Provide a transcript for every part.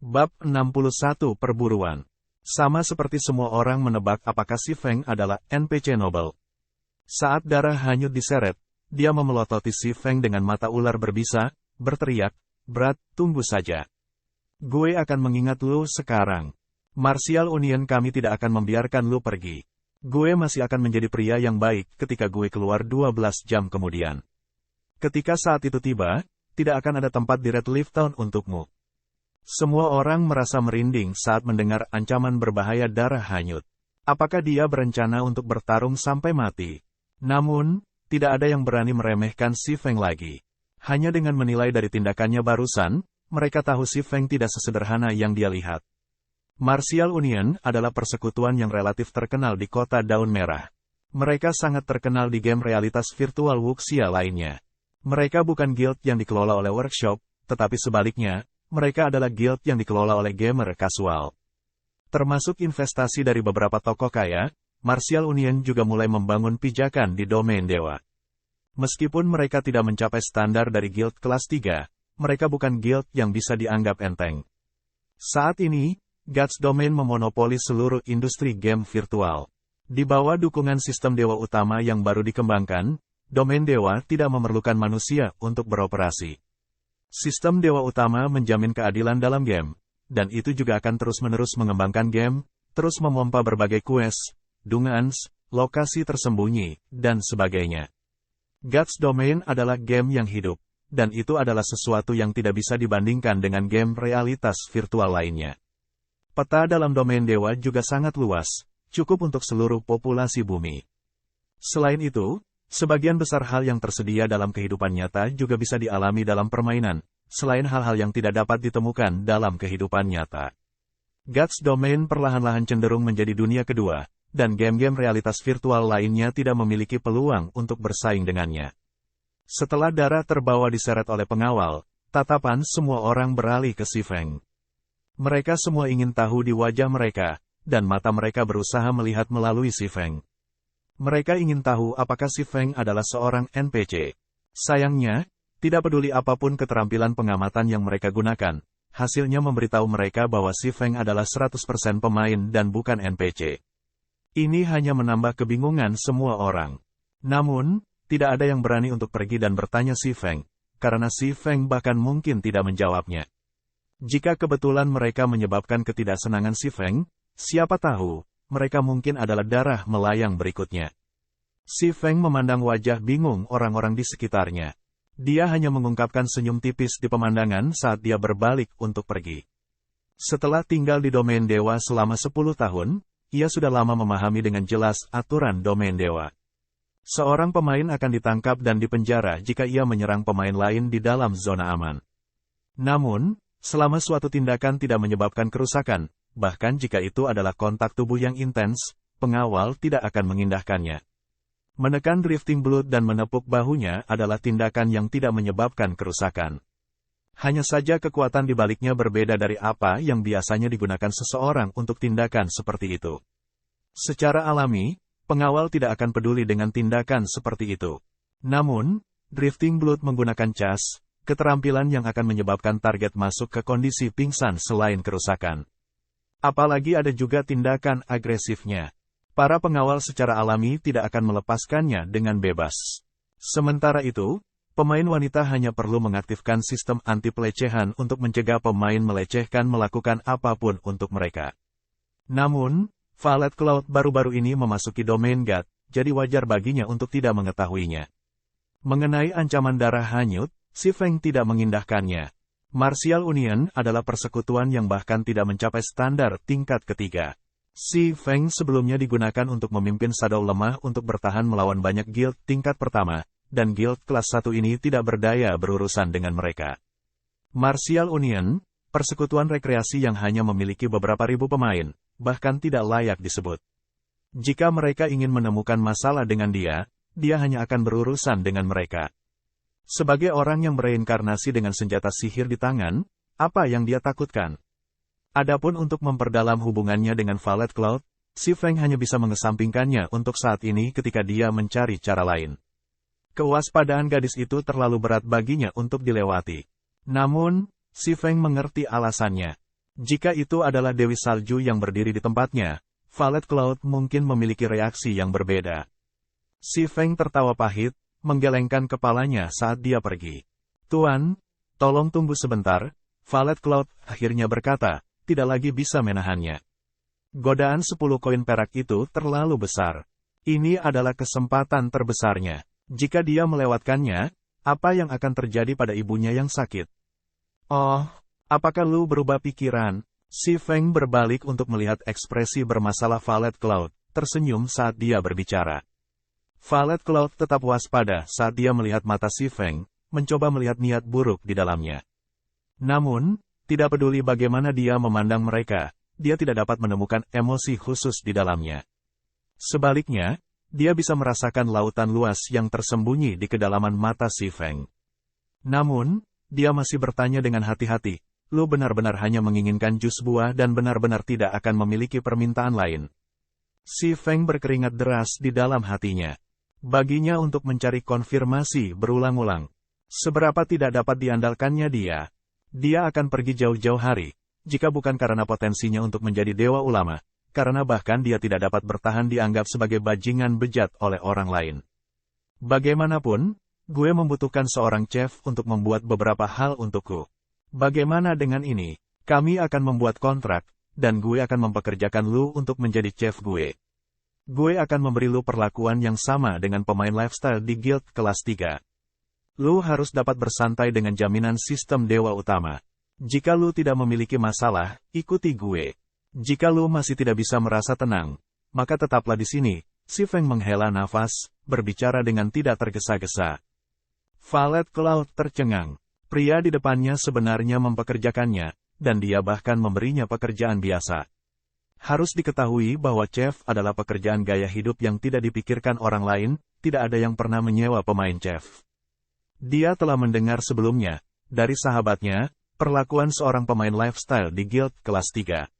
Bab 61 Perburuan. Sama seperti semua orang menebak apakah si Feng adalah NPC Nobel. Saat darah hanyut diseret, dia memelototi si Feng dengan mata ular berbisa, berteriak, "Brad, tunggu saja. Gue akan mengingat lu sekarang. Martial Union kami tidak akan membiarkan lu pergi. Gue masih akan menjadi pria yang baik ketika gue keluar 12 jam kemudian. Ketika saat itu tiba, tidak akan ada tempat di Red Leaf Town untukmu." Semua orang merasa merinding saat mendengar ancaman berbahaya darah hanyut. Apakah dia berencana untuk bertarung sampai mati? Namun, tidak ada yang berani meremehkan si Feng lagi. Hanya dengan menilai dari tindakannya barusan, mereka tahu si Feng tidak sesederhana yang dia lihat. Martial Union adalah persekutuan yang relatif terkenal di kota Daun Merah. Mereka sangat terkenal di game realitas virtual Wuxia lainnya. Mereka bukan guild yang dikelola oleh workshop, tetapi sebaliknya, mereka adalah guild yang dikelola oleh gamer kasual. Termasuk investasi dari beberapa tokoh kaya, Martial Union juga mulai membangun pijakan di domain dewa. Meskipun mereka tidak mencapai standar dari guild kelas 3, mereka bukan guild yang bisa dianggap enteng. Saat ini, Gods Domain memonopoli seluruh industri game virtual. Di bawah dukungan sistem dewa utama yang baru dikembangkan, domain dewa tidak memerlukan manusia untuk beroperasi. Sistem dewa utama menjamin keadilan dalam game, dan itu juga akan terus-menerus mengembangkan game, terus memompa berbagai quest, dungeons, lokasi tersembunyi, dan sebagainya. Gods Domain adalah game yang hidup, dan itu adalah sesuatu yang tidak bisa dibandingkan dengan game realitas virtual lainnya. Peta dalam domain dewa juga sangat luas, cukup untuk seluruh populasi bumi. Selain itu, sebagian besar hal yang tersedia dalam kehidupan nyata juga bisa dialami dalam permainan, selain hal-hal yang tidak dapat ditemukan dalam kehidupan nyata. Gods Domain perlahan-lahan cenderung menjadi dunia kedua, dan game-game realitas virtual lainnya tidak memiliki peluang untuk bersaing dengannya. Setelah darah terbawa diseret oleh pengawal, tatapan semua orang beralih ke si Feng. Mereka semua ingin tahu di wajah mereka, dan mata mereka berusaha melihat melalui si Feng. Mereka ingin tahu apakah si Feng adalah seorang NPC. Sayangnya, tidak peduli apapun keterampilan pengamatan yang mereka gunakan, hasilnya memberitahu mereka bahwa si Feng adalah 100% pemain dan bukan NPC. Ini hanya menambah kebingungan semua orang. Namun, tidak ada yang berani untuk pergi dan bertanya si Feng, karena si Feng bahkan mungkin tidak menjawabnya. Jika kebetulan mereka menyebabkan ketidaksenangan si Feng, siapa tahu, mereka mungkin adalah darah melayang berikutnya. Si Feng memandang wajah bingung orang-orang di sekitarnya. Dia hanya mengungkapkan senyum tipis di pemandangan saat dia berbalik untuk pergi. Setelah tinggal di domain dewa selama 10 tahun, ia sudah lama memahami dengan jelas aturan domain dewa. Seorang pemain akan ditangkap dan dipenjara jika ia menyerang pemain lain di dalam zona aman. Namun, selama suatu tindakan tidak menyebabkan kerusakan, bahkan jika itu adalah kontak tubuh yang intens, pengawal tidak akan mengindahkannya. Menekan drifting blood dan menepuk bahunya adalah tindakan yang tidak menyebabkan kerusakan. Hanya saja kekuatan di baliknya berbeda dari apa yang biasanya digunakan seseorang untuk tindakan seperti itu. Secara alami, pengawal tidak akan peduli dengan tindakan seperti itu. Namun, drifting blood menggunakan cas, keterampilan yang akan menyebabkan target masuk ke kondisi pingsan selain kerusakan. Apalagi ada juga tindakan agresifnya. Para pengawal secara alami tidak akan melepaskannya dengan bebas. Sementara itu, pemain wanita hanya perlu mengaktifkan sistem anti-pelecehan untuk mencegah pemain melecehkan melakukan apapun untuk mereka. Namun, Violet Cloud baru-baru ini memasuki domain God, jadi wajar baginya untuk tidak mengetahuinya. Mengenai ancaman darah hanyut, si Feng tidak mengindahkannya. Martial Union adalah persekutuan yang bahkan tidak mencapai standar tingkat ketiga. Si Feng sebelumnya digunakan untuk memimpin Shadow lemah untuk bertahan melawan banyak guild tingkat pertama, dan guild kelas 1 ini tidak berdaya berurusan dengan mereka. Martial Union, persekutuan rekreasi yang hanya memiliki beberapa ribu pemain, bahkan tidak layak disebut. Jika mereka ingin menemukan masalah dengan dia hanya akan berurusan dengan mereka. Sebagai orang yang bereinkarnasi dengan senjata sihir di tangan, apa yang dia takutkan? Adapun untuk memperdalam hubungannya dengan Violet Cloud, si Feng hanya bisa mengesampingkannya untuk saat ini ketika dia mencari cara lain. Kewaspadaan gadis itu terlalu berat baginya untuk dilewati. Namun, si Feng mengerti alasannya. Jika itu adalah Dewi Salju yang berdiri di tempatnya, Violet Cloud mungkin memiliki reaksi yang berbeda. Si Feng tertawa pahit, menggelengkan kepalanya saat dia pergi. Tuan, tolong tunggu sebentar, Violet Cloud akhirnya berkata, tidak lagi bisa menahannya. Godaan 10 koin perak itu terlalu besar. Ini adalah kesempatan terbesarnya. Jika dia melewatkannya, apa yang akan terjadi pada ibunya yang sakit? Oh, apakah lu berubah pikiran? Si Feng berbalik untuk melihat ekspresi bermasalah Violet Cloud, tersenyum saat dia berbicara. Violet Cloud tetap waspada saat dia melihat mata si Feng, mencoba melihat niat buruk di dalamnya. Namun, tidak peduli bagaimana dia memandang mereka, dia tidak dapat menemukan emosi khusus di dalamnya. Sebaliknya, dia bisa merasakan lautan luas yang tersembunyi di kedalaman mata si Feng. Namun, dia masih bertanya dengan hati-hati, lu benar-benar hanya menginginkan jus buah dan benar-benar tidak akan memiliki permintaan lain. Si Feng berkeringat deras di dalam hatinya. Baginya untuk mencari konfirmasi berulang-ulang. Seberapa tidak dapat diandalkannya dia akan pergi jauh-jauh hari, jika bukan karena potensinya untuk menjadi dewa ulama, karena bahkan dia tidak dapat bertahan dianggap sebagai bajingan bejat oleh orang lain. Bagaimanapun, gue membutuhkan seorang chef untuk membuat beberapa hal untukku. Bagaimana dengan ini? Kami akan membuat kontrak, dan gue akan mempekerjakan lu untuk menjadi chef gue. Gue akan memberi lu perlakuan yang sama dengan pemain lifestyle di guild kelas 3. Lu harus dapat bersantai dengan jaminan sistem dewa utama. Jika lu tidak memiliki masalah, ikuti gue. Jika lu masih tidak bisa merasa tenang, maka tetaplah di sini. Si Feng menghela nafas, berbicara dengan tidak tergesa-gesa. Violet Cloud tercengang. Pria di depannya sebenarnya mempekerjakannya, dan dia bahkan memberinya pekerjaan biasa. Harus diketahui bahwa chef adalah pekerjaan gaya hidup yang tidak dipikirkan orang lain, tidak ada yang pernah menyewa pemain chef. Dia telah mendengar sebelumnya, dari sahabatnya, perlakuan seorang pemain lifestyle di guild kelas 3.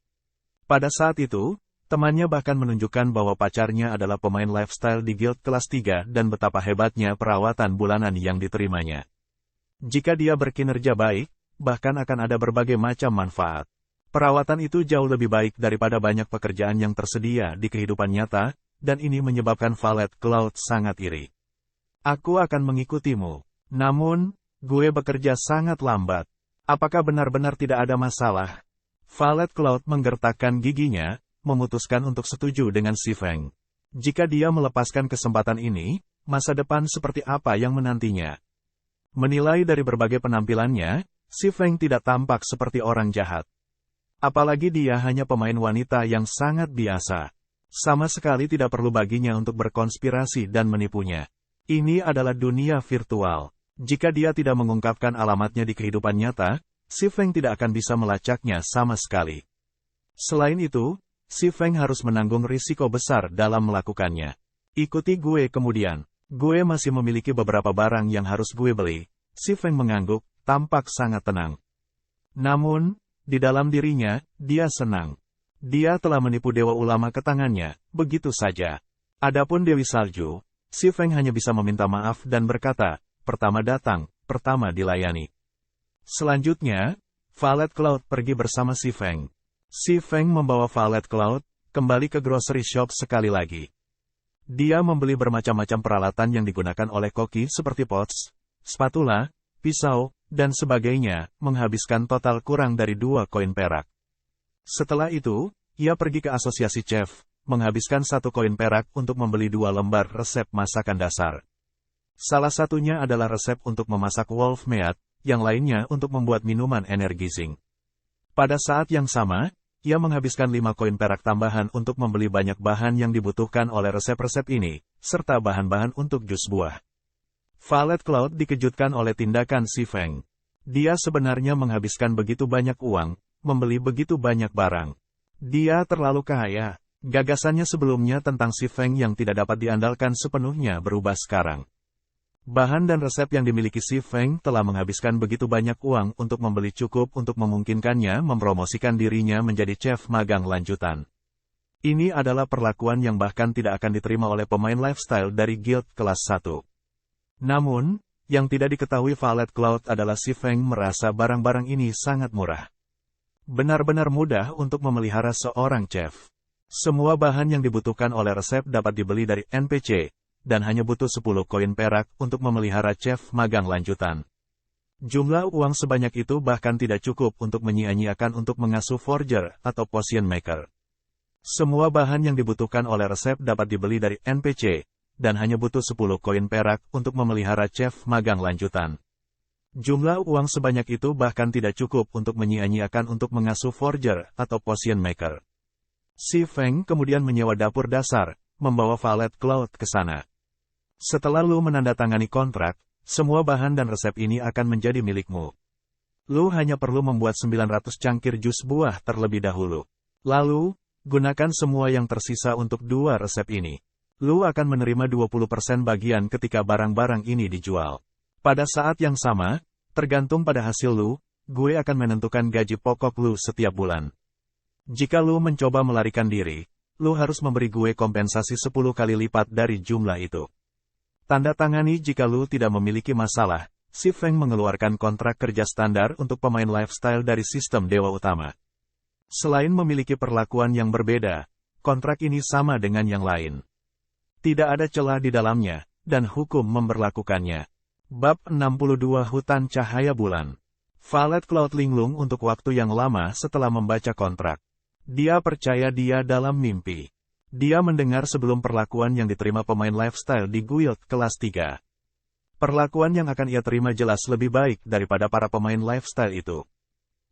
Pada saat itu, temannya bahkan menunjukkan bahwa pacarnya adalah pemain lifestyle di guild kelas 3 dan betapa hebatnya perawatan bulanan yang diterimanya. Jika dia berkinerja baik, bahkan akan ada berbagai macam manfaat. Perawatan itu jauh lebih baik daripada banyak pekerjaan yang tersedia di kehidupan nyata, dan ini menyebabkan Violet Cloud sangat iri. Aku akan mengikutimu. Namun, gue bekerja sangat lambat. Apakah benar-benar tidak ada masalah? Violet Cloud menggertakkan giginya, memutuskan untuk setuju dengan si Feng. Jika dia melepaskan kesempatan ini, masa depan seperti apa yang menantinya? Menilai dari berbagai penampilannya, si Feng tidak tampak seperti orang jahat. Apalagi dia hanya pemain wanita yang sangat biasa. Sama sekali tidak perlu baginya untuk berkonspirasi dan menipunya. Ini adalah dunia virtual. Jika dia tidak mengungkapkan alamatnya di kehidupan nyata, si Feng tidak akan bisa melacaknya sama sekali. Selain itu, si Feng harus menanggung risiko besar dalam melakukannya. Ikuti gue kemudian. Gue masih memiliki beberapa barang yang harus gue beli. Si Feng mengangguk, tampak sangat tenang. Namun, di dalam dirinya, dia senang. Dia telah menipu dewa ulama ke tangannya, begitu saja. Adapun Dewi Salju, si Feng hanya bisa meminta maaf dan berkata, pertama datang, pertama dilayani. Selanjutnya, Violet Cloud pergi bersama si Feng. Si Feng membawa Violet Cloud kembali ke grocery shop sekali lagi. Dia membeli bermacam-macam peralatan yang digunakan oleh koki seperti pots, spatula, pisau, dan sebagainya, menghabiskan total kurang dari 2 koin perak. Setelah itu, ia pergi ke asosiasi chef, menghabiskan 1 koin perak untuk membeli 2 lembar resep masakan dasar. Salah satunya adalah resep untuk memasak wolf meat, yang lainnya untuk membuat minuman energi zinc. Pada saat yang sama, ia menghabiskan 5 koin perak tambahan untuk membeli banyak bahan yang dibutuhkan oleh resep-resep ini, serta bahan-bahan untuk jus buah. Violet Cloud dikejutkan oleh tindakan si Feng. Dia sebenarnya menghabiskan begitu banyak uang, membeli begitu banyak barang. Dia terlalu kaya. Gagasannya sebelumnya tentang si Feng yang tidak dapat diandalkan sepenuhnya berubah sekarang. Bahan dan resep yang dimiliki si Feng telah menghabiskan begitu banyak uang untuk membeli cukup untuk memungkinkannya mempromosikan dirinya menjadi chef magang lanjutan. Ini adalah perlakuan yang bahkan tidak akan diterima oleh pemain lifestyle dari guild kelas 1. Namun, yang tidak diketahui Violet Cloud adalah si Feng merasa barang-barang ini sangat murah. Benar-benar mudah untuk memelihara seorang chef. Semua bahan yang dibutuhkan oleh resep dapat dibeli dari NPC, dan hanya butuh 10 koin perak untuk memelihara chef magang lanjutan. Jumlah uang sebanyak itu bahkan tidak cukup untuk menyia-nyiakan untuk mengasuh forger atau potion maker. Semua bahan yang dibutuhkan oleh resep dapat dibeli dari NPC, dan hanya butuh 10 koin perak untuk memelihara chef magang lanjutan. Jumlah uang sebanyak itu bahkan tidak cukup untuk menyia-nyiakan untuk mengasuh forger atau potion maker. Si Feng kemudian menyewa dapur dasar, membawa valet Cloud ke sana. Setelah Lu menandatangani kontrak, semua bahan dan resep ini akan menjadi milikmu. Lu hanya perlu membuat 900 cangkir jus buah terlebih dahulu. Lalu, gunakan semua yang tersisa untuk 2 resep ini. Lu akan menerima 20% bagian ketika barang-barang ini dijual. Pada saat yang sama, tergantung pada hasil Lu, gue akan menentukan gaji pokok Lu setiap bulan. Jika Lu mencoba melarikan diri, Lu harus memberi gue kompensasi 10 kali lipat dari jumlah itu. Tanda tangani jika Lu tidak memiliki masalah. Si Feng mengeluarkan kontrak kerja standar untuk pemain lifestyle dari sistem Dewa Utama. Selain memiliki perlakuan yang berbeda, kontrak ini sama dengan yang lain. Tidak ada celah di dalamnya, dan hukum memberlakukannya. Bab 62 Hutan Cahaya Bulan. Valet Cloud linglung untuk waktu yang lama setelah membaca kontrak. Dia percaya dia dalam mimpi. Dia mendengar sebelum perlakuan yang diterima pemain lifestyle di guild kelas 3. Perlakuan yang akan ia terima jelas lebih baik daripada para pemain lifestyle itu.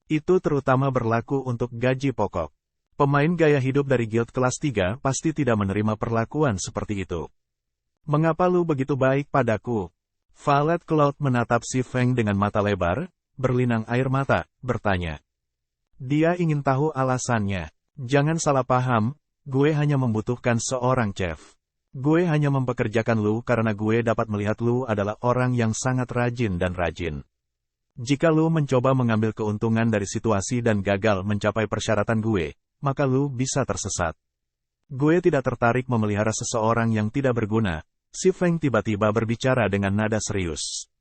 Itu terutama berlaku untuk gaji pokok. Pemain gaya hidup dari guild kelas 3 pasti tidak menerima perlakuan seperti itu. Mengapa Lu begitu baik padaku? Valet Cloud menatap si Feng dengan mata lebar, berlinang air mata, bertanya. Dia ingin tahu alasannya. Jangan salah paham, gue hanya membutuhkan seorang chef. Gue hanya mempekerjakan Lu karena gue dapat melihat Lu adalah orang yang sangat rajin dan rajin. Jika Lu mencoba mengambil keuntungan dari situasi dan gagal mencapai persyaratan gue, maka Lu bisa tersesat. Gue tidak tertarik memelihara seseorang yang tidak berguna. Si Feng tiba-tiba berbicara dengan nada serius.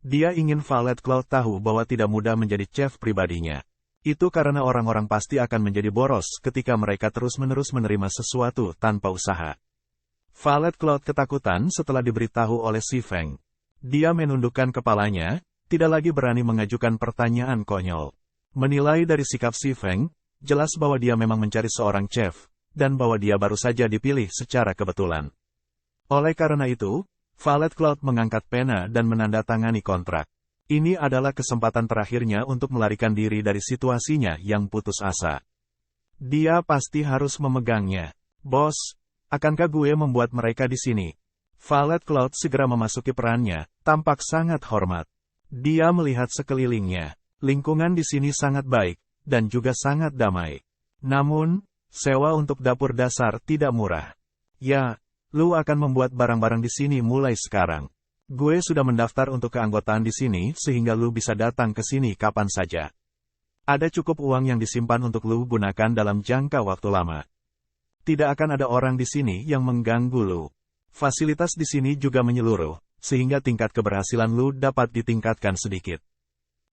Dia ingin Valet Cloud tahu bahwa tidak mudah menjadi chef pribadinya. Itu karena orang-orang pasti akan menjadi boros ketika mereka terus-menerus menerima sesuatu tanpa usaha. Valet Cloud ketakutan setelah diberitahu oleh si Feng. Dia menundukkan kepalanya, tidak lagi berani mengajukan pertanyaan konyol. Menilai dari sikap si Feng, jelas bahwa dia memang mencari seorang chef, dan bahwa dia baru saja dipilih secara kebetulan. Oleh karena itu, Valet Cloud mengangkat pena dan menandatangani kontrak. Ini adalah kesempatan terakhirnya untuk melarikan diri dari situasinya yang putus asa. Dia pasti harus memegangnya. Bos, akankah gue membuat mereka di sini? Valet Cloud segera memasuki perannya, tampak sangat hormat. Dia melihat sekelilingnya. Lingkungan di sini sangat baik, dan juga sangat damai. Namun, sewa untuk dapur dasar tidak murah. Ya, Lu akan membuat barang-barang di sini mulai sekarang. Gue sudah mendaftar untuk keanggotaan di sini sehingga Lu bisa datang ke sini kapan saja. Ada cukup uang yang disimpan untuk Lu gunakan dalam jangka waktu lama. Tidak akan ada orang di sini yang mengganggu Lu. Fasilitas di sini juga menyeluruh, sehingga tingkat keberhasilan Lu dapat ditingkatkan sedikit.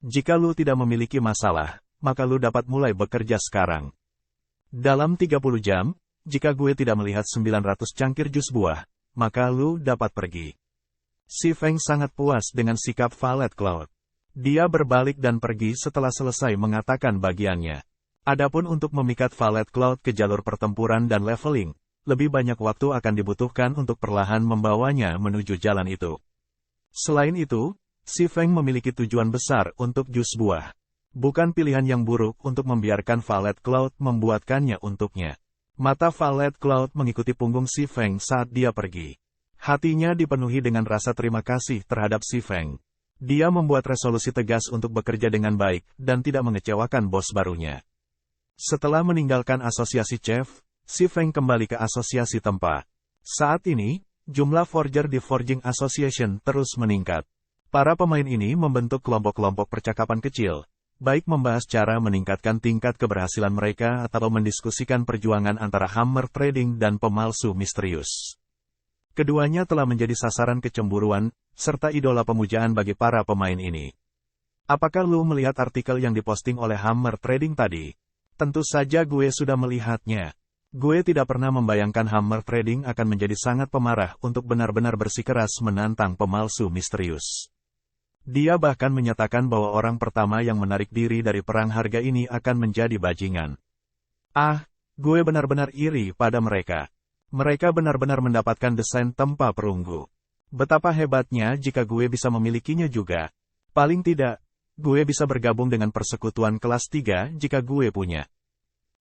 Jika Lu tidak memiliki masalah, maka Lu dapat mulai bekerja sekarang. Dalam 30 jam, jika gue tidak melihat 900 cangkir jus buah, maka Lu dapat pergi. Si Feng sangat puas dengan sikap Valet Cloud. Dia berbalik dan pergi setelah selesai mengatakan bagiannya. Adapun untuk memikat Valet Cloud ke jalur pertempuran dan leveling, lebih banyak waktu akan dibutuhkan untuk perlahan membawanya menuju jalan itu. Selain itu, si Feng memiliki tujuan besar untuk jus buah. Bukan pilihan yang buruk untuk membiarkan Valet Cloud membuatkannya untuknya. Mata Valet Cloud mengikuti punggung si Feng saat dia pergi. Hatinya dipenuhi dengan rasa terima kasih terhadap si Feng. Dia membuat resolusi tegas untuk bekerja dengan baik dan tidak mengecewakan bos barunya. Setelah meninggalkan asosiasi chef, si Feng kembali ke asosiasi tempat. Saat ini, jumlah forger di Forging Association terus meningkat. Para pemain ini membentuk kelompok-kelompok percakapan kecil, baik membahas cara meningkatkan tingkat keberhasilan mereka atau mendiskusikan perjuangan antara hammer trading dan pemalsu misterius. Keduanya telah menjadi sasaran kecemburuan, serta idola pemujaan bagi para pemain ini. Apakah lu melihat artikel yang diposting oleh Hammer Trading tadi? Tentu saja gue sudah melihatnya. Gue tidak pernah membayangkan Hammer Trading akan menjadi sangat pemarah untuk benar-benar bersikeras menantang pemalsu misterius. Dia bahkan menyatakan bahwa orang pertama yang menarik diri dari perang harga ini akan menjadi bajingan. Gue benar-benar iri pada mereka. Mereka benar-benar mendapatkan desain tempa perunggu. Betapa hebatnya jika gue bisa memilikinya juga. Paling tidak, gue bisa bergabung dengan persekutuan kelas 3 jika gue punya.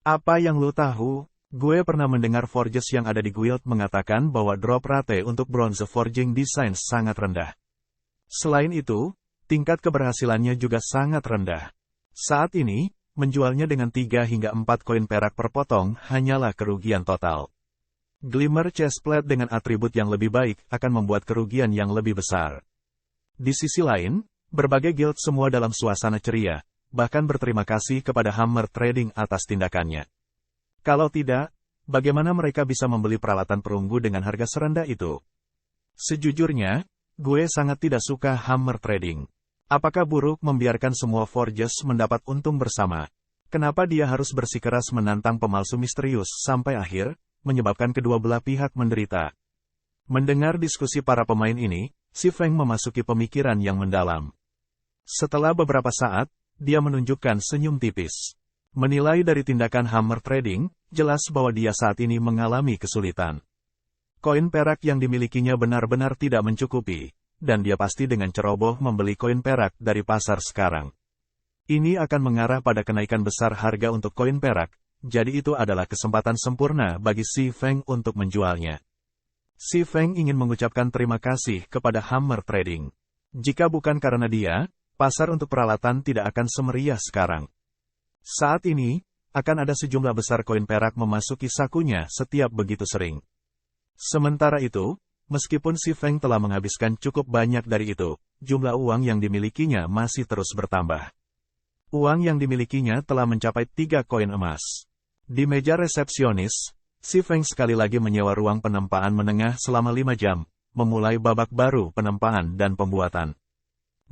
Apa yang lu tahu? Gue pernah mendengar forges yang ada di guild mengatakan bahwa drop rate untuk bronze forging design sangat rendah. Selain itu, tingkat keberhasilannya juga sangat rendah. Saat ini, menjualnya dengan 3 hingga 4 koin perak per potong hanyalah kerugian total. Glimmer chestplate dengan atribut yang lebih baik akan membuat kerugian yang lebih besar. Di sisi lain, berbagai guild semua dalam suasana ceria, bahkan berterima kasih kepada Hammer Trading atas tindakannya. Kalau tidak, bagaimana mereka bisa membeli peralatan perunggu dengan harga serendah itu? Sejujurnya, gue sangat tidak suka Hammer Trading. Apakah buruk membiarkan semua forges mendapat untung bersama? Kenapa dia harus bersikeras menantang pemalsu misterius sampai akhir, menyebabkan kedua belah pihak menderita? Mendengar diskusi para pemain ini, si Feng memasuki pemikiran yang mendalam. Setelah beberapa saat, dia menunjukkan senyum tipis. Menilai dari tindakan Hammer Trading, jelas bahwa dia saat ini mengalami kesulitan. Koin perak yang dimilikinya benar-benar tidak mencukupi, dan dia pasti dengan ceroboh membeli koin perak dari pasar sekarang. Ini akan mengarah pada kenaikan besar harga untuk koin perak, jadi itu adalah kesempatan sempurna bagi si Feng untuk menjualnya. Si Feng ingin mengucapkan terima kasih kepada Hammer Trading. Jika bukan karena dia, pasar untuk peralatan tidak akan semeriah sekarang. Saat ini, akan ada sejumlah besar koin perak memasuki sakunya setiap begitu sering. Sementara itu, meskipun si Feng telah menghabiskan cukup banyak dari itu, jumlah uang yang dimilikinya masih terus bertambah. Uang yang dimilikinya telah mencapai 3 koin emas. Di meja resepsionis, si Feng sekali lagi menyewa ruang penempaan menengah selama 5 jam, memulai babak baru penempaan dan pembuatan.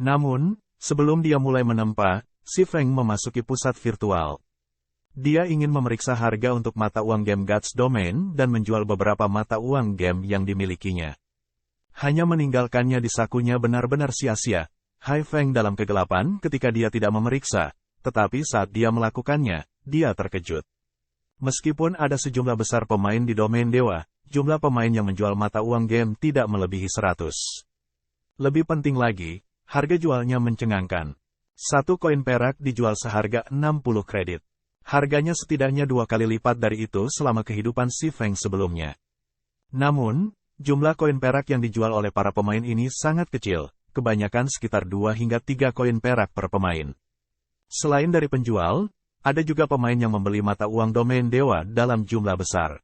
Namun, sebelum dia mulai menempa, si Feng memasuki pusat virtual. Dia ingin memeriksa harga untuk mata uang game Gods Domain dan menjual beberapa mata uang game yang dimilikinya. Hanya meninggalkannya di sakunya benar-benar sia-sia. Hai Feng dalam kegelapan ketika dia tidak memeriksa, tetapi saat dia melakukannya, dia terkejut. Meskipun ada sejumlah besar pemain di domain dewa, jumlah pemain yang menjual mata uang game tidak melebihi 100. Lebih penting lagi, harga jualnya mencengangkan. Satu koin perak dijual seharga 60 kredit. Harganya setidaknya 2 kali lipat dari itu selama kehidupan si Feng sebelumnya. Namun, jumlah koin perak yang dijual oleh para pemain ini sangat kecil, kebanyakan sekitar 2 hingga 3 koin perak per pemain. Selain dari penjual, ada juga pemain yang membeli mata uang domain dewa dalam jumlah besar.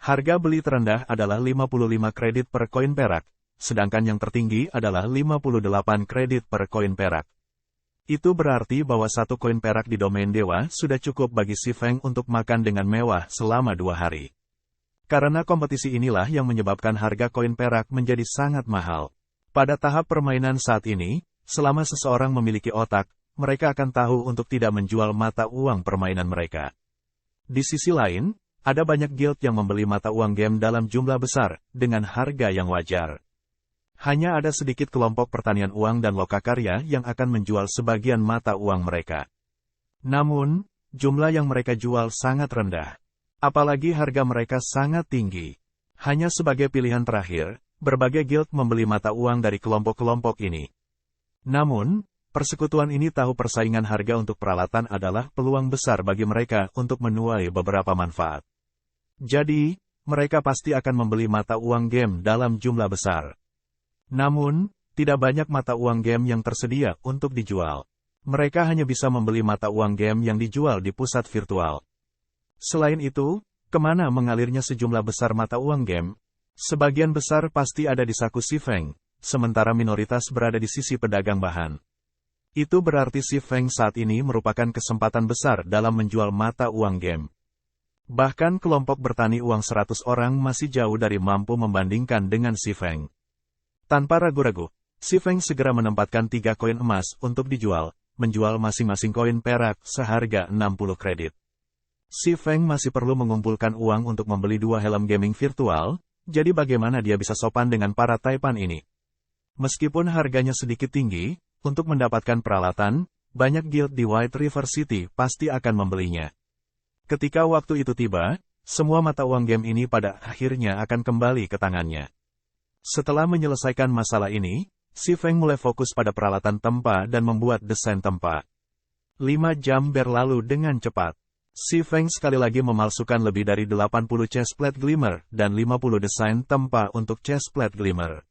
Harga beli terendah adalah 55 kredit per koin perak, sedangkan yang tertinggi adalah 58 kredit per koin perak. Itu berarti bahwa satu koin perak di domain dewa sudah cukup bagi si Feng untuk makan dengan mewah selama 2 hari. Karena kompetisi inilah yang menyebabkan harga koin perak menjadi sangat mahal. Pada tahap permainan saat ini, selama seseorang memiliki otak, mereka akan tahu untuk tidak menjual mata uang permainan mereka. Di sisi lain, ada banyak guild yang membeli mata uang game dalam jumlah besar, dengan harga yang wajar. Hanya ada sedikit kelompok pertanian uang dan lokakarya yang akan menjual sebagian mata uang mereka. Namun, jumlah yang mereka jual sangat rendah. Apalagi harga mereka sangat tinggi. Hanya sebagai pilihan terakhir, berbagai guild membeli mata uang dari kelompok-kelompok ini. Namun, persekutuan ini tahu persaingan harga untuk peralatan adalah peluang besar bagi mereka untuk menuai beberapa manfaat. Jadi, mereka pasti akan membeli mata uang game dalam jumlah besar. Namun, tidak banyak mata uang game yang tersedia untuk dijual. Mereka hanya bisa membeli mata uang game yang dijual di pusat virtual. Selain itu, kemana mengalirnya sejumlah besar mata uang game? Sebagian besar pasti ada di saku si Feng, sementara minoritas berada di sisi pedagang bahan. Itu berarti si Feng saat ini merupakan kesempatan besar dalam menjual mata uang game. Bahkan kelompok bertani uang 100 orang masih jauh dari mampu membandingkan dengan si Feng. Tanpa ragu-ragu, Si Feng segera menempatkan 3 koin emas untuk dijual, menjual masing-masing koin perak seharga 60 kredit. Si Feng masih perlu mengumpulkan uang untuk membeli 2 helm gaming virtual, jadi bagaimana dia bisa sopan dengan para taipan ini? Meskipun harganya sedikit tinggi, untuk mendapatkan peralatan, banyak guild di White River City pasti akan membelinya. Ketika waktu itu tiba, semua mata uang game ini pada akhirnya akan kembali ke tangannya. Setelah menyelesaikan masalah ini, Si Feng mulai fokus pada peralatan tempa dan membuat desain tempa. 5 jam berlalu dengan cepat. Si Feng sekali lagi memalsukan lebih dari 80 chestplate glimmer dan 50 desain tempa untuk chestplate glimmer.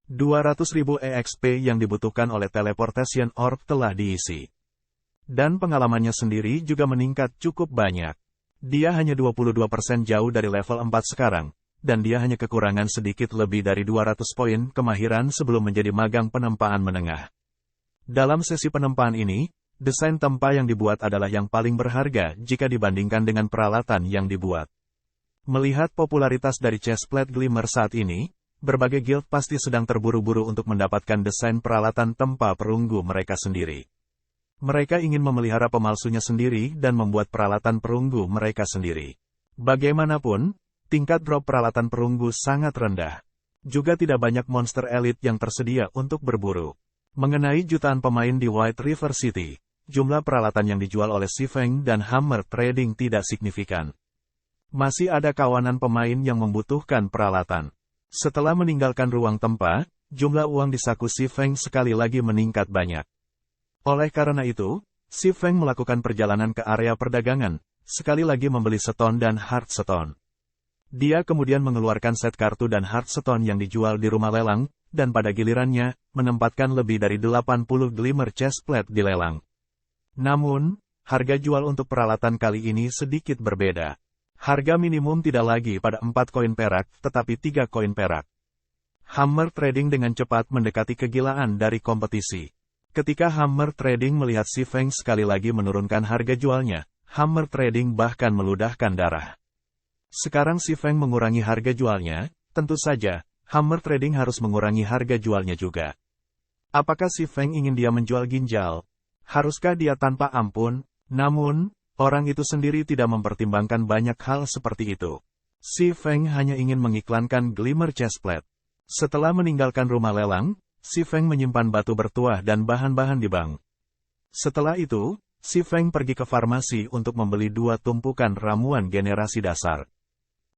200.000 EXP yang dibutuhkan oleh teleportation orb telah diisi. Dan pengalamannya sendiri juga meningkat cukup banyak. Dia hanya 22% jauh dari level 4 sekarang, dan dia hanya kekurangan sedikit lebih dari 200 poin kemahiran sebelum menjadi magang penempaan menengah. Dalam sesi penempaan ini, desain tempa yang dibuat adalah yang paling berharga jika dibandingkan dengan peralatan yang dibuat. Melihat popularitas dari chestplate glimmer saat ini, berbagai guild pasti sedang terburu-buru untuk mendapatkan desain peralatan tempa perunggu mereka sendiri. Mereka ingin memelihara pemalsunya sendiri dan membuat peralatan perunggu mereka sendiri. Bagaimanapun, tingkat drop peralatan perunggu sangat rendah. Juga tidak banyak monster elit yang tersedia untuk berburu. Mengenai jutaan pemain di White River City, jumlah peralatan yang dijual oleh Si Feng dan Hammer Trading tidak signifikan. Masih ada kawanan pemain yang membutuhkan peralatan. Setelah meninggalkan ruang tempa, jumlah uang di saku Si Feng sekali lagi meningkat banyak. Oleh karena itu, Si Feng melakukan perjalanan ke area perdagangan, sekali lagi membeli stone dan heartstone. Dia kemudian mengeluarkan set kartu dan heartstone yang dijual di rumah lelang, dan pada gilirannya, menempatkan lebih dari 80 glimmer chestplate di lelang. Namun, harga jual untuk peralatan kali ini sedikit berbeda. Harga minimum tidak lagi pada 4 koin perak, tetapi 3 koin perak. Hammer Trading dengan cepat mendekati kegilaan dari kompetisi. Ketika Hammer Trading melihat Si Feng sekali lagi menurunkan harga jualnya, Hammer Trading bahkan meludahkan darah. Sekarang Si Feng mengurangi harga jualnya, tentu saja, Hammer Trading harus mengurangi harga jualnya juga. Apakah Si Feng ingin dia menjual ginjal? Haruskah dia tanpa ampun? Namun, orang itu sendiri tidak mempertimbangkan banyak hal seperti itu. Si Feng hanya ingin mengiklankan glimmer chestplate. Setelah meninggalkan rumah lelang, Si Feng menyimpan batu bertuah dan bahan-bahan di bank. Setelah itu, Si Feng pergi ke farmasi untuk membeli 2 tumpukan ramuan generasi dasar.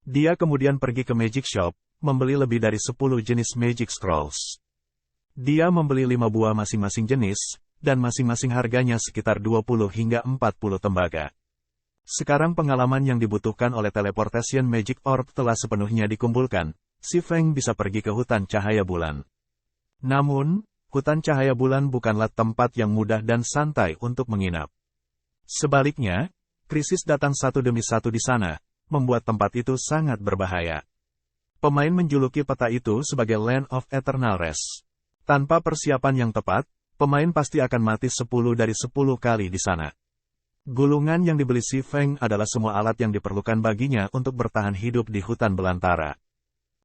Dia kemudian pergi ke Magic Shop, membeli lebih dari 10 jenis Magic Scrolls. Dia membeli 5 buah masing-masing jenis, dan masing-masing harganya sekitar 20 hingga 40 tembaga. Sekarang pengalaman yang dibutuhkan oleh Teleportation Magic Orb telah sepenuhnya dikumpulkan, Si Feng bisa pergi ke hutan cahaya bulan. Namun, hutan cahaya bulan bukanlah tempat yang mudah dan santai untuk menginap. Sebaliknya, krisis datang satu demi satu di sana, membuat tempat itu sangat berbahaya. Pemain menjuluki peta itu sebagai Land of Eternal Rest. Tanpa persiapan yang tepat, pemain pasti akan mati 10 dari 10 kali di sana. Gulungan yang dibeli Si Feng adalah semua alat yang diperlukan baginya untuk bertahan hidup di hutan belantara.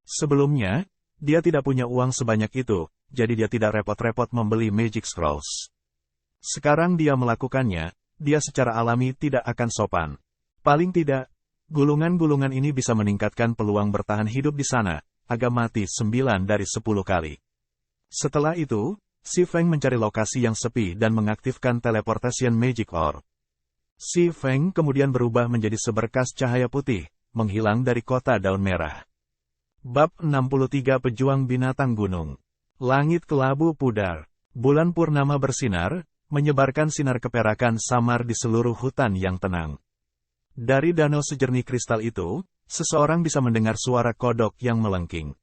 Sebelumnya, dia tidak punya uang sebanyak itu, jadi dia tidak repot-repot membeli Magic Scrolls. Sekarang dia melakukannya, dia secara alami tidak akan sopan. Paling tidak, gulungan-gulungan ini bisa meningkatkan peluang bertahan hidup di sana, agak mati 9 dari 10 kali. Setelah itu, Si Feng mencari lokasi yang sepi dan mengaktifkan Teleportation Magic Orb. Si Feng kemudian berubah menjadi seberkas cahaya putih, menghilang dari kota daun merah. Bab 63 Pejuang Binatang Gunung. Langit kelabu pudar. Bulan purnama bersinar, menyebarkan sinar keperakan samar di seluruh hutan yang tenang. Dari danau sejernih kristal itu, seseorang bisa mendengar suara kodok yang melengking.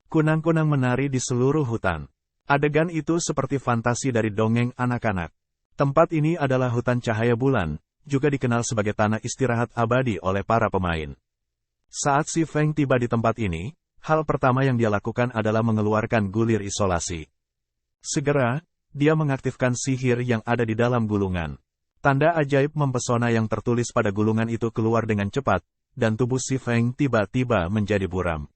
Kunang-kunang menari di seluruh hutan. Adegan itu seperti fantasi dari dongeng anak-anak. Tempat ini adalah hutan cahaya bulan, juga dikenal sebagai tanah istirahat abadi oleh para pemain. Saat Si Feng tiba di tempat ini, hal pertama yang dia lakukan adalah mengeluarkan gulir isolasi. Segera, dia mengaktifkan sihir yang ada di dalam gulungan. Tanda ajaib mempesona yang tertulis pada gulungan itu keluar dengan cepat, dan tubuh Si Feng tiba-tiba menjadi buram.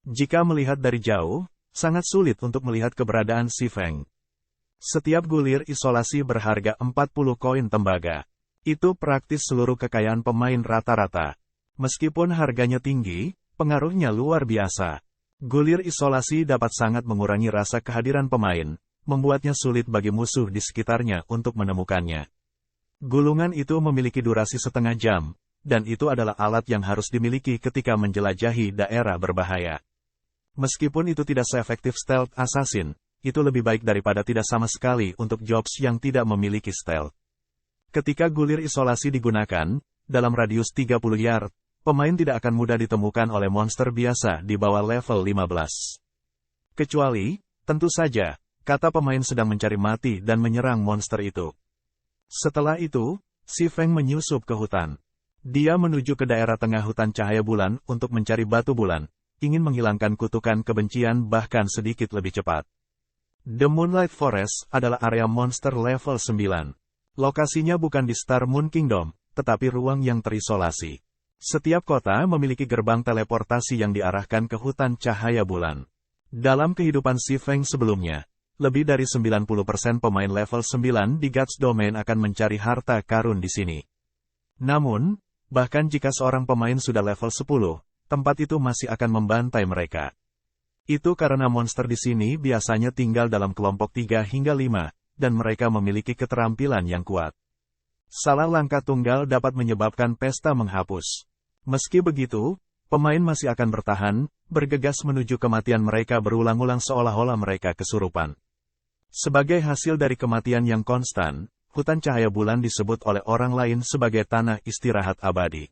Jika melihat dari jauh, sangat sulit untuk melihat keberadaan si Feng. Setiap gulir isolasi berharga 40 koin tembaga. Itu praktis seluruh kekayaan pemain rata-rata. Meskipun harganya tinggi, pengaruhnya luar biasa. Gulir isolasi dapat sangat mengurangi rasa kehadiran pemain, membuatnya sulit bagi musuh di sekitarnya untuk menemukannya. Gulungan itu memiliki durasi setengah jam, dan itu adalah alat yang harus dimiliki ketika menjelajahi daerah berbahaya. Meskipun itu tidak seefektif stealth assassin, itu lebih baik daripada tidak sama sekali untuk jobs yang tidak memiliki stealth. Ketika gulir isolasi digunakan, dalam radius 30 yard, pemain tidak akan mudah ditemukan oleh monster biasa di bawah level 15. Kecuali, tentu saja, kata pemain sedang mencari mati dan menyerang monster itu. Setelah itu, si Feng menyusup ke hutan. Dia menuju ke daerah tengah hutan cahaya bulan untuk mencari batu bulan, ingin menghilangkan kutukan kebencian bahkan sedikit lebih cepat. The Moonlight Forest adalah area monster level 9. Lokasinya bukan di Star Moon Kingdom, tetapi ruang yang terisolasi. Setiap kota memiliki gerbang teleportasi yang diarahkan ke hutan cahaya bulan. Dalam kehidupan si Feng sebelumnya, lebih dari 90% pemain level 9 di Gods Domain akan mencari harta karun di sini. Namun, bahkan jika seorang pemain sudah level 10, tempat itu masih akan membantai mereka. Itu karena monster di sini biasanya tinggal dalam kelompok 3 hingga 5, dan mereka memiliki keterampilan yang kuat. Salah langkah tunggal dapat menyebabkan pesta menghapus. Meski begitu, pemain masih akan bertahan, bergegas menuju kematian mereka berulang-ulang seolah-olah mereka kesurupan. Sebagai hasil dari kematian yang konstan, hutan cahaya bulan disebut oleh orang lain sebagai tanah istirahat abadi.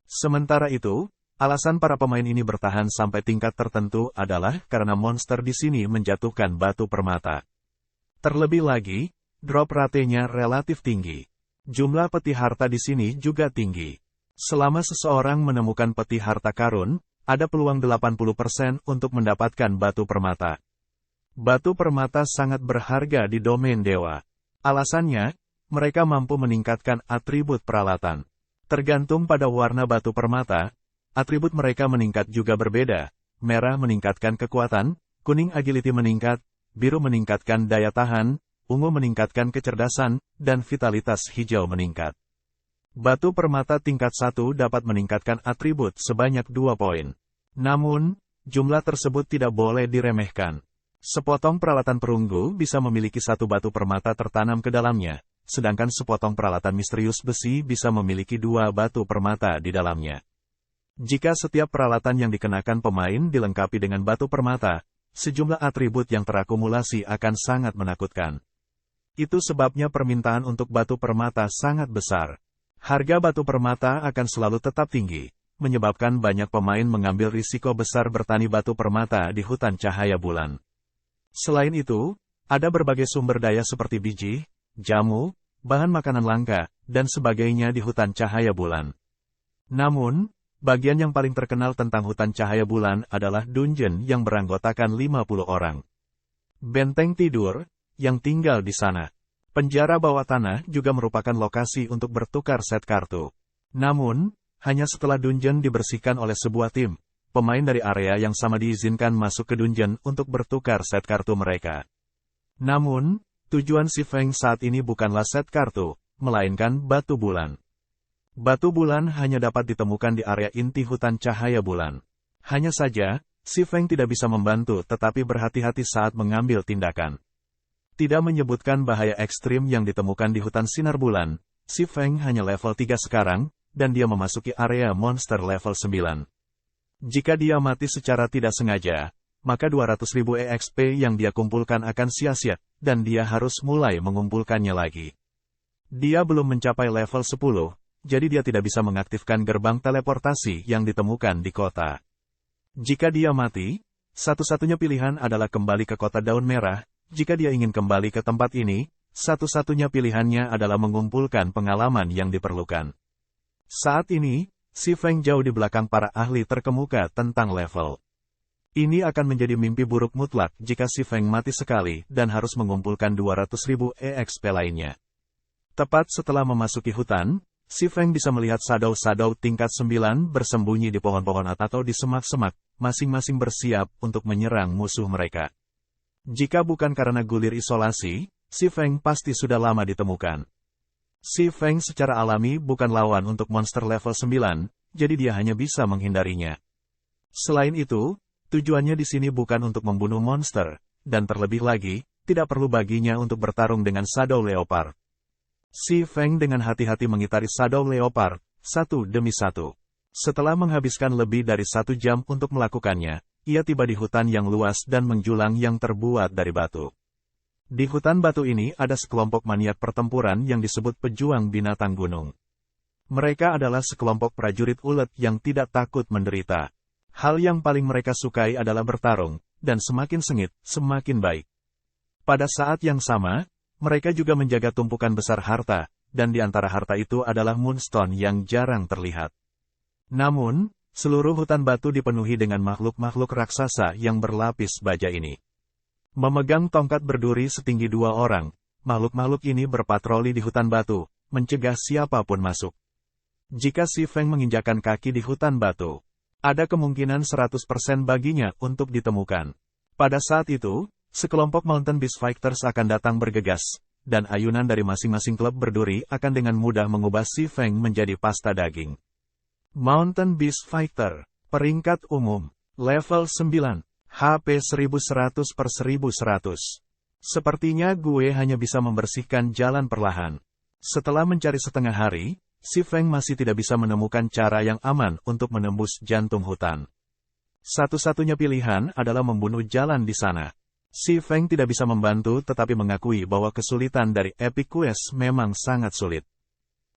Sementara itu, alasan para pemain ini bertahan sampai tingkat tertentu adalah karena monster di sini menjatuhkan batu permata. Terlebih lagi, drop rate-nya relatif tinggi. Jumlah peti harta di sini juga tinggi. Selama seseorang menemukan peti harta karun, ada peluang 80% untuk mendapatkan batu permata. Batu permata sangat berharga di domain dewa. Alasannya, mereka mampu meningkatkan atribut peralatan. Tergantung pada warna batu permata, atribut mereka meningkat juga berbeda. Merah meningkatkan kekuatan, kuning agility meningkat, biru meningkatkan daya tahan, ungu meningkatkan kecerdasan, dan vitalitas hijau meningkat. Batu permata tingkat 1 dapat meningkatkan atribut sebanyak 2 poin. Namun, jumlah tersebut tidak boleh diremehkan. Sepotong peralatan perunggu bisa memiliki 1 batu permata tertanam ke dalamnya, sedangkan sepotong peralatan misterius besi bisa memiliki 2 batu permata di dalamnya. Jika setiap peralatan yang dikenakan pemain dilengkapi dengan batu permata, sejumlah atribut yang terakumulasi akan sangat menakutkan. Itu sebabnya permintaan untuk batu permata sangat besar. Harga batu permata akan selalu tetap tinggi, menyebabkan banyak pemain mengambil risiko besar bertani batu permata di hutan cahaya bulan. Selain itu, ada berbagai sumber daya seperti biji, jamu, bahan makanan langka, dan sebagainya di hutan cahaya bulan. Namun, bagian yang paling terkenal tentang hutan cahaya bulan adalah dungeon yang beranggotakan 50 orang. Benteng tidur, yang tinggal di sana. Penjara bawah tanah juga merupakan lokasi untuk bertukar set kartu. Namun, hanya setelah dungeon dibersihkan oleh sebuah tim, pemain dari area yang sama diizinkan masuk ke dungeon untuk bertukar set kartu mereka. Namun, tujuan si Feng saat ini bukanlah set kartu, melainkan batu bulan. Batu bulan hanya dapat ditemukan di area inti hutan cahaya bulan. Hanya saja, si Feng tidak bisa membantu tetapi berhati-hati saat mengambil tindakan. Tidak menyebutkan bahaya ekstrim yang ditemukan di hutan sinar bulan, si Feng hanya level 3 sekarang, dan dia memasuki area monster level 9. Jika dia mati secara tidak sengaja, maka 200.000 EXP yang dia kumpulkan akan sia-sia, dan dia harus mulai mengumpulkannya lagi. Dia belum mencapai level 10, jadi dia tidak bisa mengaktifkan gerbang teleportasi yang ditemukan di kota. Jika dia mati, satu-satunya pilihan adalah kembali ke kota daun merah. Jika dia ingin kembali ke tempat ini, satu-satunya pilihannya adalah mengumpulkan pengalaman yang diperlukan. Saat ini, si Feng jauh di belakang para ahli terkemuka tentang level. Ini akan menjadi mimpi buruk mutlak jika si Feng mati sekali dan harus mengumpulkan 200.000 EXP lainnya. Tepat setelah memasuki hutan, Si Feng bisa melihat shadow-shadow tingkat 9 bersembunyi di pohon-pohon atau di semak-semak, masing-masing bersiap untuk menyerang musuh mereka. Jika bukan karena gulir isolasi, Si Feng pasti sudah lama ditemukan. Si Feng secara alami bukan lawan untuk monster level 9, jadi dia hanya bisa menghindarinya. Selain itu, tujuannya di sini bukan untuk membunuh monster, dan terlebih lagi, tidak perlu baginya untuk bertarung dengan Shadow Leopard. Si Feng dengan hati-hati mengitari Shadow Leopard, satu demi satu. Setelah menghabiskan lebih dari 1 jam untuk melakukannya, ia tiba di hutan yang luas dan menjulang yang terbuat dari batu. Di hutan batu ini ada sekelompok maniak pertempuran yang disebut pejuang binatang gunung. Mereka adalah sekelompok prajurit ulet yang tidak takut menderita. Hal yang paling mereka sukai adalah bertarung, dan semakin sengit, semakin baik. Pada saat yang sama, mereka juga menjaga tumpukan besar harta, dan di antara harta itu adalah moonstone yang jarang terlihat. Namun, seluruh hutan batu dipenuhi dengan makhluk-makhluk raksasa yang berlapis baja ini. Memegang tongkat berduri setinggi 2 orang, makhluk-makhluk ini berpatroli di hutan batu, mencegah siapapun masuk. Jika Si Feng menginjakan kaki di hutan batu, ada kemungkinan 100% baginya untuk ditemukan. Pada saat itu, sekelompok Mountain Beast Fighters akan datang bergegas, dan ayunan dari masing-masing klub berduri akan dengan mudah mengubah Si Feng menjadi pasta daging. Mountain Beast Fighter, peringkat umum, level 9, HP 1100/1100. Sepertinya gue hanya bisa membersihkan jalan perlahan. Setelah mencari setengah hari, Si Feng masih tidak bisa menemukan cara yang aman untuk menembus jantung hutan. Satu-satunya pilihan adalah membunuh jalan di sana. Si Feng tidak bisa membantu tetapi mengakui bahwa kesulitan dari Epic Quest memang sangat sulit.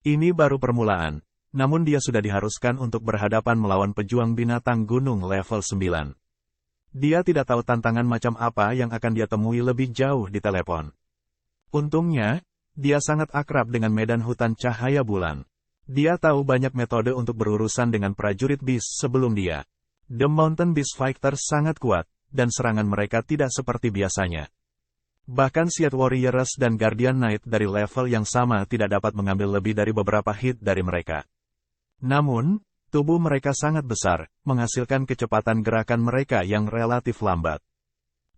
Ini baru permulaan, namun dia sudah diharuskan untuk berhadapan melawan pejuang binatang gunung level 9. Dia tidak tahu tantangan macam apa yang akan dia temui lebih jauh di telepon. Untungnya, dia sangat akrab dengan medan hutan cahaya bulan. Dia tahu banyak metode untuk berurusan dengan prajurit beast sebelum dia. The Mountain Beast Fighters sangat kuat, dan serangan mereka tidak seperti biasanya. Bahkan Seed Warriors dan Guardian Knight dari level yang sama tidak dapat mengambil lebih dari beberapa hit dari mereka. Namun, tubuh mereka sangat besar, menghasilkan kecepatan gerakan mereka yang relatif lambat.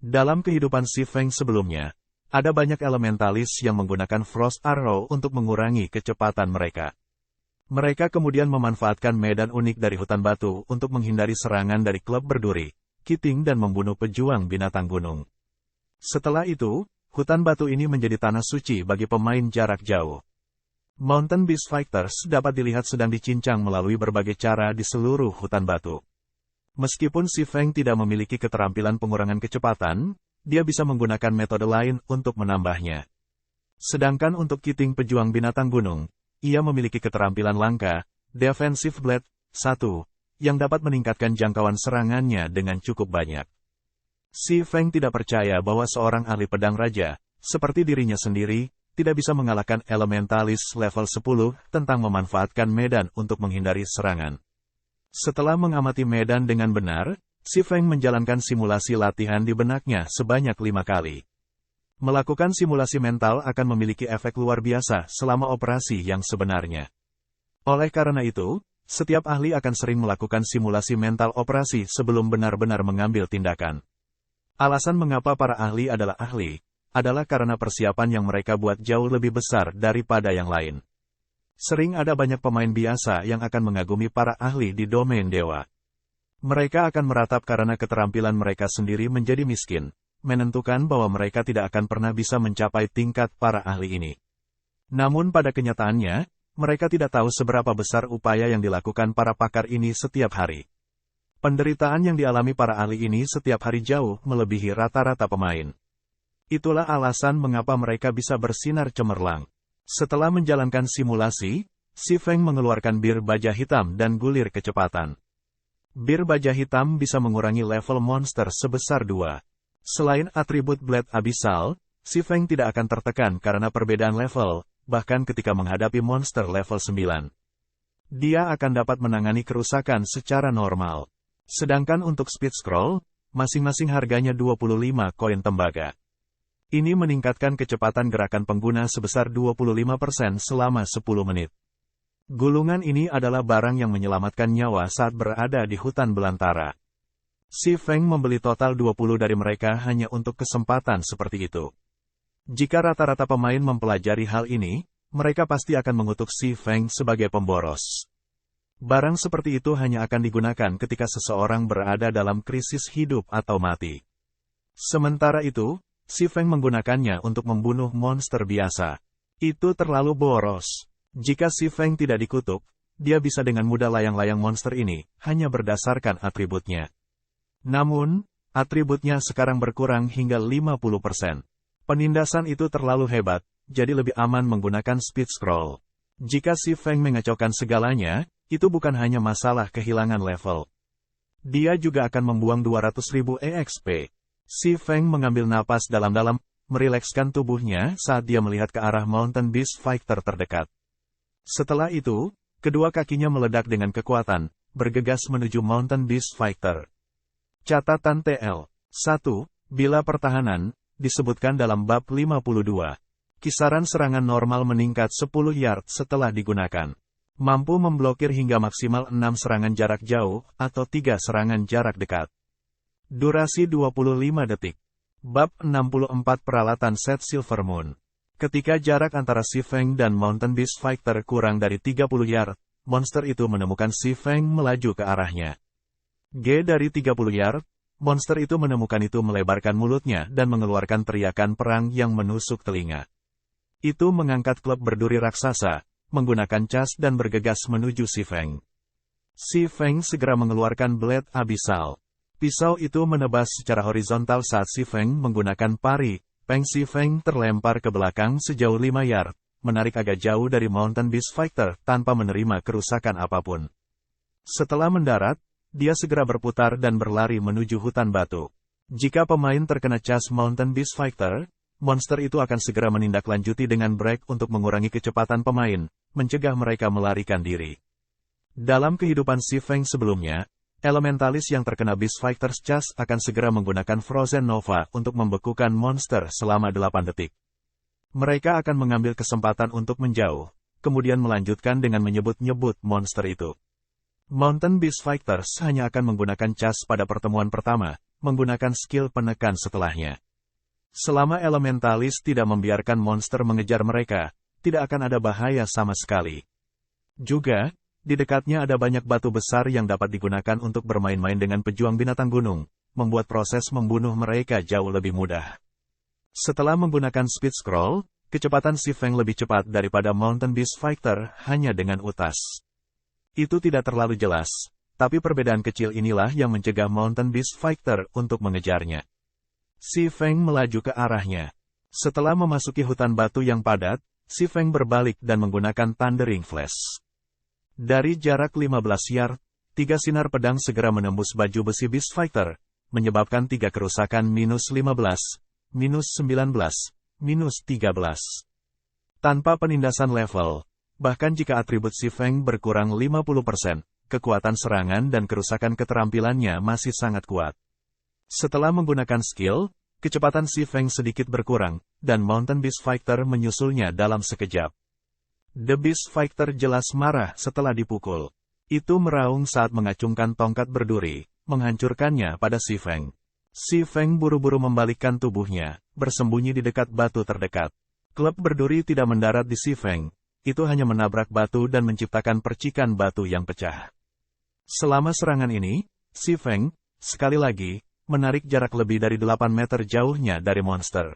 Dalam kehidupan Si Feng sebelumnya, ada banyak elementalis yang menggunakan Frost Arrow untuk mengurangi kecepatan mereka. Mereka kemudian memanfaatkan medan unik dari hutan batu untuk menghindari serangan dari klub berduri, Kiting dan membunuh pejuang binatang gunung. Setelah itu, hutan batu ini menjadi tanah suci bagi pemain jarak jauh. Mountain Beast Fighters dapat dilihat sedang dicincang melalui berbagai cara di seluruh hutan batu. Meskipun Si Feng tidak memiliki keterampilan pengurangan kecepatan, dia bisa menggunakan metode lain untuk menambahnya. Sedangkan untuk Kiting pejuang binatang gunung, ia memiliki keterampilan langka, Defensive Blade 1, yang dapat meningkatkan jangkauan serangannya dengan cukup banyak. Si Feng tidak percaya bahwa seorang ahli pedang raja, seperti dirinya sendiri, tidak bisa mengalahkan elementalis level 10 tentang memanfaatkan medan untuk menghindari serangan. Setelah mengamati medan dengan benar, Si Feng menjalankan simulasi latihan di benaknya sebanyak 5 kali. Melakukan simulasi mental akan memiliki efek luar biasa selama operasi yang sebenarnya. Oleh karena itu, setiap ahli akan sering melakukan simulasi mental operasi sebelum benar-benar mengambil tindakan. Alasan mengapa para ahli adalah karena persiapan yang mereka buat jauh lebih besar daripada yang lain. Sering ada banyak pemain biasa yang akan mengagumi para ahli di domain dewa. Mereka akan meratap karena keterampilan mereka sendiri menjadi miskin, menentukan bahwa mereka tidak akan pernah bisa mencapai tingkat para ahli ini. Namun pada kenyataannya, mereka tidak tahu seberapa besar upaya yang dilakukan para pakar ini setiap hari. Penderitaan yang dialami para ahli ini setiap hari jauh melebihi rata-rata pemain. Itulah alasan mengapa mereka bisa bersinar cemerlang. Setelah menjalankan simulasi, Si Feng mengeluarkan bir baja hitam dan gulir kecepatan. Bir baja hitam bisa mengurangi level monster sebesar 2. Selain atribut Blade Abyssal, Si Feng tidak akan tertekan karena perbedaan level, bahkan ketika menghadapi monster level 9. Dia akan dapat menangani kerusakan secara normal. Sedangkan untuk Speed Scroll, masing-masing harganya 25 koin tembaga. Ini meningkatkan kecepatan gerakan pengguna sebesar 25% selama 10 menit. Gulungan ini adalah barang yang menyelamatkan nyawa saat berada di hutan belantara. Si Feng membeli total 20 dari mereka hanya untuk kesempatan seperti itu. Jika rata-rata pemain mempelajari hal ini, mereka pasti akan mengutuk Si Feng sebagai pemboros. Barang seperti itu hanya akan digunakan ketika seseorang berada dalam krisis hidup atau mati. Sementara itu, Si Feng menggunakannya untuk membunuh monster biasa. Itu terlalu boros. Jika Si Feng tidak dikutuk, dia bisa dengan mudah layang-layang monster ini, hanya berdasarkan atributnya. Namun, atributnya sekarang berkurang hingga 50%. Penindasan itu terlalu hebat, jadi lebih aman menggunakan speed scroll. Jika Si Feng mengacaukan segalanya, itu bukan hanya masalah kehilangan level. Dia juga akan membuang 200.000 EXP. Si Feng mengambil napas dalam-dalam, merilekskan tubuhnya saat dia melihat ke arah Mountain Beast Fighter terdekat. Setelah itu, kedua kakinya meledak dengan kekuatan, bergegas menuju Mountain Beast Fighter. Catatan TL. 1. Bila pertahanan, disebutkan dalam bab 52. Kisaran serangan normal meningkat 10 yard setelah digunakan. Mampu memblokir hingga maksimal 6 serangan jarak jauh, atau 3 serangan jarak dekat. Durasi 25 detik. Bab 64 Peralatan Set Silver Moon. Ketika jarak antara Si Feng dan Mountain Beast Fighter kurang dari 30 yard, monster itu menemukan Si Feng melaju ke arahnya. Dari 30 yard, monster itu menemukan itu melebarkan mulutnya dan mengeluarkan teriakan perang yang menusuk telinga. Itu mengangkat klub berduri raksasa, menggunakan cas dan bergegas menuju Si Feng. Si Feng segera mengeluarkan Blade Abyssal. Pisau itu menebas secara horizontal saat Si Feng menggunakan pari. Peng Si Feng terlempar ke belakang sejauh 5 yard, menarik agak jauh dari Mountain Beast Fighter tanpa menerima kerusakan apapun. Setelah mendarat, dia segera berputar dan berlari menuju hutan batu. Jika pemain terkena cas Mountain Beast Fighter, monster itu akan segera menindaklanjuti dengan break untuk mengurangi kecepatan pemain, mencegah mereka melarikan diri. Dalam kehidupan Si Feng sebelumnya, elementalis yang terkena Beast Fighter's cas akan segera menggunakan Frozen Nova untuk membekukan monster selama 8 detik. Mereka akan mengambil kesempatan untuk menjauh, kemudian melanjutkan dengan menyebut-nyebut monster itu. Mountain Beast Fighters hanya akan menggunakan cas pada pertemuan pertama, menggunakan skill penekan setelahnya. Selama elementalis tidak membiarkan monster mengejar mereka, tidak akan ada bahaya sama sekali. Juga, di dekatnya ada banyak batu besar yang dapat digunakan untuk bermain-main dengan pejuang binatang gunung, membuat proses membunuh mereka jauh lebih mudah. Setelah menggunakan speed scroll, kecepatan Si Feng lebih cepat daripada Mountain Beast Fighter hanya dengan utas. Itu tidak terlalu jelas, tapi perbedaan kecil inilah yang mencegah Mountain Beast Fighter untuk mengejarnya. Si Feng melaju ke arahnya. Setelah memasuki hutan batu yang padat, Si Feng berbalik dan menggunakan Thundering Flash. Dari jarak 15 yard, 3 sinar pedang segera menembus baju besi Beast Fighter, menyebabkan 3 kerusakan -15, -19, -13. Tanpa penindasan level, bahkan jika atribut Si Feng berkurang 50%, kekuatan serangan dan kerusakan keterampilannya masih sangat kuat. Setelah menggunakan skill, kecepatan Si Feng sedikit berkurang, dan Mountain Beast Fighter menyusulnya dalam sekejap. The Beast Fighter jelas marah setelah dipukul. Itu meraung saat mengacungkan tongkat berduri, menghancurkannya pada Si Feng. Si Feng buru-buru membalikkan tubuhnya, bersembunyi di dekat batu terdekat. Klub berduri tidak mendarat di Si Feng, itu hanya menabrak batu dan menciptakan percikan batu yang pecah. Selama serangan ini, Si Feng, sekali lagi, menarik jarak lebih dari 8 meter jauhnya dari monster.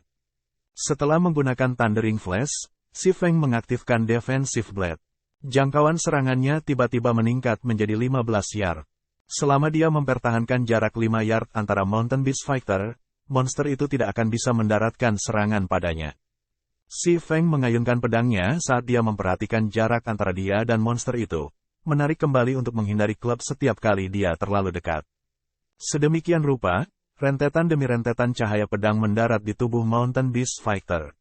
Setelah menggunakan Thundering Flash, Si Feng mengaktifkan Defensive Blade. Jangkauan serangannya tiba-tiba meningkat menjadi 15 yard. Selama dia mempertahankan jarak 5 yard antara Mountain Beast Fighter, monster itu tidak akan bisa mendaratkan serangan padanya. Si Feng mengayunkan pedangnya saat dia memperhatikan jarak antara dia dan monster itu, menarik kembali untuk menghindari klub setiap kali dia terlalu dekat. Sedemikian rupa, rentetan demi rentetan cahaya pedang mendarat di tubuh Mountain Beast Fighter.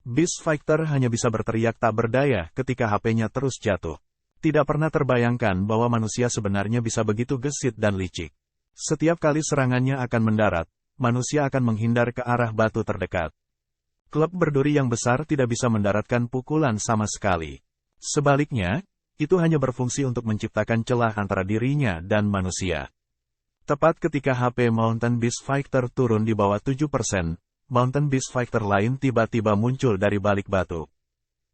Beast Fighter hanya bisa berteriak tak berdaya ketika HP-nya terus jatuh. Tidak pernah terbayangkan bahwa manusia sebenarnya bisa begitu gesit dan licik. Setiap kali serangannya akan mendarat, manusia akan menghindar ke arah batu terdekat. Klub berduri yang besar tidak bisa mendaratkan pukulan sama sekali. Sebaliknya, itu hanya berfungsi untuk menciptakan celah antara dirinya dan manusia. Tepat ketika HP Mountain Beast Fighter turun di bawah 7%, Mountain Beast Fighter lain tiba-tiba muncul dari balik batu.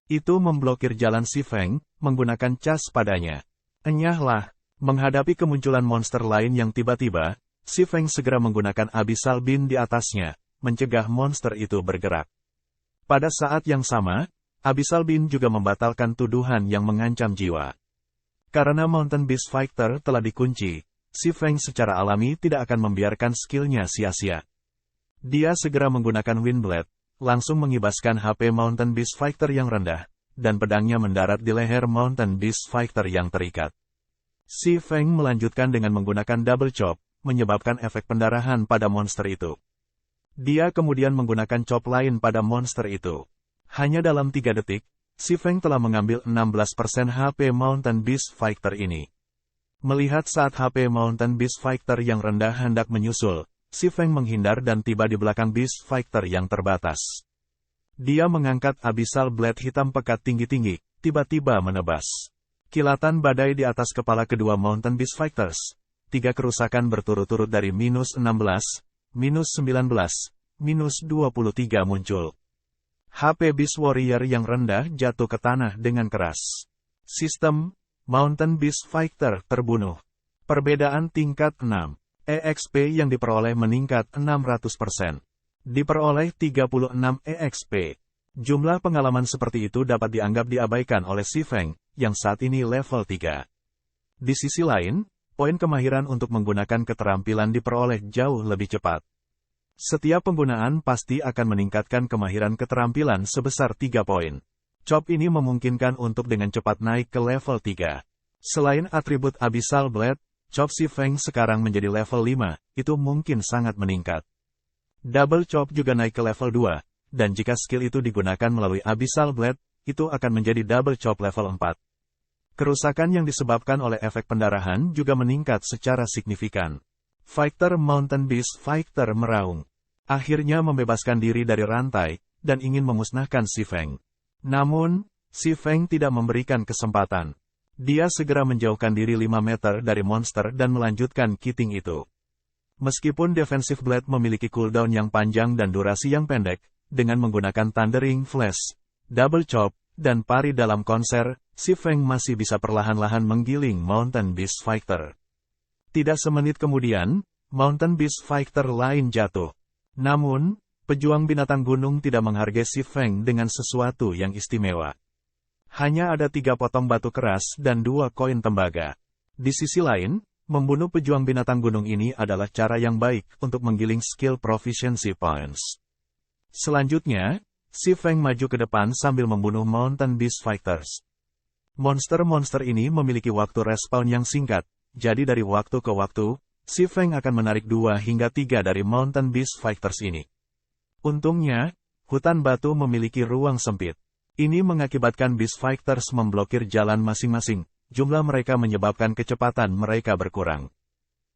Itu memblokir jalan si Feng, menggunakan cas padanya. Enyahlah, menghadapi kemunculan monster lain yang tiba-tiba, si Feng segera menggunakan Abyssal Beam di atasnya, mencegah monster itu bergerak. Pada saat yang sama, Abyssal Beam juga membatalkan tuduhan yang mengancam jiwa. Karena Mountain Beast Fighter telah dikunci, si Feng secara alami tidak akan membiarkan skillnya sia-sia. Dia segera menggunakan Wind Blade, langsung mengibaskan HP Mountain Beast Fighter yang rendah, dan pedangnya mendarat di leher Mountain Beast Fighter yang terikat. Si Feng melanjutkan dengan menggunakan Double Chop, menyebabkan efek pendarahan pada monster itu. Dia kemudian menggunakan chop lain pada monster itu. Hanya dalam 3 detik, si Feng telah mengambil 16% HP Mountain Beast Fighter ini. Melihat saat HP Mountain Beast Fighter yang rendah hendak menyusul, si Feng menghindar dan tiba di belakang Beast Fighter yang terbatas. Dia mengangkat Abyssal Blade hitam pekat tinggi-tinggi, tiba-tiba menebas. Kilatan badai di atas kepala kedua Mountain Beast Fighters. 3 kerusakan berturut-turut dari -16, -19, -23 muncul. HP Beast Warrior yang rendah jatuh ke tanah dengan keras. Sistem Mountain Beast Fighter terbunuh. Perbedaan tingkat 6. EXP yang diperoleh meningkat 600%. Diperoleh 36 EXP. Jumlah pengalaman seperti itu dapat dianggap diabaikan oleh si Feng, yang saat ini level 3. Di sisi lain, poin kemahiran untuk menggunakan keterampilan diperoleh jauh lebih cepat. Setiap penggunaan pasti akan meningkatkan kemahiran keterampilan sebesar 3 poin. Chop ini memungkinkan untuk dengan cepat naik ke level 3. Selain atribut Abyssal Blade, Chop si Feng sekarang menjadi level 5, itu mungkin sangat meningkat. Double Chop juga naik ke level 2, dan jika skill itu digunakan melalui Abyssal Blade, itu akan menjadi Double Chop level 4. Kerusakan yang disebabkan oleh efek pendarahan juga meningkat secara signifikan. Fighter Mountain Beast Fighter meraung. Akhirnya membebaskan diri dari rantai, dan ingin memusnahkan si Feng. Namun, si Feng tidak memberikan kesempatan. Dia segera menjauhkan diri 5 meter dari monster dan melanjutkan kiting itu. Meskipun Defensive Blade memiliki cooldown yang panjang dan durasi yang pendek, dengan menggunakan Thundering Flash, Double Chop, dan pari dalam konser, si Feng masih bisa perlahan-lahan menggiling Mountain Beast Fighter. Tidak semenit kemudian, Mountain Beast Fighter lain jatuh. Namun, pejuang binatang gunung tidak menghargai si Feng dengan sesuatu yang istimewa. Hanya ada 3 potong batu keras dan 2 koin tembaga. Di sisi lain, membunuh pejuang binatang gunung ini adalah cara yang baik untuk menggiling skill proficiency points. Selanjutnya, si Feng maju ke depan sambil membunuh Mountain Beast Fighters. Monster-monster ini memiliki waktu respawn yang singkat, jadi dari waktu ke waktu, si Feng akan menarik 2 hingga 3 dari Mountain Beast Fighters ini. Untungnya, hutan batu memiliki ruang sempit. Ini mengakibatkan Beast Fighters memblokir jalan masing-masing, jumlah mereka menyebabkan kecepatan mereka berkurang.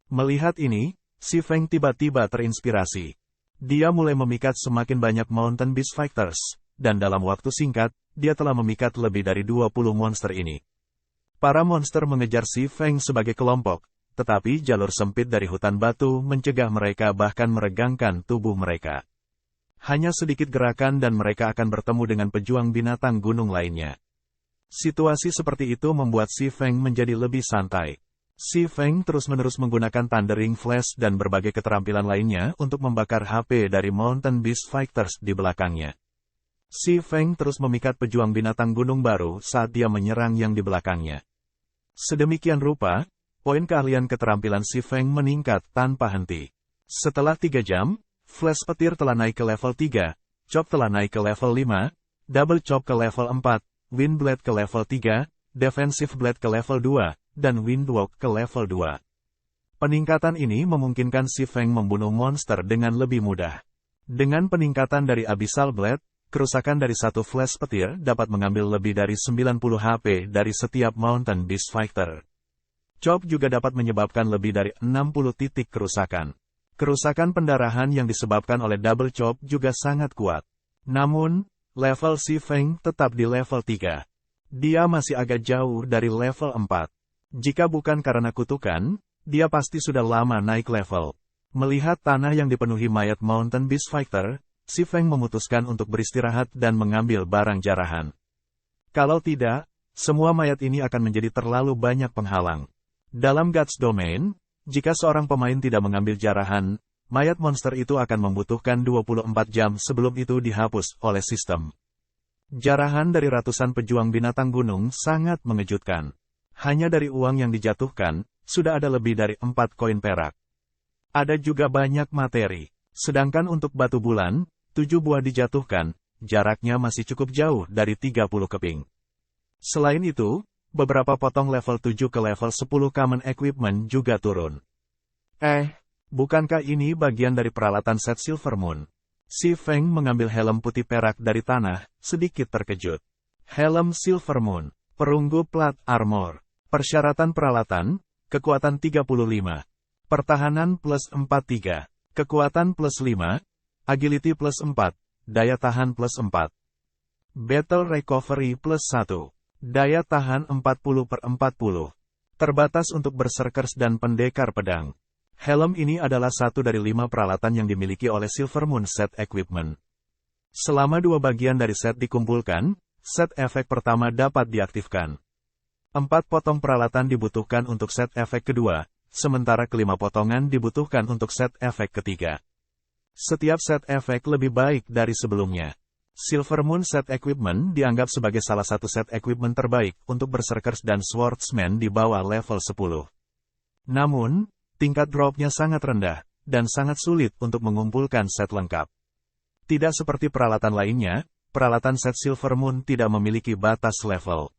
Melihat ini, si Feng tiba-tiba terinspirasi. Dia mulai memikat semakin banyak Mountain Beast Fighters, dan dalam waktu singkat, dia telah memikat lebih dari 20 monster ini. Para monster mengejar si Feng sebagai kelompok, tetapi jalur sempit dari hutan batu mencegah mereka bahkan meregangkan tubuh mereka. Hanya sedikit gerakan dan mereka akan bertemu dengan pejuang binatang gunung lainnya. Situasi seperti itu membuat si Feng menjadi lebih santai. Si Feng terus-menerus menggunakan Thundering Flash dan berbagai keterampilan lainnya untuk membakar HP dari Mountain Beast Fighters di belakangnya. Si Feng terus memikat pejuang binatang gunung baru saat dia menyerang yang di belakangnya. Sedemikian rupa, poin keahlian keterampilan si Feng meningkat tanpa henti. Setelah 3 jam, Flash petir telah naik ke level 3, Chop telah naik ke level 5, Double Chop ke level 4, Wind Blade ke level 3, Defensive Blade ke level 2, dan Windwalk ke level 2. Peningkatan ini memungkinkan si Feng membunuh monster dengan lebih mudah. Dengan peningkatan dari Abyssal Blade, kerusakan dari satu Flash petir dapat mengambil lebih dari 90 HP dari setiap Mountain Beast Fighter. Chop juga dapat menyebabkan lebih dari 60 titik kerusakan. Kerusakan pendarahan yang disebabkan oleh Double Chop juga sangat kuat. Namun, level si Feng tetap di level 3. Dia masih agak jauh dari level 4. Jika bukan karena kutukan, dia pasti sudah lama naik level. Melihat tanah yang dipenuhi mayat Mountain Beast Fighter, si Feng memutuskan untuk beristirahat dan mengambil barang jarahan. Kalau tidak, semua mayat ini akan menjadi terlalu banyak penghalang. Dalam Gods Domain, jika seorang pemain tidak mengambil jarahan, mayat monster itu akan membutuhkan 24 jam sebelum itu dihapus oleh sistem. Jarahan dari ratusan pejuang binatang gunung sangat mengejutkan. Hanya dari uang yang dijatuhkan, sudah ada lebih dari 4 koin perak. Ada juga banyak materi. Sedangkan untuk batu bulan, 7 buah dijatuhkan, jaraknya masih cukup jauh dari 30 keping. Selain itu, beberapa potong level 7 ke level 10 common equipment juga turun. Bukankah ini bagian dari peralatan set Silver Moon? Si Feng mengambil helm putih perak dari tanah, sedikit terkejut. Helm Silver Moon, perunggu plat armor, persyaratan peralatan, kekuatan 35, pertahanan plus 43, kekuatan plus 5, agility plus 4, daya tahan plus 4, battle recovery plus 1, daya tahan 40/40, terbatas untuk berserkers dan pendekar pedang. Helm ini adalah satu dari 5 peralatan yang dimiliki oleh Silver Moon Set Equipment. Selama 2 bagian dari set dikumpulkan, set efek pertama dapat diaktifkan. 4 potong peralatan dibutuhkan untuk set efek kedua, sementara ke-5 potongan dibutuhkan untuk set efek ketiga. Setiap set efek lebih baik dari sebelumnya. Silver Moon Set Equipment dianggap sebagai salah satu set equipment terbaik untuk berserkers dan swordsman di bawah level 10. Namun, tingkat dropnya sangat rendah, dan sangat sulit untuk mengumpulkan set lengkap. Tidak seperti peralatan lainnya, peralatan set Silver Moon tidak memiliki batas level.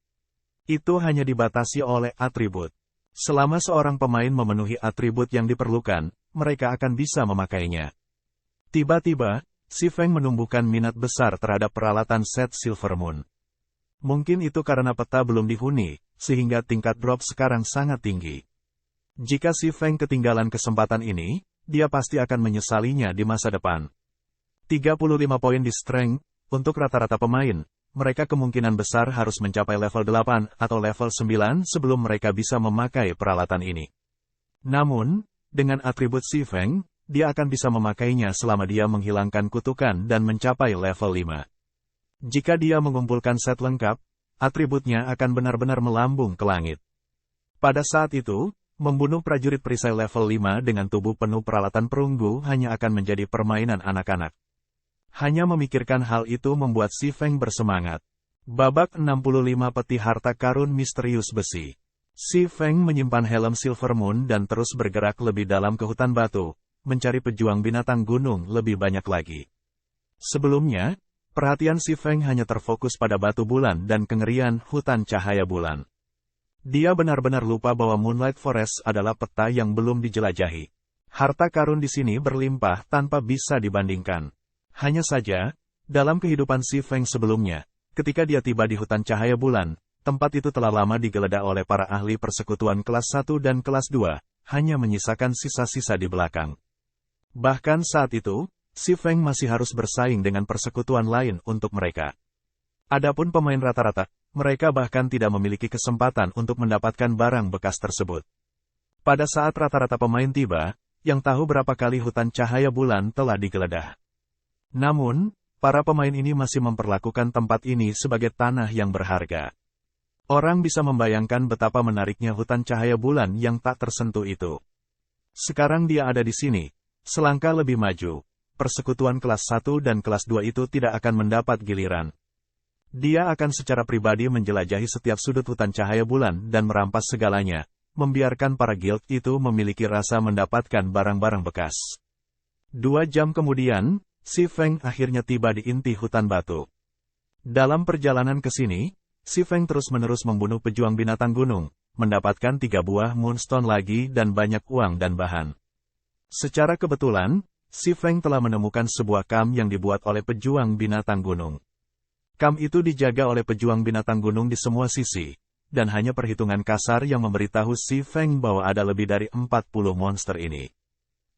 Itu hanya dibatasi oleh atribut. Selama seorang pemain memenuhi atribut yang diperlukan, mereka akan bisa memakainya. Tiba-tiba, si Feng menumbuhkan minat besar terhadap peralatan set Silver Moon. Mungkin itu karena peta belum dihuni, sehingga tingkat drop sekarang sangat tinggi. Jika si Feng ketinggalan kesempatan ini, dia pasti akan menyesalinya di masa depan. 35 poin di strength, untuk rata-rata pemain, mereka kemungkinan besar harus mencapai level 8 atau level 9 sebelum mereka bisa memakai peralatan ini. Namun, dengan atribut si Feng, dia akan bisa memakainya selama dia menghilangkan kutukan dan mencapai level 5. Jika dia mengumpulkan set lengkap, atributnya akan benar-benar melambung ke langit. Pada saat itu, membunuh prajurit perisai level 5 dengan tubuh penuh peralatan perunggu hanya akan menjadi permainan anak-anak. Hanya memikirkan hal itu membuat si Feng bersemangat. Babak 65 peti harta karun misterius besi. Si Feng menyimpan helm Silver Moon dan terus bergerak lebih dalam ke hutan batu, mencari pejuang binatang gunung lebih banyak lagi. Sebelumnya, perhatian si Feng hanya terfokus pada batu bulan dan kengerian hutan cahaya bulan. Dia benar-benar lupa bahwa Moonlight Forest adalah peta yang belum dijelajahi. Harta karun di sini berlimpah tanpa bisa dibandingkan. Hanya saja, dalam kehidupan si Feng sebelumnya, ketika dia tiba di hutan cahaya bulan, tempat itu telah lama digeledah oleh para ahli persekutuan kelas 1 dan kelas 2, hanya menyisakan sisa-sisa di belakang. Bahkan saat itu, si Feng masih harus bersaing dengan persekutuan lain untuk mereka. Adapun pemain rata-rata, mereka bahkan tidak memiliki kesempatan untuk mendapatkan barang bekas tersebut. Pada saat rata-rata pemain tiba, yang tahu berapa kali hutan cahaya bulan telah digeledah. Namun, para pemain ini masih memperlakukan tempat ini sebagai tanah yang berharga. Orang bisa membayangkan betapa menariknya hutan cahaya bulan yang tak tersentuh itu. Sekarang dia ada di sini, selangkah lebih maju. Persekutuan kelas 1 dan kelas 2 itu tidak akan mendapat giliran. Dia akan secara pribadi menjelajahi setiap sudut hutan cahaya bulan dan merampas segalanya, membiarkan para guild itu memiliki rasa mendapatkan barang-barang bekas. 2 jam kemudian, si Feng akhirnya tiba di inti hutan batu. Dalam perjalanan ke sini, si Feng terus-menerus membunuh pejuang binatang gunung, mendapatkan 3 buah moonstone lagi dan banyak uang dan bahan. Secara kebetulan, si Feng telah menemukan sebuah kam yang dibuat oleh pejuang binatang gunung. Kam itu dijaga oleh pejuang binatang gunung di semua sisi, dan hanya perhitungan kasar yang memberitahu si Feng bahwa ada lebih dari 40 monster ini.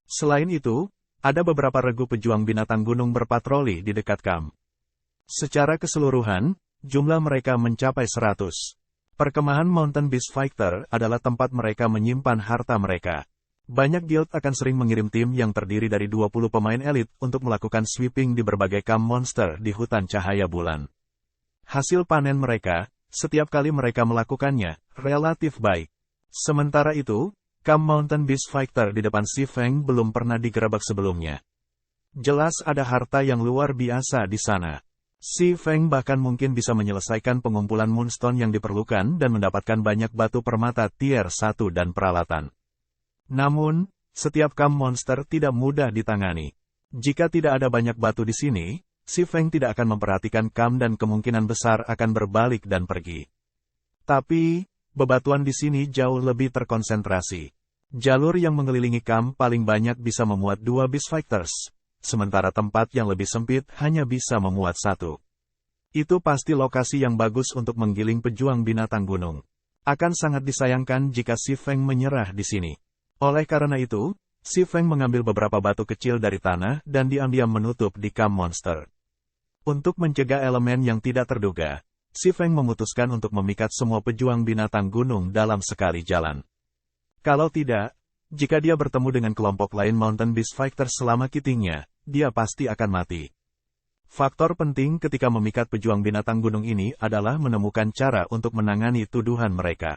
Selain itu, ada beberapa regu pejuang binatang gunung berpatroli di dekat kam. Secara keseluruhan, jumlah mereka mencapai 100. Perkemahan Mountain Beast Fighter adalah tempat mereka menyimpan harta mereka. Banyak guild akan sering mengirim tim yang terdiri dari 20 pemain elit untuk melakukan sweeping di berbagai camp monster di hutan cahaya bulan. Hasil panen mereka, setiap kali mereka melakukannya, relatif baik. Sementara itu, camp Mountain Beast Fighter di depan Si Feng belum pernah digerebek sebelumnya. Jelas ada harta yang luar biasa di sana. Si Feng bahkan mungkin bisa menyelesaikan pengumpulan moonstone yang diperlukan dan mendapatkan banyak batu permata tier 1 dan peralatan. Namun, setiap camp monster tidak mudah ditangani. Jika tidak ada banyak batu di sini, Si Feng tidak akan memperhatikan camp dan kemungkinan besar akan berbalik dan pergi. Tapi, bebatuan di sini jauh lebih terkonsentrasi. Jalur yang mengelilingi camp paling banyak bisa memuat 2 Beast Fighters. Sementara tempat yang lebih sempit hanya bisa memuat 1. Itu pasti lokasi yang bagus untuk menggiling pejuang binatang gunung. Akan sangat disayangkan jika Si Feng menyerah di sini. Oleh karena itu, Si Feng mengambil beberapa batu kecil dari tanah dan diam-diam menutup di camp monster. Untuk mencegah elemen yang tidak terduga, Si Feng memutuskan untuk memikat semua pejuang binatang gunung dalam sekali jalan. Kalau tidak, jika dia bertemu dengan kelompok lain Mountain Beast Fighter selama kitingnya, dia pasti akan mati. Faktor penting ketika memikat pejuang binatang gunung ini adalah menemukan cara untuk menangani tuduhan mereka.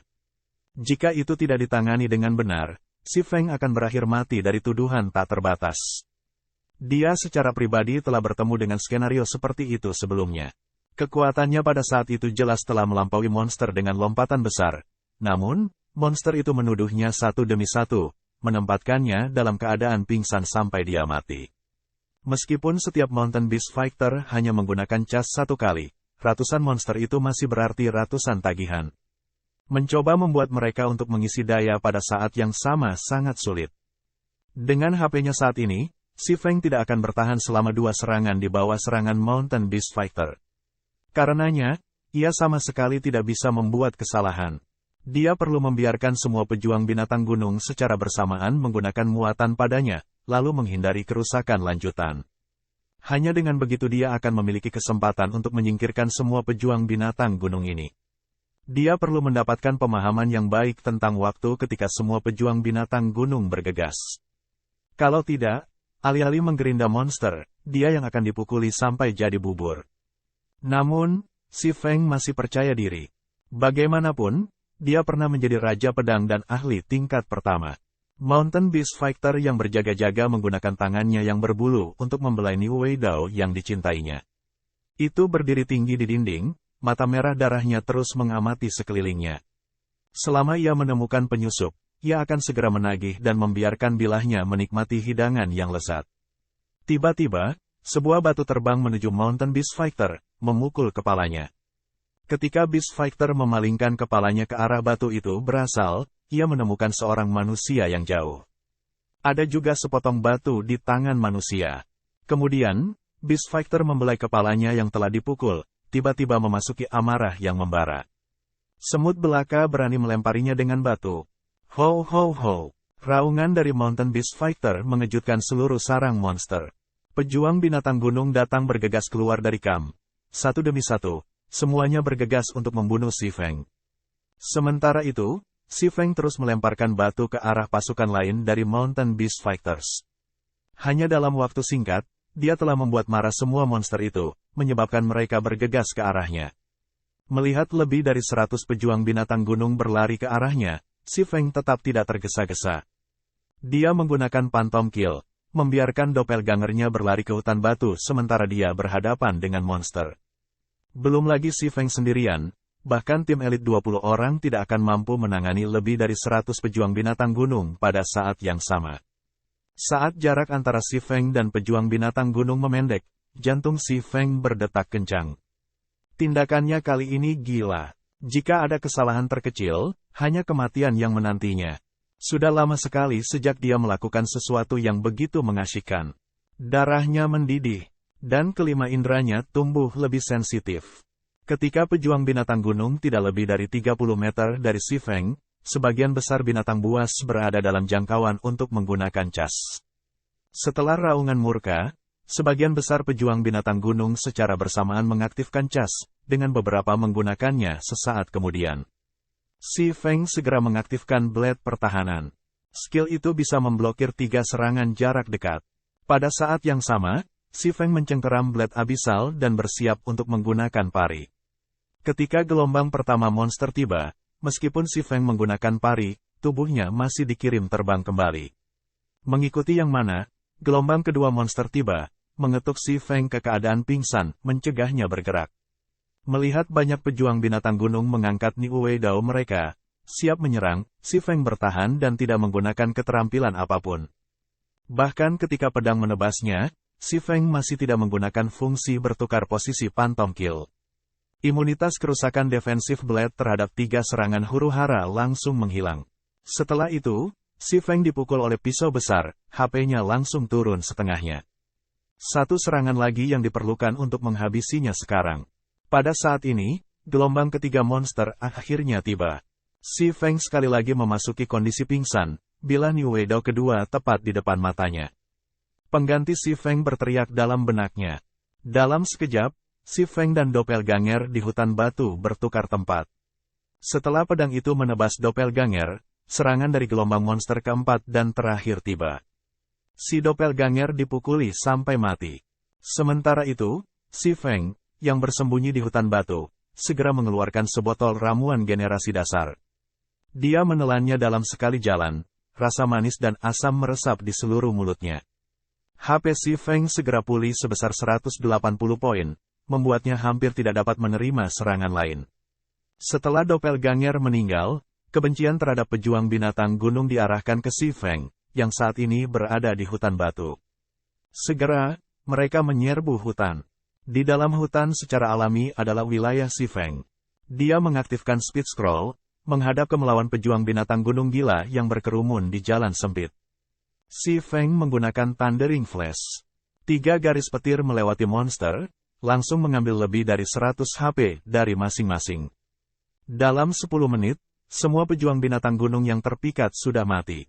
Jika itu tidak ditangani dengan benar, Si Feng akan berakhir mati dari tuduhan tak terbatas. Dia secara pribadi telah bertemu dengan skenario seperti itu sebelumnya. Kekuatannya pada saat itu jelas telah melampaui monster dengan lompatan besar. Namun, monster itu menuduhnya satu demi satu, menempatkannya dalam keadaan pingsan sampai dia mati. Meskipun setiap Mountain Beast Fighter hanya menggunakan cas 1 kali, ratusan monster itu masih berarti ratusan tagihan. Mencoba membuat mereka untuk mengisi daya pada saat yang sama sangat sulit. Dengan HP-nya saat ini, Si Feng tidak akan bertahan selama 2 serangan di bawah serangan Mountain Beast Fighter. Karenanya, ia sama sekali tidak bisa membuat kesalahan. Dia perlu membiarkan semua pejuang binatang gunung secara bersamaan menggunakan muatan padanya, lalu menghindari kerusakan lanjutan. Hanya dengan begitu dia akan memiliki kesempatan untuk menyingkirkan semua pejuang binatang gunung ini. Dia perlu mendapatkan pemahaman yang baik tentang waktu ketika semua pejuang binatang gunung bergegas. Kalau tidak, alih-alih menggerinda monster, dia yang akan dipukuli sampai jadi bubur. Namun, Si Feng masih percaya diri. Bagaimanapun, dia pernah menjadi Raja Pedang dan ahli tingkat pertama. Mountain Beast Fighter yang berjaga-jaga menggunakan tangannya yang berbulu untuk membelai Niu Weidao yang dicintainya. Itu berdiri tinggi di dinding, mata merah darahnya terus mengamati sekelilingnya. Selama ia menemukan penyusup, ia akan segera menagih dan membiarkan bilahnya menikmati hidangan yang lezat. Tiba-tiba, sebuah batu terbang menuju Mountain Beast Fighter, memukul kepalanya. Ketika Beast Fighter memalingkan kepalanya ke arah batu itu berasal, ia menemukan seorang manusia yang jauh. Ada juga sepotong batu di tangan manusia. Kemudian, Beast Fighter membelai kepalanya yang telah dipukul, tiba-tiba memasuki amarah yang membara. Semut belaka berani melemparinya dengan batu. Ho ho ho. Raungan dari Mountain Beast Fighter mengejutkan seluruh sarang monster. Pejuang binatang gunung datang bergegas keluar dari camp. Satu demi satu, semuanya bergegas untuk membunuh Si Feng. Sementara itu, Si Feng terus melemparkan batu ke arah pasukan lain dari Mountain Beast Fighters. Hanya dalam waktu singkat, dia telah membuat marah semua monster itu, menyebabkan mereka bergegas ke arahnya. Melihat lebih dari 100 pejuang binatang gunung berlari ke arahnya, Si Feng tetap tidak tergesa-gesa. Dia menggunakan Phantom Kill, membiarkan doppelgangernya berlari ke hutan batu sementara dia berhadapan dengan monster. Belum lagi Si Feng sendirian, bahkan tim elit 20 orang tidak akan mampu menangani lebih dari 100 pejuang binatang gunung pada saat yang sama. Saat jarak antara Si Feng dan pejuang binatang gunung memendek, jantung Si Feng berdetak kencang. Tindakannya kali ini gila. Jika ada kesalahan terkecil, hanya kematian yang menantinya. Sudah lama sekali sejak dia melakukan sesuatu yang begitu mengasyikkan. Darahnya mendidih, dan kelima inderanya tumbuh lebih sensitif. Ketika pejuang binatang gunung tidak lebih dari 30 meter dari Si Feng, sebagian besar binatang buas berada dalam jangkauan untuk menggunakan cas. Setelah raungan murka, sebagian besar pejuang binatang gunung secara bersamaan mengaktifkan cas, dengan beberapa menggunakannya sesaat kemudian. Si Feng segera mengaktifkan blade pertahanan. Skill itu bisa memblokir 3 serangan jarak dekat. Pada saat yang sama, Si Feng mencengkeram blade abisal dan bersiap untuk menggunakan pari. Ketika gelombang pertama monster tiba, meskipun Si Feng menggunakan pari, tubuhnya masih dikirim terbang kembali. Mengikuti yang mana, gelombang kedua monster tiba, mengetuk Si Feng ke keadaan pingsan, mencegahnya bergerak. Melihat banyak pejuang binatang gunung mengangkat Niu Weidao mereka, siap menyerang, Si Feng bertahan dan tidak menggunakan keterampilan apapun. Bahkan ketika pedang menebasnya, Si Feng masih tidak menggunakan fungsi bertukar posisi Phantom Kill. Imunitas kerusakan defensif blade terhadap 3 serangan huru-hara langsung menghilang. Setelah itu, Si Feng dipukul oleh pisau besar, HP-nya langsung turun setengahnya. 1 serangan lagi yang diperlukan untuk menghabisinya sekarang. Pada saat ini, gelombang ketiga monster akhirnya tiba. Si Feng sekali lagi memasuki kondisi pingsan, bila Niu Weidao kedua tepat di depan matanya. Pengganti Si Feng berteriak dalam benaknya. Dalam sekejap, Si Feng dan Doppelganger di hutan batu bertukar tempat. Setelah pedang itu menebas Doppelganger, serangan dari gelombang monster keempat dan terakhir tiba. Si Doppelganger dipukuli sampai mati. Sementara itu, Si Feng, yang bersembunyi di hutan batu, segera mengeluarkan sebotol ramuan generasi dasar. Dia menelannya dalam sekali jalan, rasa manis dan asam meresap di seluruh mulutnya. HP Si Feng segera pulih sebesar 180 poin, membuatnya hampir tidak dapat menerima serangan lain. Setelah Doppelganger meninggal, kebencian terhadap pejuang binatang gunung diarahkan ke Si Feng, yang saat ini berada di hutan batu. Segera, mereka menyerbu hutan. Di dalam hutan secara alami adalah wilayah Si Feng. Dia mengaktifkan Speed Scroll, menghadap ke melawan pejuang binatang gunung gila yang berkerumun di jalan sempit. Si Feng menggunakan Thundering Flash. 3 garis petir melewati monster, langsung mengambil lebih dari 100 HP dari masing-masing. Dalam 10 menit, semua pejuang binatang gunung yang terpikat sudah mati.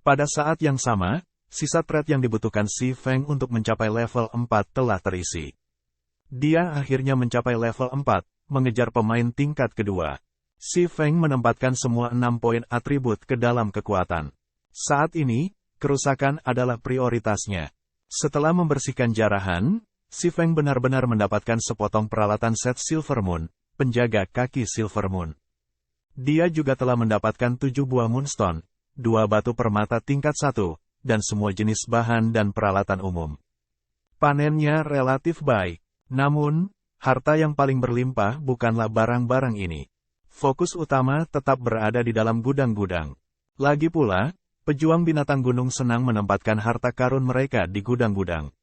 Pada saat yang sama, sisa thread yang dibutuhkan Si Feng untuk mencapai level 4 telah terisi. Dia akhirnya mencapai level 4, mengejar pemain tingkat kedua. Si Feng menempatkan semua 6 poin atribut ke dalam kekuatan. Saat ini, kerusakan adalah prioritasnya. Setelah membersihkan jarahan, Si Feng benar-benar mendapatkan sepotong peralatan set Silver Moon, penjaga kaki Silver Moon. Dia juga telah mendapatkan 7 buah Moonstone, 2 batu permata tingkat 1, dan semua jenis bahan dan peralatan umum. Panennya relatif baik. Namun, harta yang paling berlimpah bukanlah barang-barang ini. Fokus utama tetap berada di dalam gudang-gudang. Lagi pula, pejuang binatang gunung senang menempatkan harta karun mereka di gudang-gudang.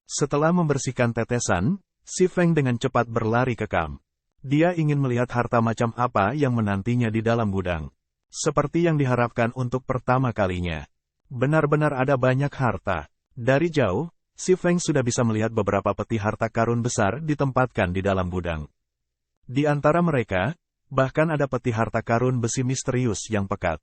Setelah membersihkan tetesan, Si Feng dengan cepat berlari ke kamp. Dia ingin melihat harta macam apa yang menantinya di dalam gudang. Seperti yang diharapkan untuk pertama kalinya. Benar-benar ada banyak harta. Dari jauh, Si Feng sudah bisa melihat beberapa peti harta karun besar ditempatkan di dalam gudang. Di antara mereka, bahkan ada peti harta karun besi misterius yang pekat.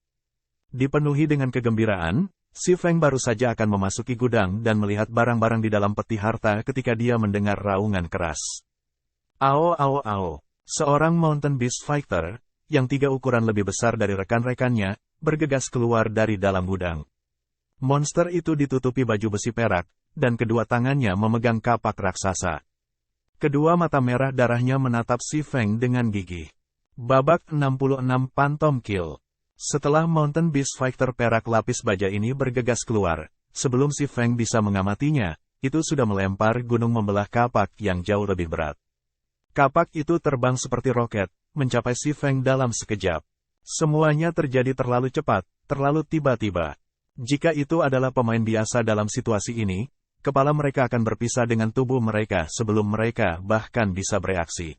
Dipenuhi dengan kegembiraan, Si Feng baru saja akan memasuki gudang dan melihat barang-barang di dalam peti harta ketika dia mendengar raungan keras. Ao ao ao. Seorang Mountain Beast Fighter, yang 3 ukuran lebih besar dari rekan-rekannya, bergegas keluar dari dalam gudang. Monster itu ditutupi baju besi perak, dan kedua tangannya memegang kapak raksasa. Kedua mata merah darahnya menatap Si Feng dengan gigih. Babak 66 Phantom Kill. Setelah Mountain Beast Fighter perak lapis baja ini bergegas keluar, sebelum Si Feng bisa mengamatinya, itu sudah melempar gunung membelah kapak yang jauh lebih berat. Kapak itu terbang seperti roket, mencapai Si Feng dalam sekejap. Semuanya terjadi terlalu cepat, terlalu tiba-tiba. Jika itu adalah pemain biasa dalam situasi ini, kepala mereka akan berpisah dengan tubuh mereka sebelum mereka bahkan bisa bereaksi.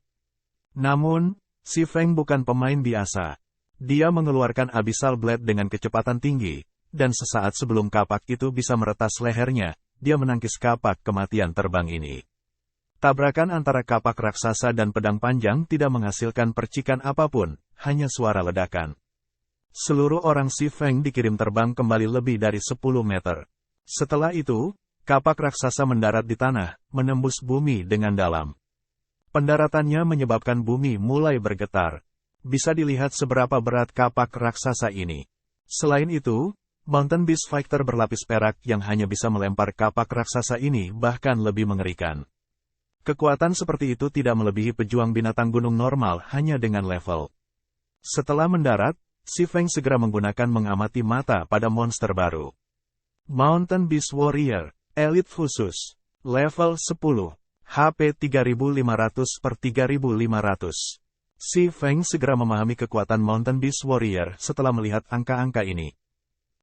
Namun, Si Feng bukan pemain biasa. Dia mengeluarkan Abyssal Blade dengan kecepatan tinggi, dan sesaat sebelum kapak itu bisa meretas lehernya, dia menangkis kapak kematian terbang ini. Tabrakan antara kapak raksasa dan pedang panjang tidak menghasilkan percikan apapun, hanya suara ledakan. Seluruh orang Si Feng dikirim terbang kembali lebih dari 10 meter. Setelah itu, kapak raksasa mendarat di tanah, menembus bumi dengan dalam. Pendaratannya menyebabkan bumi mulai bergetar. Bisa dilihat seberapa berat kapak raksasa ini. Selain itu, Mountain Beast Fighter berlapis perak yang hanya bisa melempar kapak raksasa ini bahkan lebih mengerikan. Kekuatan seperti itu tidak melebihi pejuang binatang gunung normal hanya dengan level. Setelah mendarat, Si Feng segera menggunakan mengamati mata pada monster baru. Mountain Beast Warrior, Elite khusus, level 10. HP 3500 per 3500. Si Feng segera memahami kekuatan Mountain Beast Warrior setelah melihat angka-angka ini.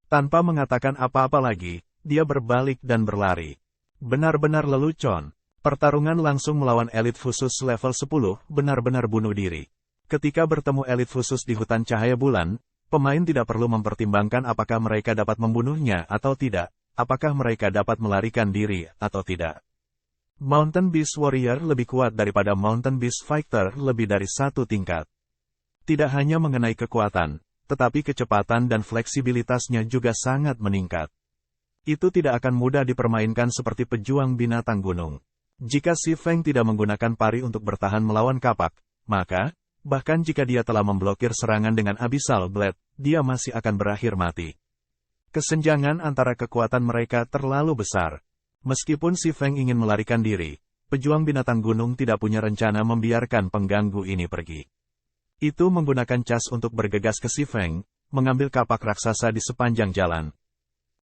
Tanpa mengatakan apa-apa lagi, dia berbalik dan berlari. Benar-benar lelucon. Pertarungan langsung melawan elit khusus level 10 benar-benar bunuh diri. Ketika bertemu elit khusus di hutan cahaya bulan, pemain tidak perlu mempertimbangkan apakah mereka dapat membunuhnya atau tidak, apakah mereka dapat melarikan diri atau tidak. Mountain Beast Warrior lebih kuat daripada Mountain Beast Fighter lebih dari satu tingkat. Tidak hanya mengenai kekuatan, tetapi kecepatan dan fleksibilitasnya juga sangat meningkat. Itu tidak akan mudah dipermainkan seperti pejuang binatang gunung. Jika Si Feng tidak menggunakan pari untuk bertahan melawan kapak, maka, bahkan jika dia telah memblokir serangan dengan Abyssal Blade, dia masih akan berakhir mati. Kesenjangan antara kekuatan mereka terlalu besar. Meskipun Si Feng ingin melarikan diri, pejuang binatang gunung tidak punya rencana membiarkan pengganggu ini pergi. Itu menggunakan cas untuk bergegas ke Si Feng, mengambil kapak raksasa di sepanjang jalan.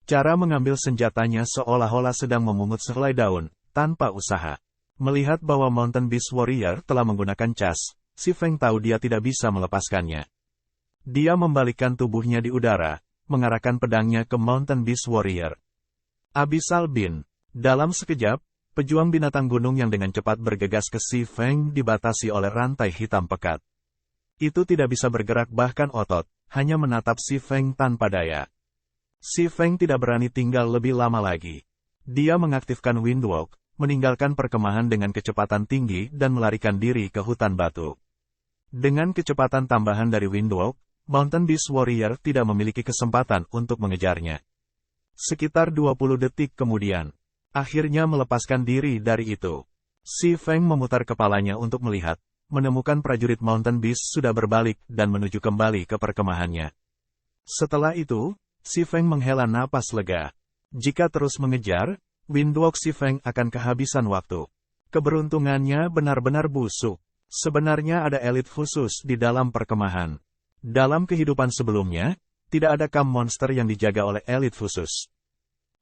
Cara mengambil senjatanya seolah-olah sedang memungut sehelai daun, tanpa usaha. Melihat bahwa Mountain Beast Warrior telah menggunakan cas, Si Feng tahu dia tidak bisa melepaskannya. Dia membalikkan tubuhnya di udara, mengarahkan pedangnya ke Mountain Beast Warrior. Abyssal Beam. Dalam sekejap, pejuang binatang gunung yang dengan cepat bergegas ke Si Feng dibatasi oleh rantai hitam pekat. Itu tidak bisa bergerak bahkan otot, hanya menatap Si Feng tanpa daya. Si Feng tidak berani tinggal lebih lama lagi. Dia mengaktifkan Windwalk, meninggalkan perkemahan dengan kecepatan tinggi dan melarikan diri ke hutan batu. Dengan kecepatan tambahan dari Windwalk, Mountain Beast Warrior tidak memiliki kesempatan untuk mengejarnya. Sekitar 20 detik kemudian, akhirnya melepaskan diri dari itu. Si Feng memutar kepalanya untuk melihat, menemukan prajurit Mountain Beast sudah berbalik dan menuju kembali ke perkemahannya. Setelah itu, Si Feng menghela napas lega. Jika terus mengejar, Windwalk Si Feng akan kehabisan waktu. Keberuntungannya benar-benar busuk. Sebenarnya ada elit khusus di dalam perkemahan. Dalam kehidupan sebelumnya, tidak ada camp monster yang dijaga oleh elit khusus.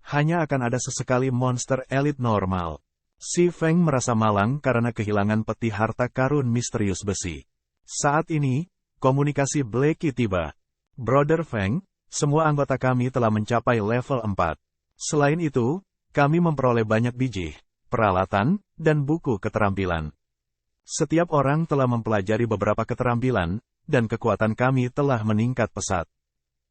Hanya akan ada sesekali monster elit normal. Si Feng merasa malang karena kehilangan peti harta karun misterius besi. Saat ini, komunikasi Blackie tiba. Brother Feng, semua anggota kami telah mencapai level 4. Selain itu, kami memperoleh banyak biji, peralatan, dan buku keterampilan. Setiap orang telah mempelajari beberapa keterampilan, dan kekuatan kami telah meningkat pesat.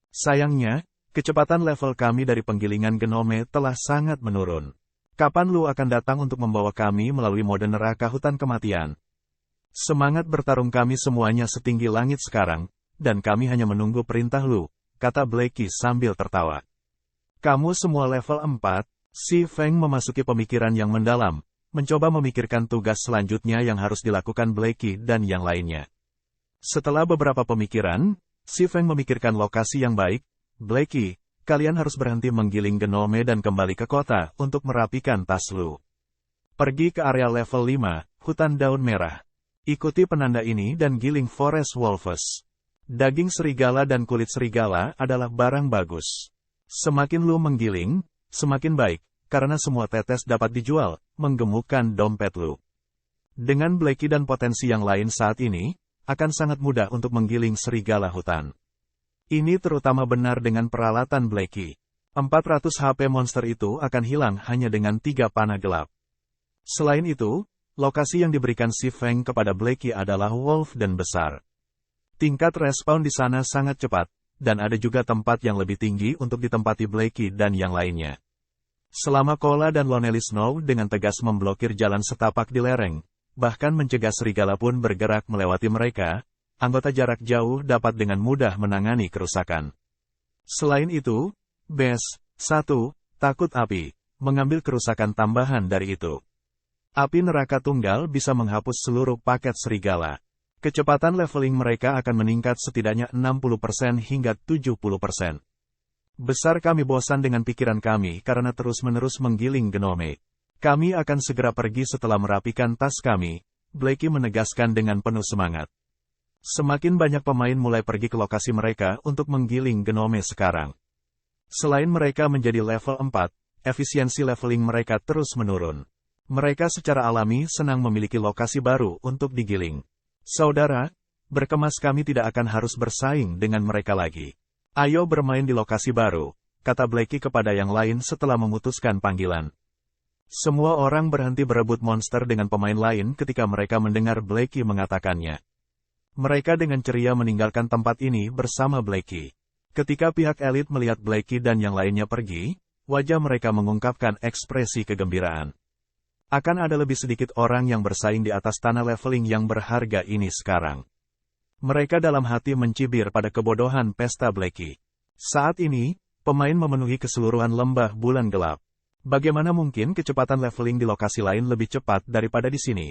Sayangnya, kecepatan level kami dari penggilingan genome telah sangat menurun. Kapan lu akan datang untuk membawa kami melalui mode neraka hutan kematian? Semangat bertarung kami semuanya setinggi langit sekarang, dan kami hanya menunggu perintah lu, kata Blackie sambil tertawa. Kamu semua level 4, Si Feng memasuki pemikiran yang mendalam, mencoba memikirkan tugas selanjutnya yang harus dilakukan Blackie dan yang lainnya. Setelah beberapa pemikiran, Si Feng memikirkan lokasi yang baik. Blackie, kalian harus berhenti menggiling genome dan kembali ke kota untuk merapikan tas lu. Pergi ke area level 5, hutan daun merah. Ikuti penanda ini dan giling Forest Wolves. Daging serigala dan kulit serigala adalah barang bagus. Semakin lu menggiling, semakin baik, karena semua tetes dapat dijual, menggemukkan dompet lu. Dengan Blackie dan potensi yang lain saat ini, akan sangat mudah untuk menggiling serigala hutan. Ini terutama benar dengan peralatan Blackie. 400 HP monster itu akan hilang hanya dengan 3 panah gelap. Selain itu, lokasi yang diberikan Si Feng kepada Blackie adalah Wolf dan besar. Tingkat respawn di sana sangat cepat, dan ada juga tempat yang lebih tinggi untuk ditempati Blackie dan yang lainnya. Selama Kola dan Lonely Snow dengan tegas memblokir jalan setapak di lereng, bahkan mencegah serigala pun bergerak melewati mereka, anggota jarak jauh dapat dengan mudah menangani kerusakan. Selain itu, Bes 1, takut api, mengambil kerusakan tambahan dari itu. Api neraka tunggal bisa menghapus seluruh paket serigala. Kecepatan leveling mereka akan meningkat setidaknya 60% hingga 70%. Besar kami bosan dengan pikiran kami karena terus-menerus menggiling genome. Kami akan segera pergi setelah merapikan tas kami, Blackie menegaskan dengan penuh semangat. Semakin banyak pemain mulai pergi ke lokasi mereka untuk menggiling genome sekarang. Selain mereka menjadi level 4, efisiensi leveling mereka terus menurun. Mereka secara alami senang memiliki lokasi baru untuk digiling. Saudara, berkemas kami tidak akan harus bersaing dengan mereka lagi. Ayo bermain di lokasi baru, kata Blackie kepada yang lain setelah memutuskan panggilan. Semua orang berhenti berebut monster dengan pemain lain ketika mereka mendengar Blackie mengatakannya. Mereka dengan ceria meninggalkan tempat ini bersama Blackie. Ketika pihak elit melihat Blackie dan yang lainnya pergi, wajah mereka mengungkapkan ekspresi kegembiraan. Akan ada lebih sedikit orang yang bersaing di atas tanah leveling yang berharga ini sekarang. Mereka dalam hati mencibir pada kebodohan pesta Blackie. Saat ini, pemain memenuhi keseluruhan lembah bulan gelap. Bagaimana mungkin kecepatan leveling di lokasi lain lebih cepat daripada di sini?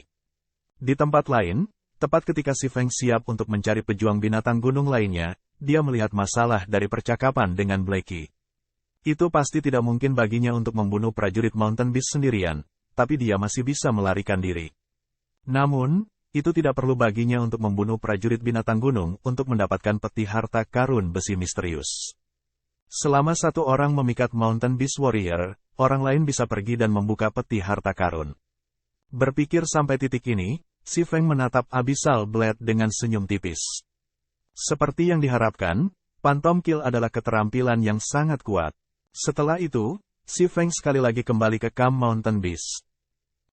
Di tempat lain, tepat ketika si Feng siap untuk mencari pejuang binatang gunung lainnya, dia melihat masalah dari percakapan dengan Blackie. Itu pasti tidak mungkin baginya untuk membunuh prajurit Mountain Beast sendirian, tapi dia masih bisa melarikan diri. Namun, itu tidak perlu baginya untuk membunuh prajurit binatang gunung untuk mendapatkan peti harta karun besi misterius. Selama satu orang memikat Mountain Beast Warrior, orang lain bisa pergi dan membuka peti harta karun. Berpikir sampai titik ini, si Feng menatap Abyssal Blade dengan senyum tipis. Seperti yang diharapkan, Phantom Kill adalah keterampilan yang sangat kuat. Setelah itu, si Feng sekali lagi kembali ke Camp Mountain Beast.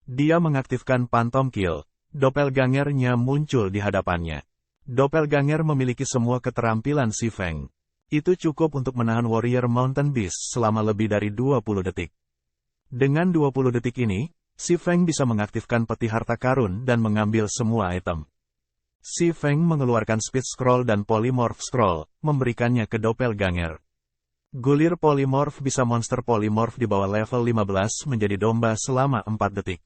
Dia mengaktifkan Phantom Kill, Doppelganger-nya muncul di hadapannya. Doppelganger memiliki semua keterampilan si Feng. Itu cukup untuk menahan warrior Mountain Beast selama lebih dari 20 detik. Dengan 20 detik ini, si Feng bisa mengaktifkan peti harta karun dan mengambil semua item. Si Feng mengeluarkan Speed Scroll dan Polymorph Scroll, memberikannya ke Doppelganger. Gulir Polymorph bisa monster Polymorph di bawah level 15 menjadi domba selama 4 detik.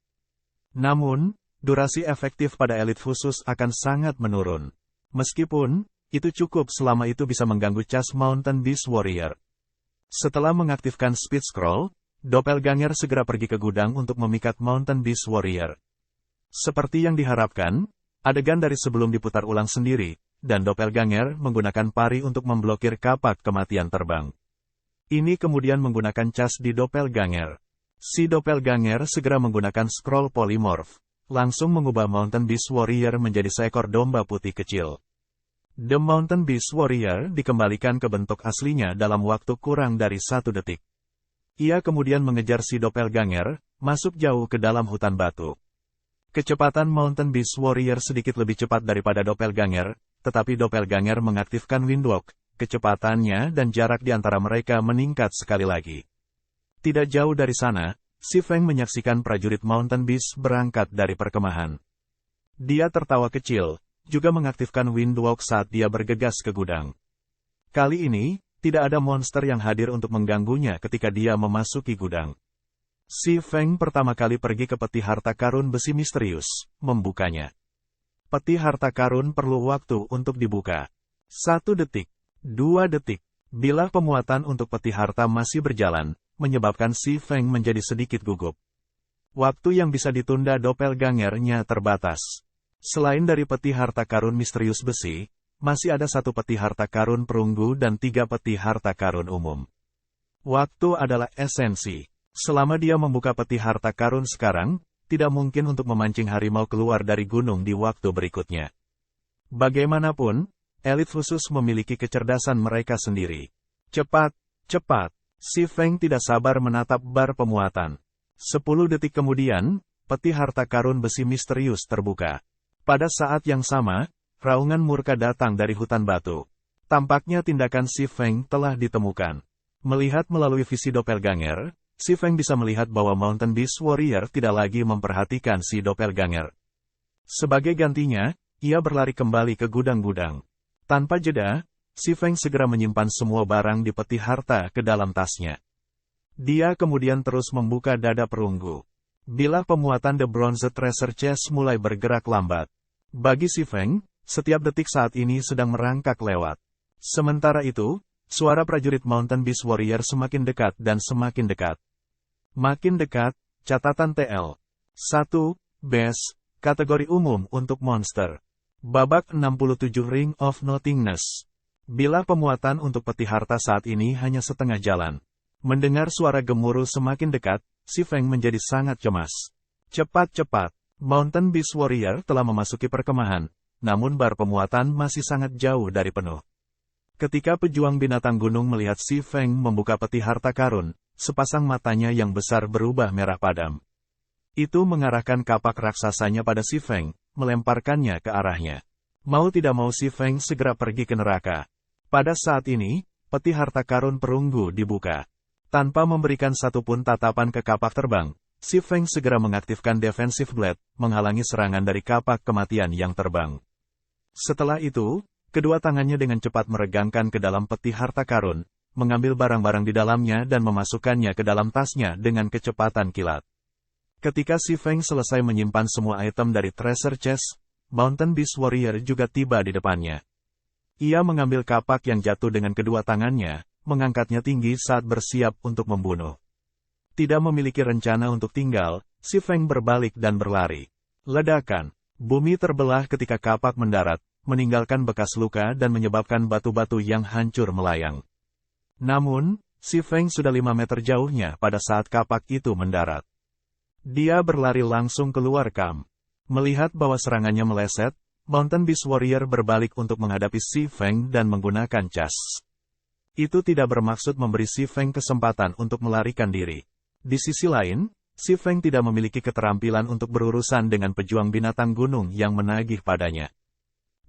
Namun, durasi efektif pada elit khusus akan sangat menurun. Meskipun, itu cukup selama itu bisa mengganggu cas Mountain Beast Warrior. Setelah mengaktifkan Speed Scroll, Doppelganger segera pergi ke gudang untuk memikat Mountain Beast Warrior. Seperti yang diharapkan, adegan dari sebelum diputar ulang sendiri, dan Doppelganger menggunakan pari untuk memblokir kapak kematian terbang. Ini kemudian menggunakan cas di Doppelganger. Si Doppelganger segera menggunakan Scroll Polymorph, langsung mengubah Mountain Beast Warrior menjadi seekor domba putih kecil. The Mountain Beast Warrior dikembalikan ke bentuk aslinya dalam waktu kurang dari 1 detik. Ia kemudian mengejar si Doppelganger, masuk jauh ke dalam hutan batu. Kecepatan Mountain Beast Warrior sedikit lebih cepat daripada Doppelganger, tetapi Doppelganger mengaktifkan Windwalk, kecepatannya dan jarak di antara mereka meningkat sekali lagi. Tidak jauh dari sana, si Feng menyaksikan prajurit Mountain Beast berangkat dari perkemahan. Dia tertawa kecil, juga mengaktifkan Windwalk saat dia bergegas ke gudang. Kali ini, tidak ada monster yang hadir untuk mengganggunya ketika dia memasuki gudang. Si Feng pertama kali pergi ke peti harta karun besi misterius, membukanya. Peti harta karun perlu waktu untuk dibuka. 1 detik, 2 detik. Bilah pemuatan untuk peti harta masih berjalan, menyebabkan si Feng menjadi sedikit gugup. Waktu yang bisa ditunda Doppelganger-nya terbatas. Selain dari peti harta karun misterius besi, masih ada 1 peti harta karun perunggu dan 3 peti harta karun umum. Waktu adalah esensi. Selama dia membuka peti harta karun sekarang, tidak mungkin untuk memancing harimau keluar dari gunung di waktu berikutnya. Bagaimanapun, elit khusus memiliki kecerdasan mereka sendiri. Cepat, cepat. Si Feng tidak sabar menatap bar pemuatan. 10 detik kemudian, peti harta karun besi misterius terbuka. Pada saat yang sama, raungan murka datang dari hutan batu. Tampaknya tindakan si Feng telah ditemukan. Melihat melalui visi Doppelganger, si Feng bisa melihat bahwa Mountain Beast Warrior tidak lagi memperhatikan si Doppelganger. Sebagai gantinya, ia berlari kembali ke gudang-gudang. Tanpa jeda, si Feng segera menyimpan semua barang di peti harta ke dalam tasnya. Dia kemudian terus membuka dada perunggu. Bilah pemuatan The Bronze Treasure Chest mulai bergerak lambat. Bagi Si Feng, setiap detik saat ini sedang merangkak lewat. Sementara itu, suara prajurit Mountain Beast Warrior semakin dekat dan semakin dekat. Makin dekat, catatan TL. 1. Base, kategori umum untuk monster. Babak 67 Ring of Nothingness. Bilah pemuatan untuk peti harta saat ini hanya setengah jalan. Mendengar suara gemuruh semakin dekat, Si Feng menjadi sangat cemas. Cepat-cepat, Mountain Beast Warrior telah memasuki perkemahan, namun bar pemuatan masih sangat jauh dari penuh. Ketika pejuang binatang gunung melihat Si Feng membuka peti harta karun, sepasang matanya yang besar berubah merah padam. Itu mengarahkan kapak raksasanya pada Si Feng, melemparkannya ke arahnya. Mau tidak mau Si Feng segera pergi ke neraka. Pada saat ini, peti harta karun perunggu dibuka. Tanpa memberikan satupun tatapan ke kapak terbang, Si Feng segera mengaktifkan Defensive Blade, menghalangi serangan dari kapak kematian yang terbang. Setelah itu, kedua tangannya dengan cepat meregangkan ke dalam peti harta karun, mengambil barang-barang di dalamnya dan memasukkannya ke dalam tasnya dengan kecepatan kilat. Ketika Si Feng selesai menyimpan semua item dari Treasure Chest, Mountain Beast Warrior juga tiba di depannya. Ia mengambil kapak yang jatuh dengan kedua tangannya, mengangkatnya tinggi saat bersiap untuk membunuh. Tidak memiliki rencana untuk tinggal, Si Feng berbalik dan berlari. Ledakan. Bumi terbelah ketika kapak mendarat, meninggalkan bekas luka dan menyebabkan batu-batu yang hancur melayang. Namun, Si Feng sudah 5 meter jauhnya pada saat kapak itu mendarat. Dia berlari langsung keluar kamp. Melihat bahwa serangannya meleset, Mountain Beast Warrior berbalik untuk menghadapi Si Feng dan menggunakan cas. Itu tidak bermaksud memberi Si Feng kesempatan untuk melarikan diri. Di sisi lain, Si Feng tidak memiliki keterampilan untuk berurusan dengan pejuang binatang gunung yang menagih padanya.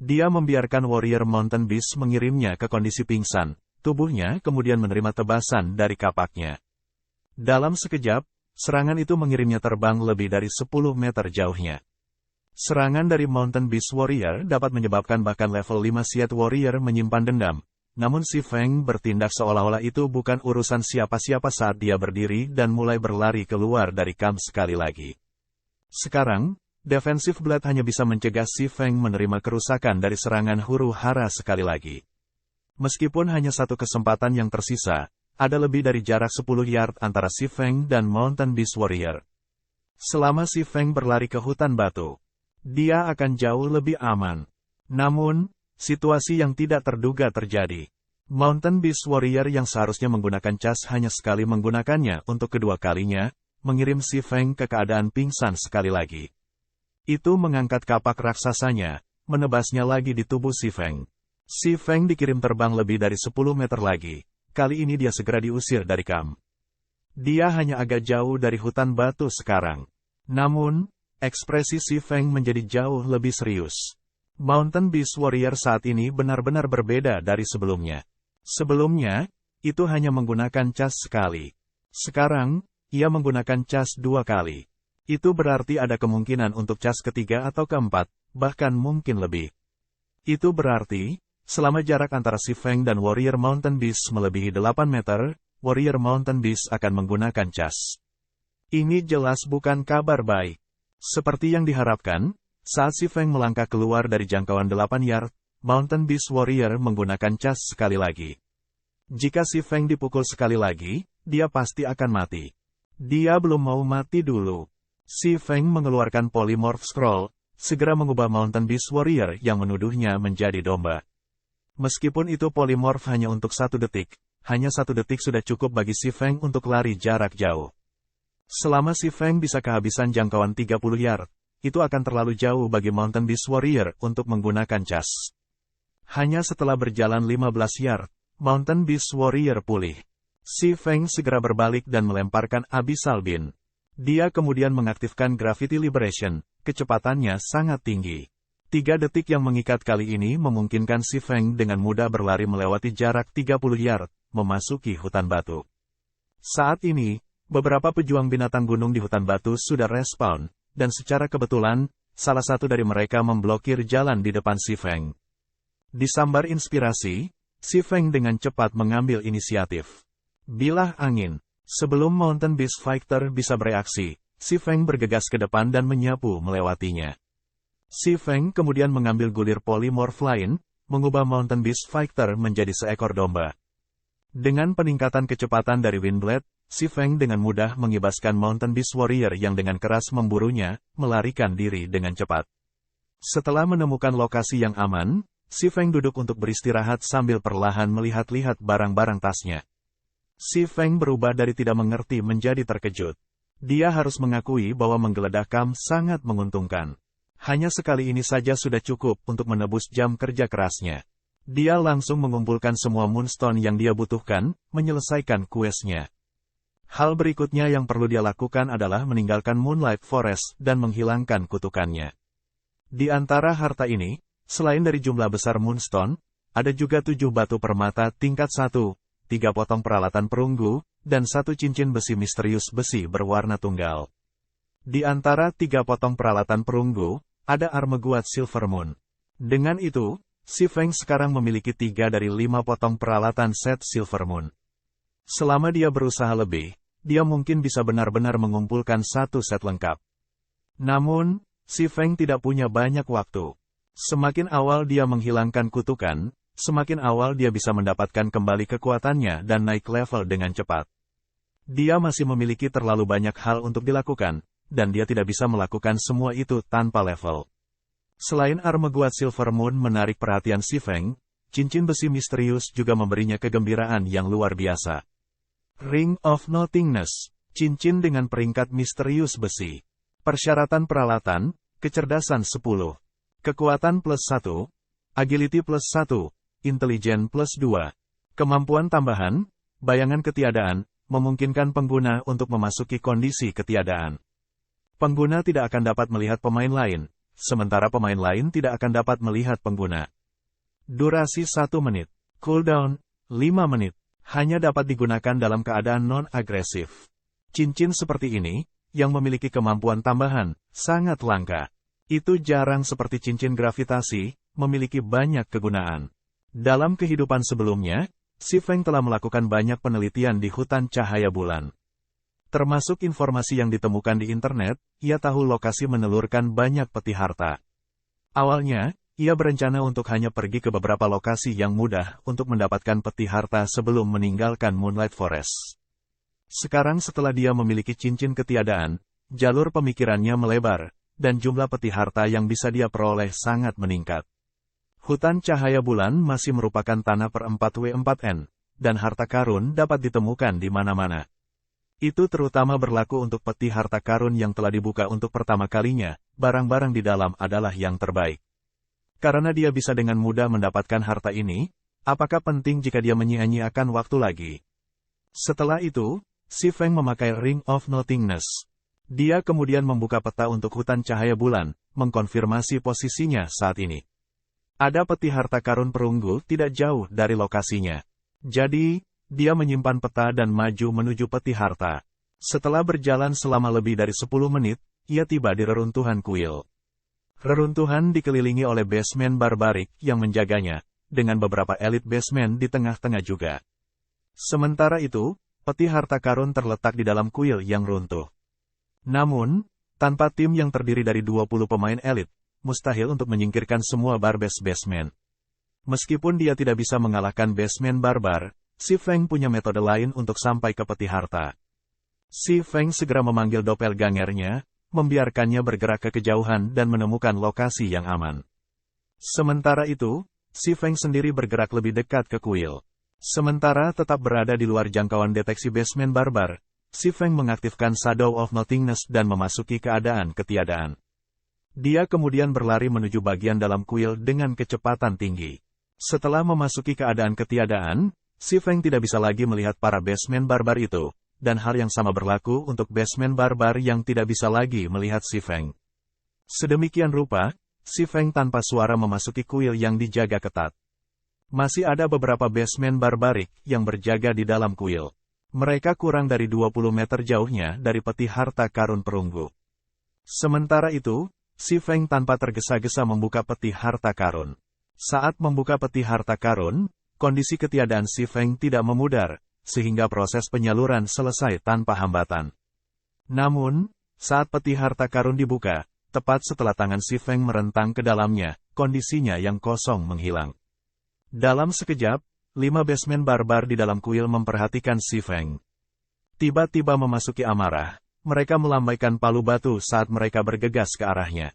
Dia membiarkan Warrior Mountain Beast mengirimnya ke kondisi pingsan, tubuhnya kemudian menerima tebasan dari kapaknya. Dalam sekejap, serangan itu mengirimnya terbang lebih dari 10 meter jauhnya. Serangan dari Mountain Beast Warrior dapat menyebabkan bahkan level 5 Seed Warrior menyimpan dendam. Namun Si Feng bertindak seolah-olah itu bukan urusan siapa-siapa saat dia berdiri dan mulai berlari keluar dari kamp sekali lagi. Sekarang, Defensive Blade hanya bisa mencegah Si Feng menerima kerusakan dari serangan huru hara sekali lagi. Meskipun hanya satu kesempatan yang tersisa, ada lebih dari jarak 10 yard antara Si Feng dan Mountain Beast Warrior. Selama Si Feng berlari ke hutan batu, dia akan jauh lebih aman. Namun, situasi yang tidak terduga terjadi. Mountain Beast Warrior yang seharusnya menggunakan cas hanya sekali menggunakannya untuk kedua kalinya, mengirim Si Feng ke keadaan pingsan sekali lagi. Itu mengangkat kapak raksasanya, menebasnya lagi di tubuh Si Feng. Si Feng dikirim terbang lebih dari 10 meter lagi. Kali ini dia segera diusir dari kamp. Dia hanya agak jauh dari hutan batu sekarang. Namun, ekspresi Si Feng menjadi jauh lebih serius. Mountain Beast Warrior saat ini benar-benar berbeda dari sebelumnya. Sebelumnya, itu hanya menggunakan cas sekali. Sekarang, ia menggunakan cas 2 kali. Itu berarti ada kemungkinan untuk cas ketiga atau keempat, bahkan mungkin lebih. Itu berarti, selama jarak antara Si Feng dan Warrior Mountain Beast melebihi 8 meter, Warrior Mountain Beast akan menggunakan cas. Ini jelas bukan kabar baik. Seperti yang diharapkan, saat Si Feng melangkah keluar dari jangkauan 8 yard, Mountain Beast Warrior menggunakan cas sekali lagi. Jika Si Feng dipukul sekali lagi, dia pasti akan mati. Dia belum mau mati dulu. Si Feng mengeluarkan Polymorph Scroll, segera mengubah Mountain Beast Warrior yang menuduhnya menjadi domba. Meskipun itu Polymorph hanya untuk 1 detik, hanya 1 detik sudah cukup bagi Si Feng untuk lari jarak jauh. Selama Si Feng bisa kehabisan jangkauan 30 yard, itu akan terlalu jauh bagi Mountain Beast Warrior untuk menggunakan cas. Hanya setelah berjalan 15 yard, Mountain Beast Warrior pulih. Si Feng segera berbalik dan melemparkan Abyssal Beam. Dia kemudian mengaktifkan Gravity Liberation, kecepatannya sangat tinggi. 3 detik yang mengikat kali ini memungkinkan Si Feng dengan mudah berlari melewati jarak 30 yard, memasuki hutan batu. Saat ini, beberapa pejuang binatang gunung di hutan batu sudah respawn, dan secara kebetulan, salah satu dari mereka memblokir jalan di depan Si Feng. Disambar inspirasi, Si Feng dengan cepat mengambil inisiatif. Bilah angin. Sebelum Mountain Beast Fighter bisa bereaksi, Si Feng bergegas ke depan dan menyapu melewatinya. Si Feng kemudian mengambil gulir polymorph lain, mengubah Mountain Beast Fighter menjadi seekor domba. Dengan peningkatan kecepatan dari Windblade, Si Feng dengan mudah mengibaskan Mountain Beast Warrior yang dengan keras memburunya, melarikan diri dengan cepat. Setelah menemukan lokasi yang aman, Si Feng duduk untuk beristirahat sambil perlahan melihat-lihat barang-barang tasnya. Si Feng berubah dari tidak mengerti menjadi terkejut. Dia harus mengakui bahwa menggeledah kamp sangat menguntungkan. Hanya sekali ini saja sudah cukup untuk menebus jam kerja kerasnya. Dia langsung mengumpulkan semua Moonstone yang dia butuhkan, menyelesaikan kuesnya. Hal berikutnya yang perlu dia lakukan adalah meninggalkan Moonlight Forest dan menghilangkan kutukannya. Di antara harta ini, selain dari jumlah besar Moonstone, ada juga 7 batu permata tingkat 1, 3 potong peralatan perunggu, dan 1 cincin besi misterius besi berwarna tunggal. Di antara 3 potong peralatan perunggu, ada Armeguat Silver Moon. Dengan itu, Si Feng sekarang memiliki 3 dari 5 potong peralatan set Silver Moon. Selama dia berusaha lebih, dia mungkin bisa benar-benar mengumpulkan 1 set lengkap. Namun, Si Feng tidak punya banyak waktu. Semakin awal dia menghilangkan kutukan, semakin awal dia bisa mendapatkan kembali kekuatannya dan naik level dengan cepat. Dia masih memiliki terlalu banyak hal untuk dilakukan, dan dia tidak bisa melakukan semua itu tanpa level. Selain Armeguat Silver Moon menarik perhatian Si Feng, cincin besi misterius juga memberinya kegembiraan yang luar biasa. Ring of Nothingness, cincin dengan peringkat misterius besi. Persyaratan peralatan, kecerdasan 10. Kekuatan plus 1, agility plus 1, intelijen plus 2. Kemampuan tambahan, bayangan ketiadaan, memungkinkan pengguna untuk memasuki kondisi ketiadaan. Pengguna tidak akan dapat melihat pemain lain, sementara pemain lain tidak akan dapat melihat pengguna. Durasi 1 menit. Cooldown, 5 menit. Hanya dapat digunakan dalam keadaan non-agresif. Cincin seperti ini, yang memiliki kemampuan tambahan, sangat langka. Itu jarang seperti cincin gravitasi, memiliki banyak kegunaan. Dalam kehidupan sebelumnya, Si Feng telah melakukan banyak penelitian di hutan cahaya bulan. Termasuk informasi yang ditemukan di internet, ia tahu lokasi menelurkan banyak peti harta. Awalnya, ia berencana untuk hanya pergi ke beberapa lokasi yang mudah untuk mendapatkan peti harta sebelum meninggalkan Moonlight Forest. Sekarang setelah dia memiliki cincin ketiadaan, jalur pemikirannya melebar, dan jumlah peti harta yang bisa dia peroleh sangat meningkat. Hutan cahaya bulan masih merupakan tanah per 4W4N, dan harta karun dapat ditemukan di mana-mana. Itu terutama berlaku untuk peti harta karun yang telah dibuka untuk pertama kalinya, barang-barang di dalam adalah yang terbaik. Karena dia bisa dengan mudah mendapatkan harta ini, apakah penting jika dia menyia-nyiakan waktu lagi? Setelah itu, Si Feng memakai Ring of Nothingness. Dia kemudian membuka peta untuk hutan cahaya bulan, mengkonfirmasi posisinya saat ini. Ada peti harta karun perunggu tidak jauh dari lokasinya. Jadi, dia menyimpan peta dan maju menuju peti harta. Setelah berjalan selama lebih dari 10 menit, ia tiba di reruntuhan kuil. Reruntuhan dikelilingi oleh basement barbarik yang menjaganya, dengan beberapa elit basement di tengah-tengah juga. Sementara itu, peti harta karun terletak di dalam kuil yang runtuh. Namun, tanpa tim yang terdiri dari 20 pemain elit, mustahil untuk menyingkirkan semua barbes basement. Meskipun dia tidak bisa mengalahkan basement barbar, Si Feng punya metode lain untuk sampai ke peti harta. Si Feng segera memanggil doppelgangernya, membiarkannya bergerak ke kejauhan dan menemukan lokasi yang aman. Sementara itu, Si Feng sendiri bergerak lebih dekat ke kuil. Sementara tetap berada di luar jangkauan deteksi basement barbar, Si Feng mengaktifkan Shadow of Nothingness dan memasuki keadaan ketiadaan. Dia kemudian berlari menuju bagian dalam kuil dengan kecepatan tinggi. Setelah memasuki keadaan ketiadaan, Si Feng tidak bisa lagi melihat para basement barbar itu, dan hal yang sama berlaku untuk basement barbar yang tidak bisa lagi melihat Si Feng. Sedemikian rupa, Si Feng tanpa suara memasuki kuil yang dijaga ketat. Masih ada beberapa basement barbarik yang berjaga di dalam kuil. Mereka kurang dari 20 meter jauhnya dari peti harta karun perunggu. Sementara itu, Si Feng tanpa tergesa-gesa membuka peti harta karun. Saat membuka peti harta karun, kondisi ketiadaan Si Feng tidak memudar, sehingga proses penyaluran selesai tanpa hambatan. Namun, saat peti harta karun dibuka, tepat setelah tangan si Feng merentang ke dalamnya, kondisinya yang kosong menghilang. Dalam sekejap, 5 basement barbar di dalam kuil memperhatikan si Feng. Tiba-tiba memasuki amarah, mereka melambaikan palu batu saat mereka bergegas ke arahnya.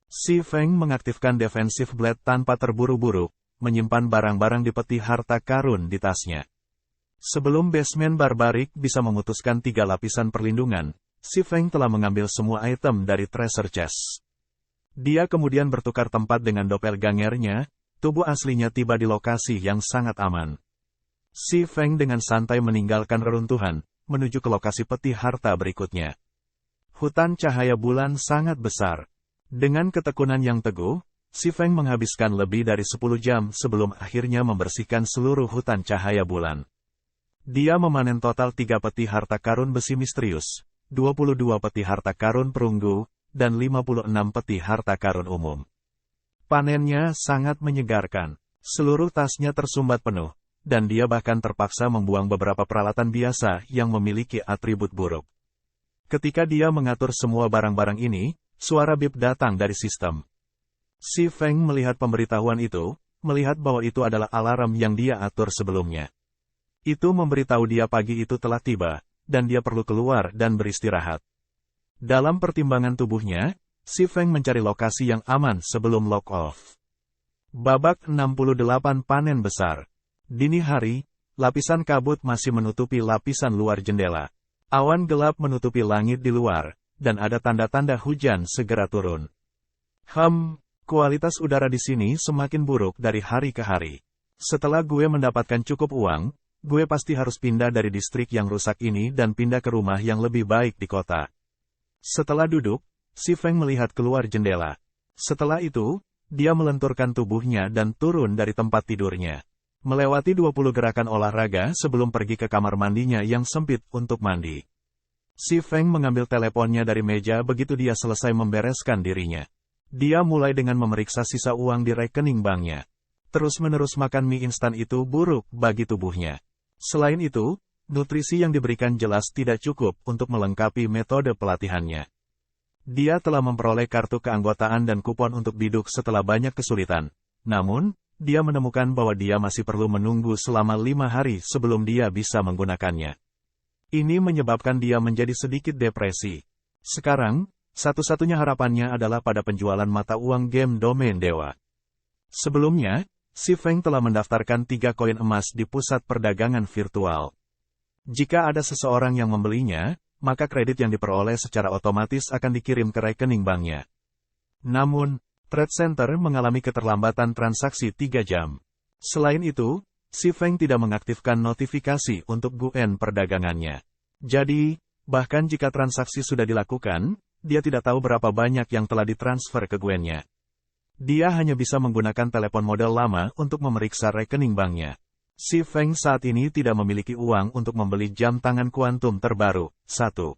Si Feng mengaktifkan defensive blade tanpa terburu-buru, menyimpan barang-barang di peti harta karun di tasnya. Sebelum basement barbarik bisa memutuskan 3 lapisan perlindungan, si Feng telah mengambil semua item dari treasure chest. Dia kemudian bertukar tempat dengan doppelgangernya, tubuh aslinya tiba di lokasi yang sangat aman. Si Feng dengan santai meninggalkan reruntuhan, menuju ke lokasi peti harta berikutnya. Hutan cahaya bulan sangat besar. Dengan ketekunan yang teguh, si Feng menghabiskan lebih dari 10 jam sebelum akhirnya membersihkan seluruh hutan cahaya bulan. Dia memanen total 3 peti harta karun besi misterius, 22 peti harta karun perunggu, dan 56 peti harta karun umum. Panennya sangat menyegarkan. Seluruh tasnya tersumbat penuh, dan dia bahkan terpaksa membuang beberapa peralatan biasa yang memiliki atribut buruk. Ketika dia mengatur semua barang-barang ini, suara bip datang dari sistem. Si Feng melihat pemberitahuan itu, melihat bahwa itu adalah alarm yang dia atur sebelumnya. Itu memberitahu dia pagi itu telah tiba, dan dia perlu keluar dan beristirahat. Dalam pertimbangan tubuhnya, si Feng mencari lokasi yang aman sebelum lock off. Babak 68 panen besar. Dini hari, lapisan kabut masih menutupi lapisan luar jendela. Awan gelap menutupi langit di luar, dan ada tanda-tanda hujan segera turun. Kualitas udara di sini semakin buruk dari hari ke hari. Setelah gue mendapatkan cukup uang, gue pasti harus pindah dari distrik yang rusak ini dan pindah ke rumah yang lebih baik di kota. Setelah duduk, si Feng melihat keluar jendela. Setelah itu, dia melenturkan tubuhnya dan turun dari tempat tidurnya. Melewati 20 gerakan olahraga sebelum pergi ke kamar mandinya yang sempit untuk mandi. Si Feng mengambil teleponnya dari meja begitu dia selesai membereskan dirinya. Dia mulai dengan memeriksa sisa uang di rekening banknya. Terus-menerus makan mie instan itu buruk bagi tubuhnya. Selain itu, nutrisi yang diberikan jelas tidak cukup untuk melengkapi metode pelatihannya. Dia telah memperoleh kartu keanggotaan dan kupon untuk biduk setelah banyak kesulitan. Namun, dia menemukan bahwa dia masih perlu menunggu selama 5 hari sebelum dia bisa menggunakannya. Ini menyebabkan dia menjadi sedikit depresi. Sekarang, satu-satunya harapannya adalah pada penjualan mata uang game domain dewa. Sebelumnya, si Feng telah mendaftarkan 3 koin emas di pusat perdagangan virtual. Jika ada seseorang yang membelinya, maka kredit yang diperoleh secara otomatis akan dikirim ke rekening banknya. Namun, Trade Center mengalami keterlambatan transaksi 3 jam. Selain itu, si Feng tidak mengaktifkan notifikasi untuk GUN perdagangannya. Jadi, bahkan jika transaksi sudah dilakukan, dia tidak tahu berapa banyak yang telah ditransfer ke GUN-nya. Dia hanya bisa menggunakan telepon model lama untuk memeriksa rekening banknya. Si Feng saat ini tidak memiliki uang untuk membeli jam tangan kuantum terbaru. 1.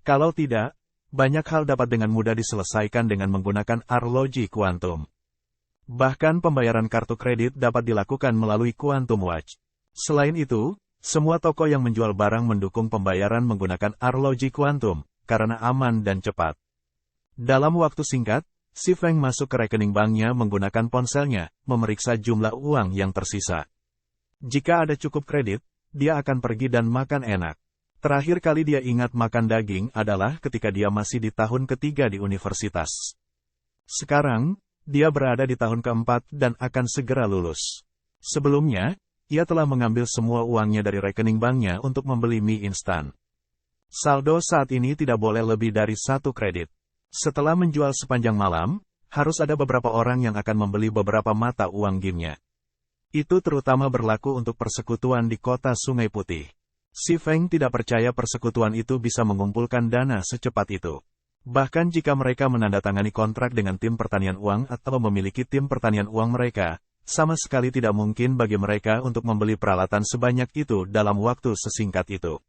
Kalau tidak, banyak hal dapat dengan mudah diselesaikan dengan menggunakan arloji kuantum. Bahkan pembayaran kartu kredit dapat dilakukan melalui Quantum Watch. Selain itu, semua toko yang menjual barang mendukung pembayaran menggunakan arloji kuantum, karena aman dan cepat. Dalam waktu singkat, si Feng masuk ke rekening banknya menggunakan ponselnya, memeriksa jumlah uang yang tersisa. Jika ada cukup kredit, dia akan pergi dan makan enak. Terakhir kali dia ingat makan daging adalah ketika dia masih di tahun ketiga di universitas. Sekarang, dia berada di tahun keempat dan akan segera lulus. Sebelumnya, ia telah mengambil semua uangnya dari rekening banknya untuk membeli mie instan. Saldo saat ini tidak boleh lebih dari 1 kredit. Setelah menjual sepanjang malam, harus ada beberapa orang yang akan membeli beberapa mata uang gamenya. Itu terutama berlaku untuk persekutuan di kota Sungai Putih. Si Feng tidak percaya persekutuan itu bisa mengumpulkan dana secepat itu. Bahkan jika mereka menandatangani kontrak dengan tim pertanian uang atau memiliki tim pertanian uang mereka, sama sekali tidak mungkin bagi mereka untuk membeli peralatan sebanyak itu dalam waktu sesingkat itu.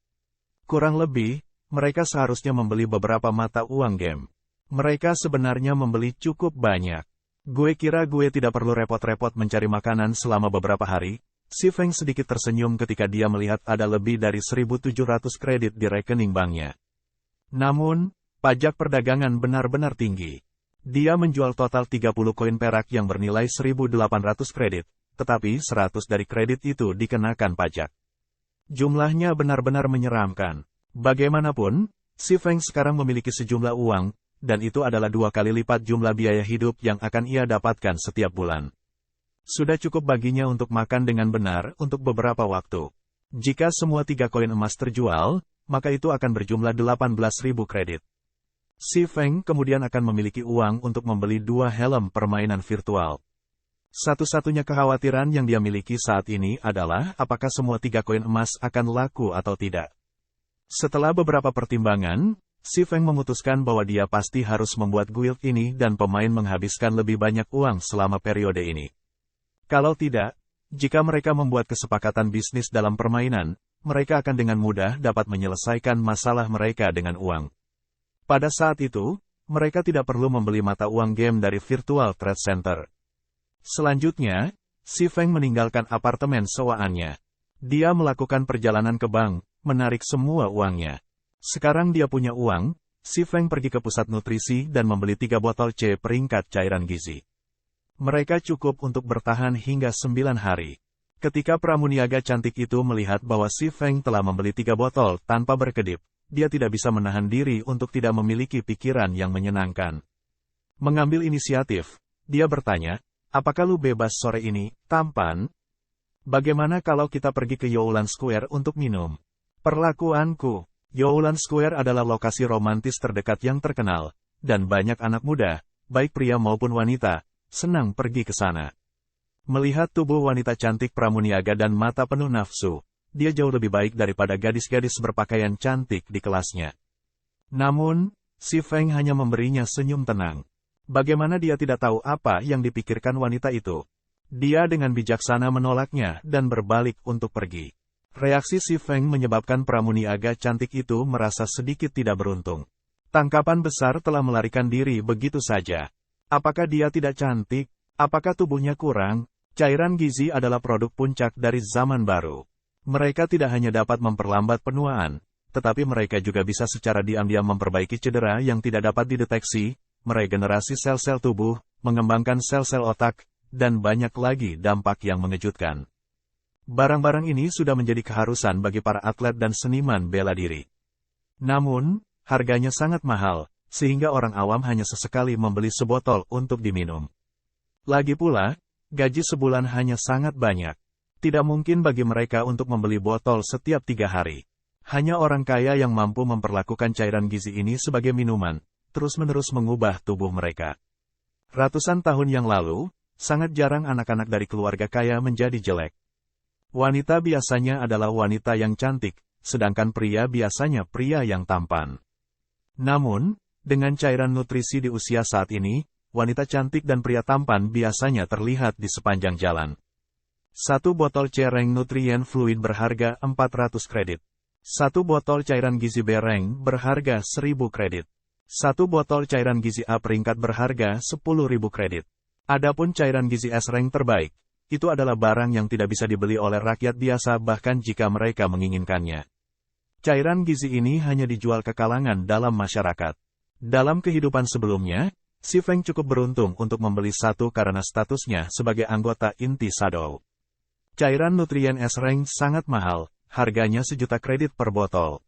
Kurang lebih, mereka seharusnya membeli beberapa mata uang game. Mereka sebenarnya membeli cukup banyak. Gue kira gue tidak perlu repot-repot mencari makanan selama beberapa hari. Si Feng sedikit tersenyum ketika dia melihat ada lebih dari 1.700 kredit di rekening banknya. Namun, Pajak perdagangan benar-benar tinggi. Dia menjual total 30 koin perak yang bernilai 1.800 kredit, tetapi 100 dari kredit itu dikenakan pajak. Jumlahnya benar-benar menyeramkan. Bagaimanapun, si Feng sekarang memiliki sejumlah uang, dan itu adalah 2 kali lipat jumlah biaya hidup yang akan ia dapatkan setiap bulan. Sudah cukup baginya untuk makan dengan benar untuk beberapa waktu. Jika semua 3 koin emas terjual, maka itu akan berjumlah 18.000 kredit. Si Feng kemudian akan memiliki uang untuk membeli 2 helm permainan virtual. Satu-satunya kekhawatiran yang dia miliki saat ini adalah apakah semua 3 koin emas akan laku atau tidak. Setelah beberapa pertimbangan, si Feng memutuskan bahwa dia pasti harus membuat guild ini dan pemain menghabiskan lebih banyak uang selama periode ini. Kalau tidak, jika mereka membuat kesepakatan bisnis dalam permainan, mereka akan dengan mudah dapat menyelesaikan masalah mereka dengan uang. Pada saat itu, mereka tidak perlu membeli mata uang game dari Virtual Trade Center. Selanjutnya, si Feng meninggalkan apartemen sewaannya. Dia melakukan perjalanan ke bank, menarik semua uangnya. Sekarang dia punya uang, si Feng pergi ke pusat nutrisi dan membeli 3 botol C peringkat cairan gizi. Mereka cukup untuk bertahan hingga 9 hari. Ketika pramuniaga cantik itu melihat bahwa si Feng telah membeli 3 botol tanpa berkedip, dia tidak bisa menahan diri untuk tidak memiliki pikiran yang menyenangkan. Mengambil inisiatif, dia bertanya, apakah lu bebas sore ini, tampan? Bagaimana kalau kita pergi ke Youlan Square untuk minum? Perlakuanku, Youlan Square adalah lokasi romantis terdekat yang terkenal, dan banyak anak muda, baik pria maupun wanita, senang pergi ke sana. Melihat tubuh wanita cantik pramuniaga dan mata penuh nafsu, dia jauh lebih baik daripada gadis-gadis berpakaian cantik di kelasnya. Namun, si Feng hanya memberinya senyum tenang. Bagaimana dia tidak tahu apa yang dipikirkan wanita itu? Dia dengan bijaksana menolaknya dan berbalik untuk pergi. Reaksi si Feng menyebabkan pramuniaga cantik itu merasa sedikit tidak beruntung. Tangkapan besar telah melarikan diri begitu saja. Apakah dia tidak cantik? Apakah tubuhnya kurang? Cairan gizi adalah produk puncak dari zaman baru. Mereka tidak hanya dapat memperlambat penuaan, tetapi mereka juga bisa secara diam-diam memperbaiki cedera yang tidak dapat dideteksi, meregenerasi sel-sel tubuh, mengembangkan sel-sel otak, dan banyak lagi dampak yang mengejutkan. Barang-barang ini sudah menjadi keharusan bagi para atlet dan seniman bela diri. Namun, harganya sangat mahal, sehingga orang awam hanya sesekali membeli sebotol untuk diminum. Lagi pula, gaji sebulan hanya sangat banyak. Tidak mungkin bagi mereka untuk membeli botol setiap 3 hari. Hanya orang kaya yang mampu memperlakukan cairan gizi ini sebagai minuman, terus-menerus mengubah tubuh mereka. Ratusan tahun yang lalu, sangat jarang anak-anak dari keluarga kaya menjadi jelek. Wanita biasanya adalah wanita yang cantik, sedangkan pria biasanya pria yang tampan. Namun, dengan cairan nutrisi di usia saat ini, wanita cantik dan pria tampan biasanya terlihat di sepanjang jalan. 1 botol C-Reng Nutrien Fluid berharga 400 kredit. 1 botol cairan gizi B-Reng berharga 1000 kredit. 1 botol cairan gizi A peringkat berharga 10.000 kredit. Adapun cairan gizi S-Reng terbaik, itu adalah barang yang tidak bisa dibeli oleh rakyat biasa bahkan jika mereka menginginkannya. Cairan gizi ini hanya dijual ke kalangan dalam masyarakat. Dalam kehidupan sebelumnya, si Feng cukup beruntung untuk membeli 1 karena statusnya sebagai anggota inti Shadow. Cairan nutrien S-Reng sangat mahal, harganya 1 juta kredit per botol.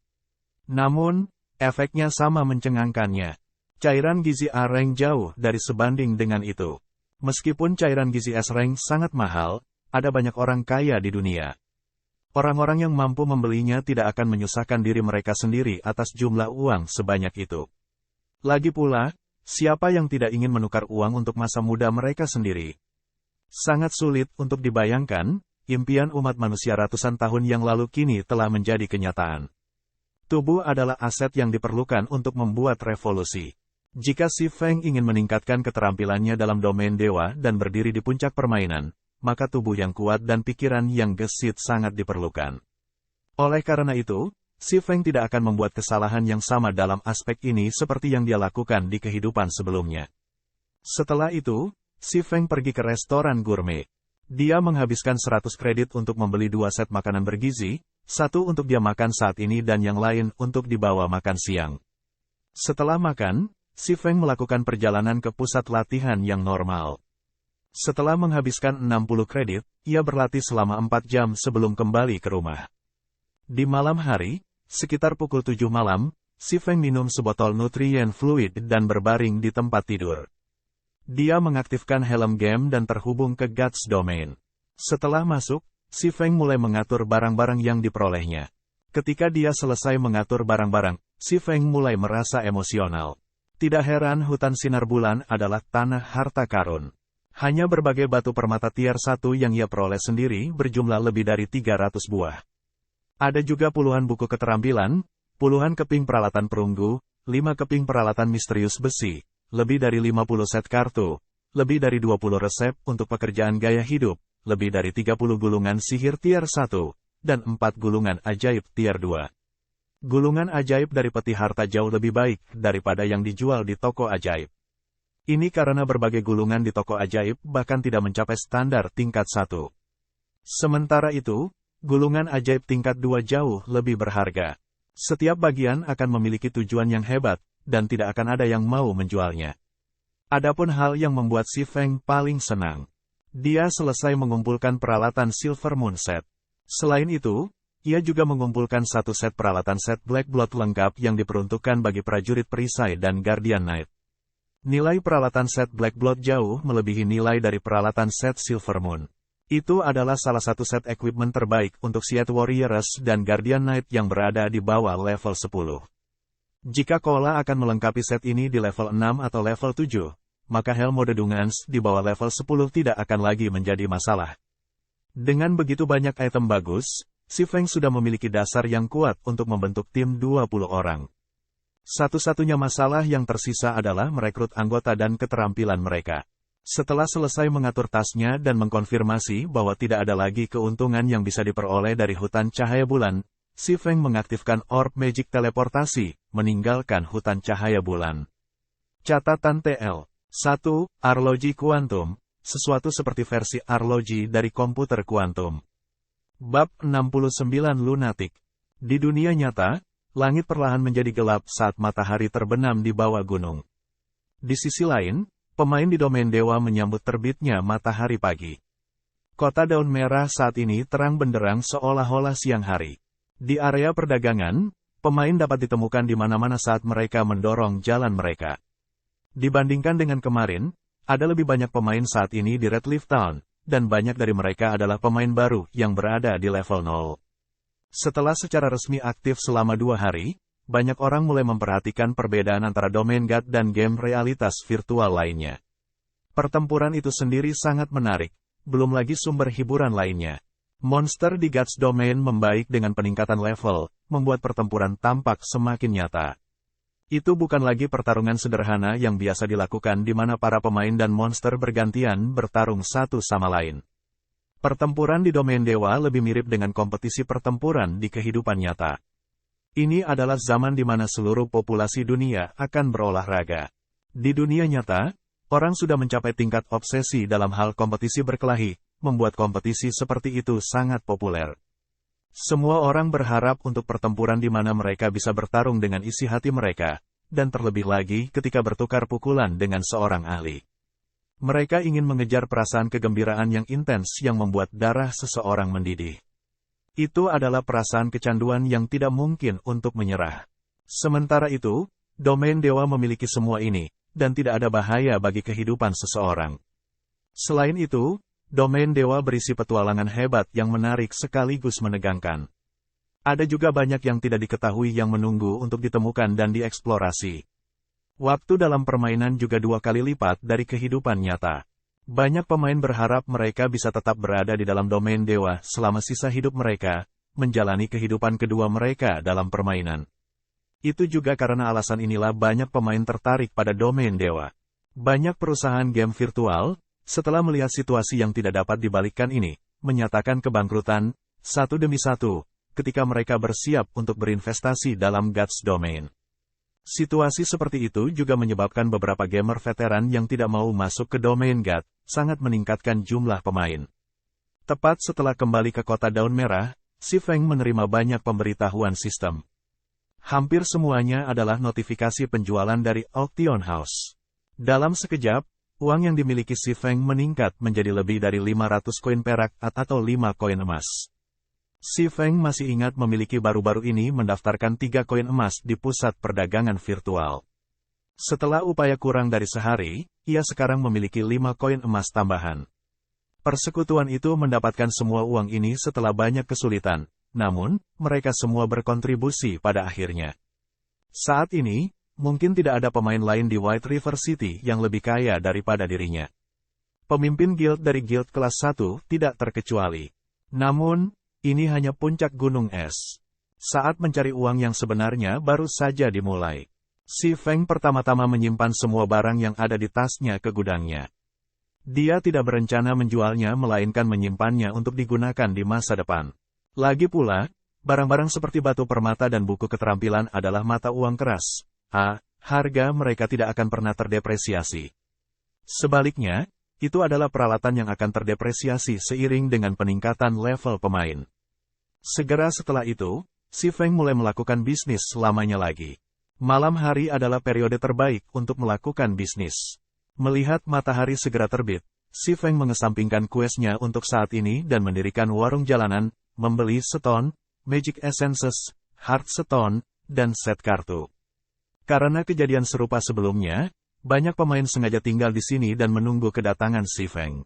Namun, efeknya sama mencengangkannya. Cairan gizi A-Reng jauh dari sebanding dengan itu. Meskipun cairan gizi S-Reng sangat mahal, ada banyak orang kaya di dunia. Orang-orang yang mampu membelinya tidak akan menyusahkan diri mereka sendiri atas jumlah uang sebanyak itu. Lagi pula, siapa yang tidak ingin menukar uang untuk masa muda mereka sendiri? Sangat sulit untuk dibayangkan, impian umat manusia ratusan tahun yang lalu kini telah menjadi kenyataan. Tubuh adalah aset yang diperlukan untuk membuat revolusi. Jika si Feng ingin meningkatkan keterampilannya dalam domain dewa dan berdiri di puncak permainan, maka tubuh yang kuat dan pikiran yang gesit sangat diperlukan. Oleh karena itu, si Feng tidak akan membuat kesalahan yang sama dalam aspek ini seperti yang dia lakukan di kehidupan sebelumnya. Setelah itu, si Feng pergi ke restoran gourmet. Dia menghabiskan 100 kredit untuk membeli 2 set makanan bergizi, 1 untuk dia makan saat ini dan yang lain untuk dibawa makan siang. Setelah makan, si Feng melakukan perjalanan ke pusat latihan yang normal. Setelah menghabiskan 60 kredit, ia berlatih selama 4 jam sebelum kembali ke rumah. Di malam hari, sekitar pukul 7 malam, si Feng minum sebotol nutrien fluid dan berbaring di tempat tidur. Dia mengaktifkan helm game dan terhubung ke Guts Domain. Setelah masuk, si Feng mulai mengatur barang-barang yang diperolehnya. Ketika dia selesai mengatur barang-barang, si Feng mulai merasa emosional. Tidak heran hutan sinar bulan adalah tanah harta karun. Hanya berbagai batu permata tier 1 yang ia peroleh sendiri berjumlah lebih dari 300 buah. Ada juga puluhan buku keterampilan, puluhan keping peralatan perunggu, 5 keping peralatan misterius besi, lebih dari 50 set kartu, lebih dari 20 resep untuk pekerjaan gaya hidup, lebih dari 30 gulungan sihir tier 1, dan 4 gulungan ajaib tier 2. Gulungan ajaib dari peti harta jauh lebih baik daripada yang dijual di toko ajaib. Ini karena berbagai gulungan di toko ajaib bahkan tidak mencapai standar tingkat 1. Sementara itu, gulungan ajaib tingkat 2 jauh lebih berharga. Setiap bagian akan memiliki tujuan yang hebat, dan tidak akan ada yang mau menjualnya. Adapun hal yang membuat si Feng paling senang. Dia selesai mengumpulkan peralatan Silver Moon Set. Selain itu, ia juga mengumpulkan satu set peralatan set Black Blood lengkap yang diperuntukkan bagi prajurit perisai dan Guardian Knight. Nilai peralatan set Black Blood jauh melebihi nilai dari peralatan set Silver Moon. Itu adalah salah satu set equipment terbaik untuk Sith Warriors dan Guardian Knight yang berada di bawah level 10. Jika Kola akan melengkapi set ini di level 6 atau level 7, maka Helm Mode Dungans di bawah level 10 tidak akan lagi menjadi masalah. Dengan begitu banyak item bagus, si Feng sudah memiliki dasar yang kuat untuk membentuk tim 20 orang. Satu-satunya masalah yang tersisa adalah merekrut anggota dan keterampilan mereka. Setelah selesai mengatur tasnya dan mengkonfirmasi bahwa tidak ada lagi keuntungan yang bisa diperoleh dari hutan cahaya bulan, si Feng mengaktifkan Orb Magic Teleportasi, meninggalkan hutan cahaya bulan. Catatan TL 1. Arloji Kuantum, sesuatu seperti versi arloji dari komputer kuantum. Bab 69 Lunatic. Di dunia nyata, langit perlahan menjadi gelap saat matahari terbenam di bawah gunung. Di sisi lain, pemain di domain dewa menyambut terbitnya matahari pagi. Kota Daun Merah saat ini terang benderang seolah-olah siang hari. Di area perdagangan, pemain dapat ditemukan di mana-mana saat mereka mendorong jalan mereka. Dibandingkan dengan kemarin, ada lebih banyak pemain saat ini di Red Leaf Town, dan banyak dari mereka adalah pemain baru yang berada di level 0. Setelah secara resmi aktif selama 2 hari, banyak orang mulai memperhatikan perbedaan antara domain God dan game realitas virtual lainnya. Pertempuran itu sendiri sangat menarik, belum lagi sumber hiburan lainnya. Monster di Gods Domain membaik dengan peningkatan level, membuat pertempuran tampak semakin nyata. Itu bukan lagi pertarungan sederhana yang biasa dilakukan di mana para pemain dan monster bergantian bertarung satu sama lain. Pertempuran di domain dewa lebih mirip dengan kompetisi pertempuran di kehidupan nyata. Ini adalah zaman di mana seluruh populasi dunia akan berolahraga. Di dunia nyata, orang sudah mencapai tingkat obsesi dalam hal kompetisi berkelahi, membuat kompetisi seperti itu sangat populer. Semua orang berharap untuk pertempuran di mana mereka bisa bertarung dengan isi hati mereka, dan terlebih lagi ketika bertukar pukulan dengan seorang ahli. Mereka ingin mengejar perasaan kegembiraan yang intens yang membuat darah seseorang mendidih. Itu adalah perasaan kecanduan yang tidak mungkin untuk menyerah. Sementara itu, domain dewa memiliki semua ini, dan tidak ada bahaya bagi kehidupan seseorang. Selain itu, domain dewa berisi petualangan hebat yang menarik sekaligus menegangkan. Ada juga banyak yang tidak diketahui yang menunggu untuk ditemukan dan dieksplorasi. Waktu dalam permainan juga 2 kali lipat dari kehidupan nyata. Banyak pemain berharap mereka bisa tetap berada di dalam domain dewa selama sisa hidup mereka, menjalani kehidupan kedua mereka dalam permainan. Itu juga karena alasan inilah banyak pemain tertarik pada domain dewa. Banyak perusahaan game virtual, setelah melihat situasi yang tidak dapat dibalikkan ini, menyatakan kebangkrutan, satu demi satu, ketika mereka bersiap untuk berinvestasi dalam Gods Domain. Situasi seperti itu juga menyebabkan beberapa gamer veteran yang tidak mau masuk ke domain God, sangat meningkatkan jumlah pemain. Tepat setelah kembali ke kota Daun Merah, si Feng menerima banyak pemberitahuan sistem. Hampir semuanya adalah notifikasi penjualan dari Auction House. Dalam sekejap, uang yang dimiliki si Feng meningkat menjadi lebih dari 500 koin perak atau 5 koin emas. Si Feng masih ingat memiliki baru-baru ini mendaftarkan 3 koin emas di pusat perdagangan virtual. Setelah upaya kurang dari sehari, ia sekarang memiliki 5 koin emas tambahan. Persekutuan itu mendapatkan semua uang ini setelah banyak kesulitan, namun, mereka semua berkontribusi pada akhirnya. Saat ini, mungkin tidak ada pemain lain di White River City yang lebih kaya daripada dirinya. Pemimpin guild dari guild kelas 1 tidak terkecuali. Namun, ini hanya puncak gunung es. Saat mencari uang yang sebenarnya baru saja dimulai. Si Feng pertama-tama menyimpan semua barang yang ada di tasnya ke gudangnya. Dia tidak berencana menjualnya melainkan menyimpannya untuk digunakan di masa depan. Lagi pula, barang-barang seperti batu permata dan buku keterampilan adalah mata uang keras. Harga mereka tidak akan pernah terdepresiasi. Sebaliknya, itu adalah peralatan yang akan terdepresiasi seiring dengan peningkatan level pemain. Segera setelah itu, si Feng mulai melakukan bisnis selamanya lagi. Malam hari adalah periode terbaik untuk melakukan bisnis. Melihat matahari segera terbit, si Feng mengesampingkan kuesnya untuk saat ini dan mendirikan warung jalanan, membeli stone, magic essences, heart stone, dan set kartu. Karena kejadian serupa sebelumnya, banyak pemain sengaja tinggal di sini dan menunggu kedatangan si Feng.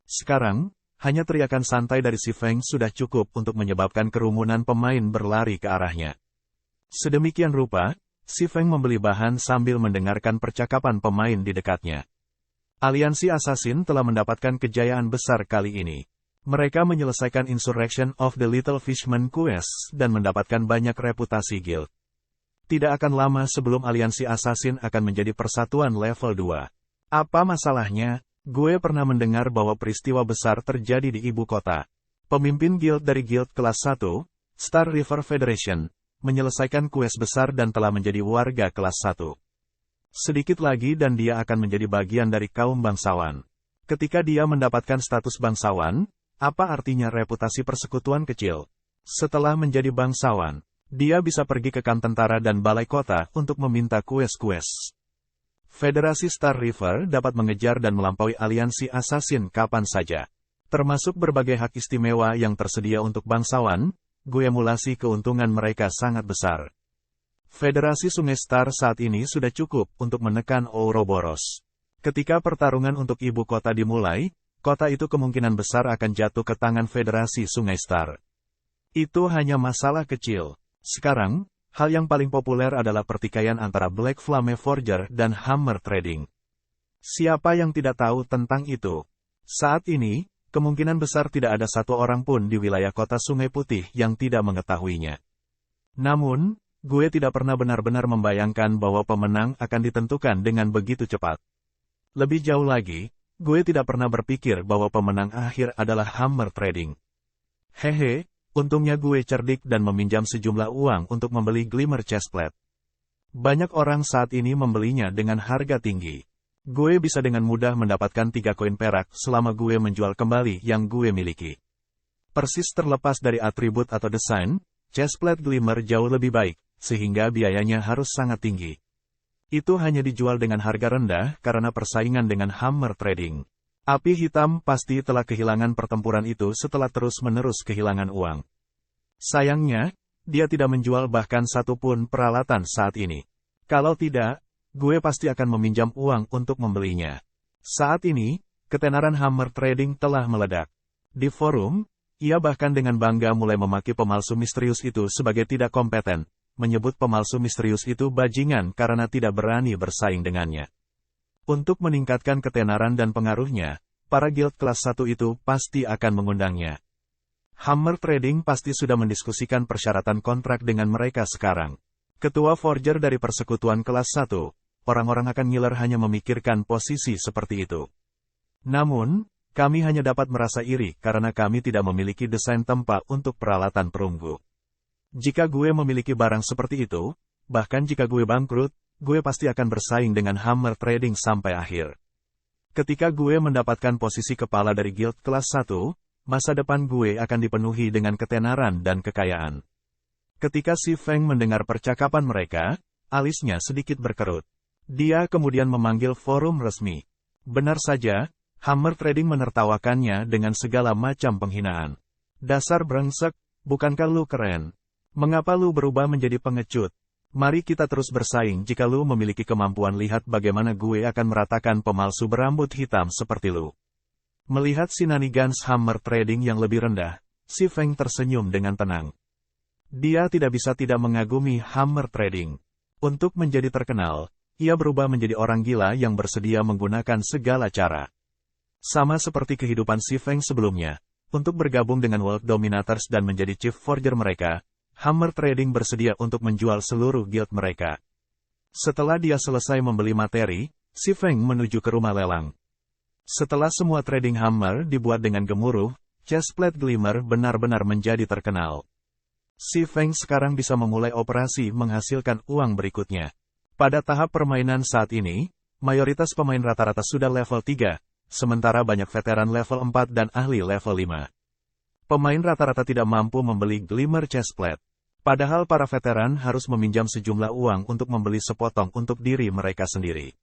Sekarang, hanya teriakan santai dari si Feng sudah cukup untuk menyebabkan kerumunan pemain berlari ke arahnya. Sedemikian rupa, si Feng membeli bahan sambil mendengarkan percakapan pemain di dekatnya. Aliansi Assassin telah mendapatkan kejayaan besar kali ini. Mereka menyelesaikan Insurrection of the Little Fishman quest dan mendapatkan banyak reputasi guild. Tidak akan lama sebelum aliansi Assassin akan menjadi persatuan level 2. Apa masalahnya? Gue pernah mendengar bahwa peristiwa besar terjadi di ibu kota. Pemimpin guild dari guild kelas 1, Star River Federation, menyelesaikan quest besar dan telah menjadi warga kelas 1. Sedikit lagi dan dia akan menjadi bagian dari kaum bangsawan. Ketika dia mendapatkan status bangsawan, apa artinya reputasi persekutuan kecil? Setelah menjadi bangsawan, dia bisa pergi ke kamp tentara dan balai kota untuk meminta quest-quest. Federasi Star River dapat mengejar dan melampaui aliansi Assassin kapan saja. Termasuk berbagai hak istimewa yang tersedia untuk bangsawan, emulasi keuntungan mereka sangat besar. Federasi Sungai Star saat ini sudah cukup untuk menekan Ouroboros. Ketika pertarungan untuk ibu kota dimulai, kota itu kemungkinan besar akan jatuh ke tangan Federasi Sungai Star. Itu hanya masalah kecil. Sekarang, hal yang paling populer adalah pertikaian antara Black Flame Forger dan Hammer Trading. Siapa yang tidak tahu tentang itu? Saat ini, kemungkinan besar tidak ada satu orang pun di wilayah kota Sungai Putih yang tidak mengetahuinya. Namun, gue tidak pernah benar-benar membayangkan bahwa pemenang akan ditentukan dengan begitu cepat. Lebih jauh lagi, gue tidak pernah berpikir bahwa pemenang akhir adalah Hammer Trading. Hehe, untungnya gue cerdik dan meminjam sejumlah uang untuk membeli Glimmer Chestplate. Banyak orang saat ini membelinya dengan harga tinggi. Gue bisa dengan mudah mendapatkan 3 koin perak selama gue menjual kembali yang gue miliki. Persis terlepas dari atribut atau desain, Chestplate Glimmer jauh lebih baik, sehingga biayanya harus sangat tinggi. Itu hanya dijual dengan harga rendah karena persaingan dengan Hammer Trading. Api hitam pasti telah kehilangan pertempuran itu setelah terus-menerus kehilangan uang. Sayangnya, dia tidak menjual bahkan satu pun peralatan saat ini. Kalau tidak, gue pasti akan meminjam uang untuk membelinya. Saat ini, ketenaran Hammer Trading telah meledak. Di forum, ia bahkan dengan bangga mulai memaki pemalsu misterius itu sebagai tidak kompeten, menyebut pemalsu misterius itu bajingan karena tidak berani bersaing dengannya. Untuk meningkatkan ketenaran dan pengaruhnya, para guild kelas 1 itu pasti akan mengundangnya. Hammer Trading pasti sudah mendiskusikan persyaratan kontrak dengan mereka sekarang. Ketua Forger dari persekutuan kelas 1, orang-orang akan ngiler hanya memikirkan posisi seperti itu. Namun, kami hanya dapat merasa iri karena kami tidak memiliki desain tempat untuk peralatan perunggu. Jika gue memiliki barang seperti itu, bahkan jika gue bangkrut, gue pasti akan bersaing dengan Hammer Trading sampai akhir. Ketika gue mendapatkan posisi kepala dari guild kelas 1, masa depan gue akan dipenuhi dengan ketenaran dan kekayaan. Ketika Si Feng mendengar percakapan mereka, alisnya sedikit berkerut. Dia kemudian memanggil forum resmi. Benar saja, Hammer Trading menertawakannya dengan segala macam penghinaan. Dasar brengsek, bukankah lu keren? Mengapa lu berubah menjadi pengecut? Mari kita terus bersaing jika lu memiliki kemampuan. Lihat bagaimana gue akan meratakan pemalsu berambut hitam seperti lu. Melihat sinanigans Hammer Trading yang lebih rendah, Si Feng tersenyum dengan tenang. Dia tidak bisa tidak mengagumi Hammer Trading. Untuk menjadi terkenal, ia berubah menjadi orang gila yang bersedia menggunakan segala cara. Sama seperti kehidupan Si Feng sebelumnya, untuk bergabung dengan World Dominators dan menjadi Chief Forger mereka, Hammer Trading bersedia untuk menjual seluruh guild mereka. Setelah dia selesai membeli materi, Si Feng menuju ke rumah lelang. Setelah semua trading hammer dibuat dengan gemuruh, Chestplate Glimmer benar-benar menjadi terkenal. Si Feng sekarang bisa memulai operasi menghasilkan uang berikutnya. Pada tahap permainan saat ini, mayoritas pemain rata-rata sudah level 3, sementara banyak veteran level 4 dan ahli level 5. Pemain rata-rata tidak mampu membeli Glimmer Chestplate. Padahal para veteran harus meminjam sejumlah uang untuk membeli sepotong untuk diri mereka sendiri.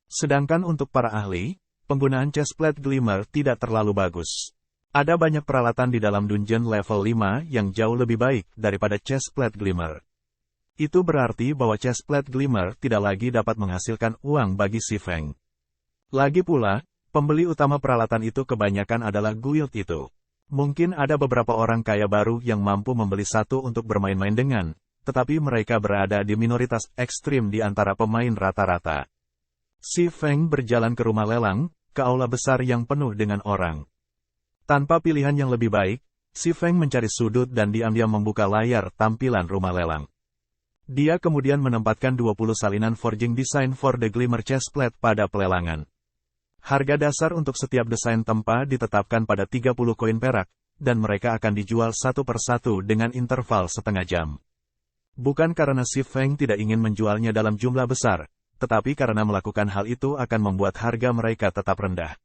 Sedangkan untuk para ahli, penggunaan Chestplate Glimmer tidak terlalu bagus. Ada banyak peralatan di dalam dungeon level 5 yang jauh lebih baik daripada Chestplate Glimmer. Itu berarti bahwa Chestplate Glimmer tidak lagi dapat menghasilkan uang bagi Si Feng. Lagi pula, pembeli utama peralatan itu kebanyakan adalah guild itu. Mungkin ada beberapa orang kaya baru yang mampu membeli satu untuk bermain-main dengan, tetapi mereka berada di minoritas ekstrim di antara pemain rata-rata. Si Feng berjalan ke rumah lelang, ke aula besar yang penuh dengan orang. Tanpa pilihan yang lebih baik, Si Feng mencari sudut dan diam-diam membuka layar tampilan rumah lelang. Dia kemudian menempatkan 20 salinan forging design for the Glimmer Chestplate pada pelelangan. Harga dasar untuk setiap desain tempa ditetapkan pada 30 koin perak, dan mereka akan dijual satu persatu dengan interval setengah jam. Bukan karena Si Feng tidak ingin menjualnya dalam jumlah besar, tetapi karena melakukan hal itu akan membuat harga mereka tetap rendah.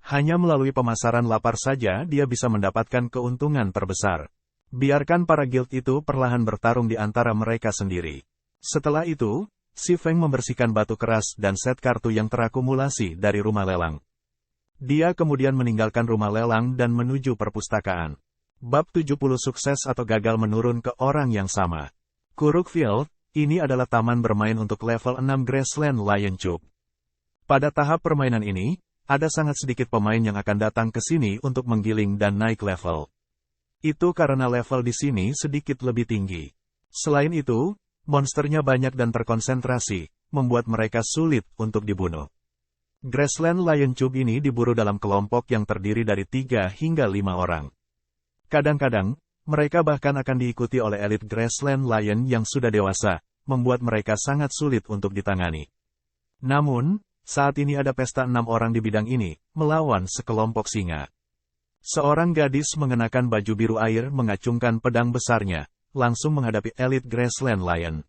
Hanya melalui pemasaran lapar saja dia bisa mendapatkan keuntungan terbesar. Biarkan para guild itu perlahan bertarung di antara mereka sendiri. Setelah itu, Si Feng membersihkan batu keras dan set kartu yang terakumulasi dari rumah lelang. Dia kemudian meninggalkan rumah lelang dan menuju perpustakaan. Bab 70 sukses atau gagal menurun ke orang yang sama. Kurukfield, ini adalah taman bermain untuk level 6 Grassland Lion Cube. Pada tahap permainan ini, ada sangat sedikit pemain yang akan datang ke sini untuk menggiling dan naik level. Itu karena level di sini sedikit lebih tinggi. Selain itu, monsternya banyak dan terkonsentrasi, membuat mereka sulit untuk dibunuh. Grassland Lion Cube ini diburu dalam kelompok yang terdiri dari 3 hingga 5 orang. Kadang-kadang, mereka bahkan akan diikuti oleh elit Grassland Lion yang sudah dewasa, membuat mereka sangat sulit untuk ditangani. Namun, saat ini ada pesta 6 orang di bidang ini, melawan sekelompok singa. Seorang gadis mengenakan baju biru air mengacungkan pedang besarnya, langsung menghadapi elit Grassland Lion.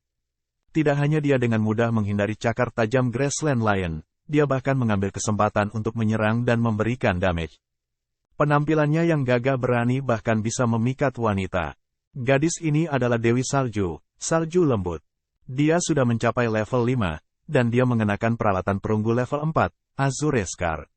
Tidak hanya dia dengan mudah menghindari cakar tajam Grassland Lion, dia bahkan mengambil kesempatan untuk menyerang dan memberikan damage. Penampilannya yang gagah berani bahkan bisa memikat wanita. Gadis ini adalah Dewi Salju, salju lembut. Dia sudah mencapai level 5, dan dia mengenakan peralatan perunggu level 4, Azure Scar.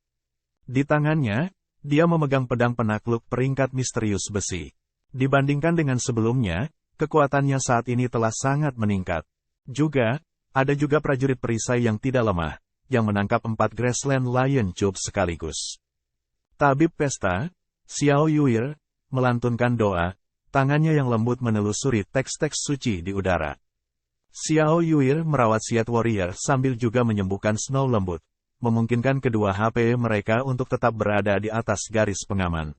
Di tangannya, dia memegang pedang penakluk peringkat misterius besi. Dibandingkan dengan sebelumnya, kekuatannya saat ini telah sangat meningkat. Juga, ada juga prajurit perisai yang tidak lemah, yang menangkap 4 Grassland Lion Cube sekaligus. Tabib pesta, Xiao Yuir, melantunkan doa, tangannya yang lembut menelusuri teks-teks suci di udara. Xiao Yuir merawat Siat Warrior sambil juga menyembuhkan Snow lembut, memungkinkan kedua HP mereka untuk tetap berada di atas garis pengaman.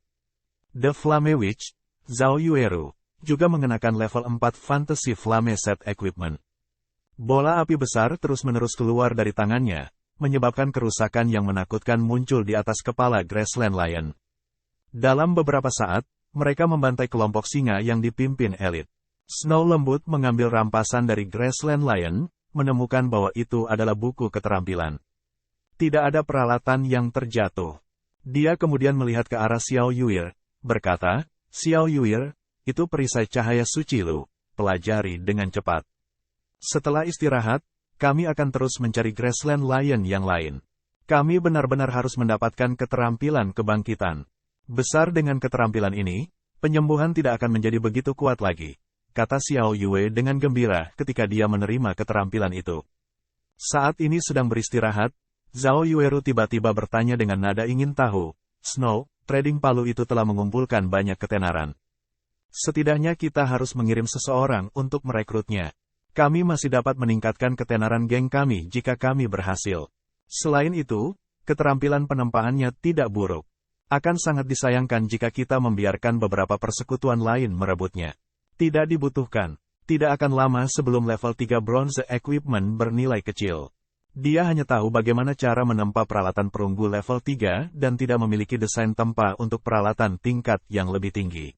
The Flame Witch, Zhao Yueru, juga mengenakan level 4 Fantasy Flame Set Equipment. Bola api besar terus-menerus keluar dari tangannya, menyebabkan kerusakan yang menakutkan muncul di atas kepala Grassland Lion. Dalam beberapa saat, mereka membantai kelompok singa yang dipimpin elit. Snow lembut mengambil rampasan dari Grassland Lion, menemukan bahwa itu adalah buku keterampilan. Tidak ada peralatan yang terjatuh. Dia kemudian melihat ke arah Xiao Yuir, berkata, Xiao Yuir, itu perisai cahaya suci lu. pelajari dengan cepat. Setelah istirahat, kami akan terus mencari Grassland Lion yang lain. Kami benar-benar harus mendapatkan keterampilan kebangkitan. Besar dengan keterampilan ini, penyembuhan tidak akan menjadi begitu kuat lagi, kata Xiao Yue dengan gembira ketika dia menerima keterampilan itu. Saat ini sedang beristirahat, Zhao Yueru tiba-tiba bertanya dengan nada ingin tahu, Snow, trading palu itu telah mengumpulkan banyak ketenaran. Setidaknya kita harus mengirim seseorang untuk merekrutnya. Kami masih dapat meningkatkan ketenaran geng kami jika kami berhasil. Selain itu, keterampilan penempaannya tidak buruk. Akan sangat disayangkan jika kita membiarkan beberapa persekutuan lain merebutnya. Tidak dibutuhkan. Tidak akan lama sebelum level 3 bronze equipment bernilai kecil. Dia hanya tahu bagaimana cara menempa peralatan perunggu level 3 dan tidak memiliki desain tempa untuk peralatan tingkat yang lebih tinggi.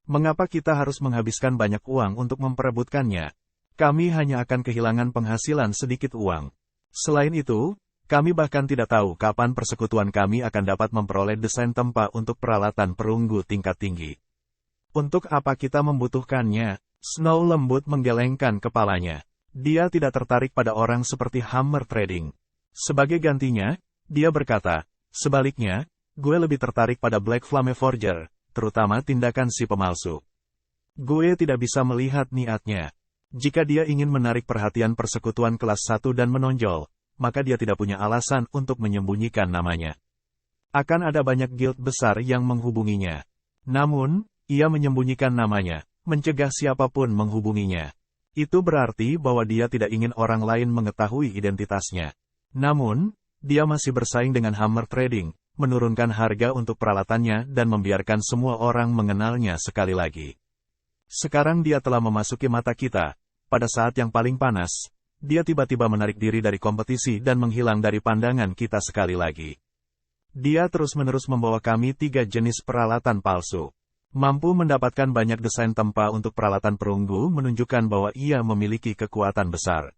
Mengapa kita harus menghabiskan banyak uang untuk memperebutkannya? Kami hanya akan kehilangan penghasilan sedikit uang. Selain itu, kami bahkan tidak tahu kapan persekutuan kami akan dapat memperoleh desain tempa untuk peralatan perunggu tingkat tinggi. Untuk apa kita membutuhkannya? Snow lembut menggelengkan kepalanya. Dia tidak tertarik pada orang seperti Hammer Trading. Sebagai gantinya, dia berkata, sebaliknya, gue lebih tertarik pada Black Flame Forger, terutama tindakan si pemalsu. Gue tidak bisa melihat niatnya. Jika dia ingin menarik perhatian persekutuan kelas 1 dan menonjol, maka dia tidak punya alasan untuk menyembunyikan namanya. Akan ada banyak guild besar yang menghubunginya. Namun, ia menyembunyikan namanya, mencegah siapapun menghubunginya. Itu berarti bahwa dia tidak ingin orang lain mengetahui identitasnya. Namun, dia masih bersaing dengan Hammer Trading, menurunkan harga untuk peralatannya dan membiarkan semua orang mengenalnya sekali lagi. Sekarang dia telah memasuki mata kita. Pada saat yang paling panas, dia tiba-tiba menarik diri dari kompetisi dan menghilang dari pandangan kita sekali lagi. Dia terus-menerus membawa kami 3 jenis peralatan palsu. Mampu mendapatkan banyak desain tempa untuk peralatan perunggu menunjukkan bahwa ia memiliki kekuatan besar.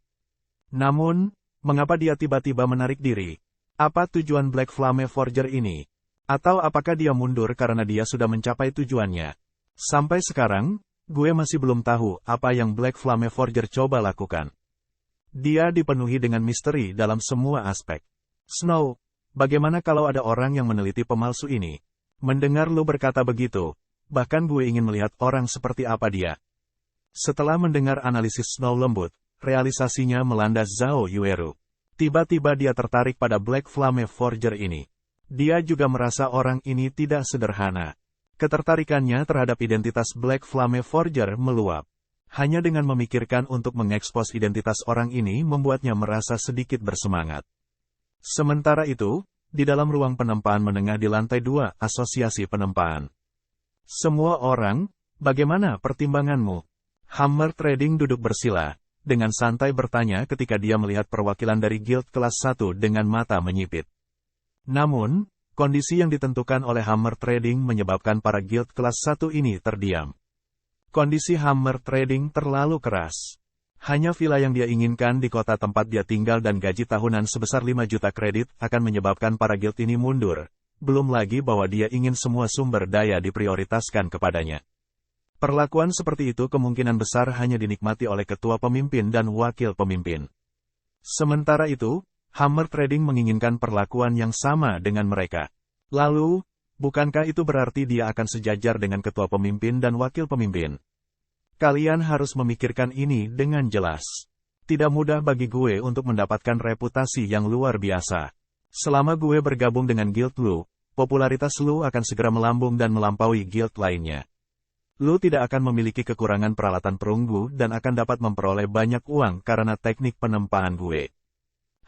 Namun, mengapa dia tiba-tiba menarik diri? Apa tujuan Black Flame Forger ini? Atau apakah dia mundur karena dia sudah mencapai tujuannya? Sampai sekarang, gue masih belum tahu apa yang Black Flame Forger coba lakukan. Dia dipenuhi dengan misteri dalam semua aspek. Snow, bagaimana kalau ada orang yang meneliti pemalsu ini? Mendengar lu berkata begitu, bahkan gue ingin melihat orang seperti apa dia. Setelah mendengar analisis Snow lembut, realisasinya melanda Zhao Yueru. Tiba-tiba dia tertarik pada Black Flame Forger ini. Dia juga merasa orang ini tidak sederhana. Ketertarikannya terhadap identitas Black Flame Forger meluap. Hanya dengan memikirkan untuk mengekspos identitas orang ini membuatnya merasa sedikit bersemangat. Sementara itu, di dalam ruang penempaan menengah di lantai 2 Asosiasi Penempaan. Semua orang, bagaimana pertimbanganmu? Hammer Trading duduk bersila, dengan santai bertanya ketika dia melihat perwakilan dari guild kelas 1 dengan mata menyipit. Namun, kondisi yang ditentukan oleh Hammer Trading menyebabkan para guild kelas 1 ini terdiam. Kondisi Hammer Trading terlalu keras. Hanya villa yang dia inginkan di kota tempat dia tinggal dan gaji tahunan sebesar 5 juta kredit akan menyebabkan para guild ini mundur. Belum lagi bahwa dia ingin semua sumber daya diprioritaskan kepadanya. Perlakuan seperti itu kemungkinan besar hanya dinikmati oleh ketua pemimpin dan wakil pemimpin. Sementara itu, Hammer Trading menginginkan perlakuan yang sama dengan mereka. Lalu, bukankah itu berarti dia akan sejajar dengan ketua pemimpin dan wakil pemimpin? Kalian harus memikirkan ini dengan jelas. Tidak mudah bagi gue untuk mendapatkan reputasi yang luar biasa. Selama gue bergabung dengan guild lu, popularitas lu akan segera melambung dan melampaui guild lainnya. Lu tidak akan memiliki kekurangan peralatan perunggu dan akan dapat memperoleh banyak uang karena teknik penempaan gue.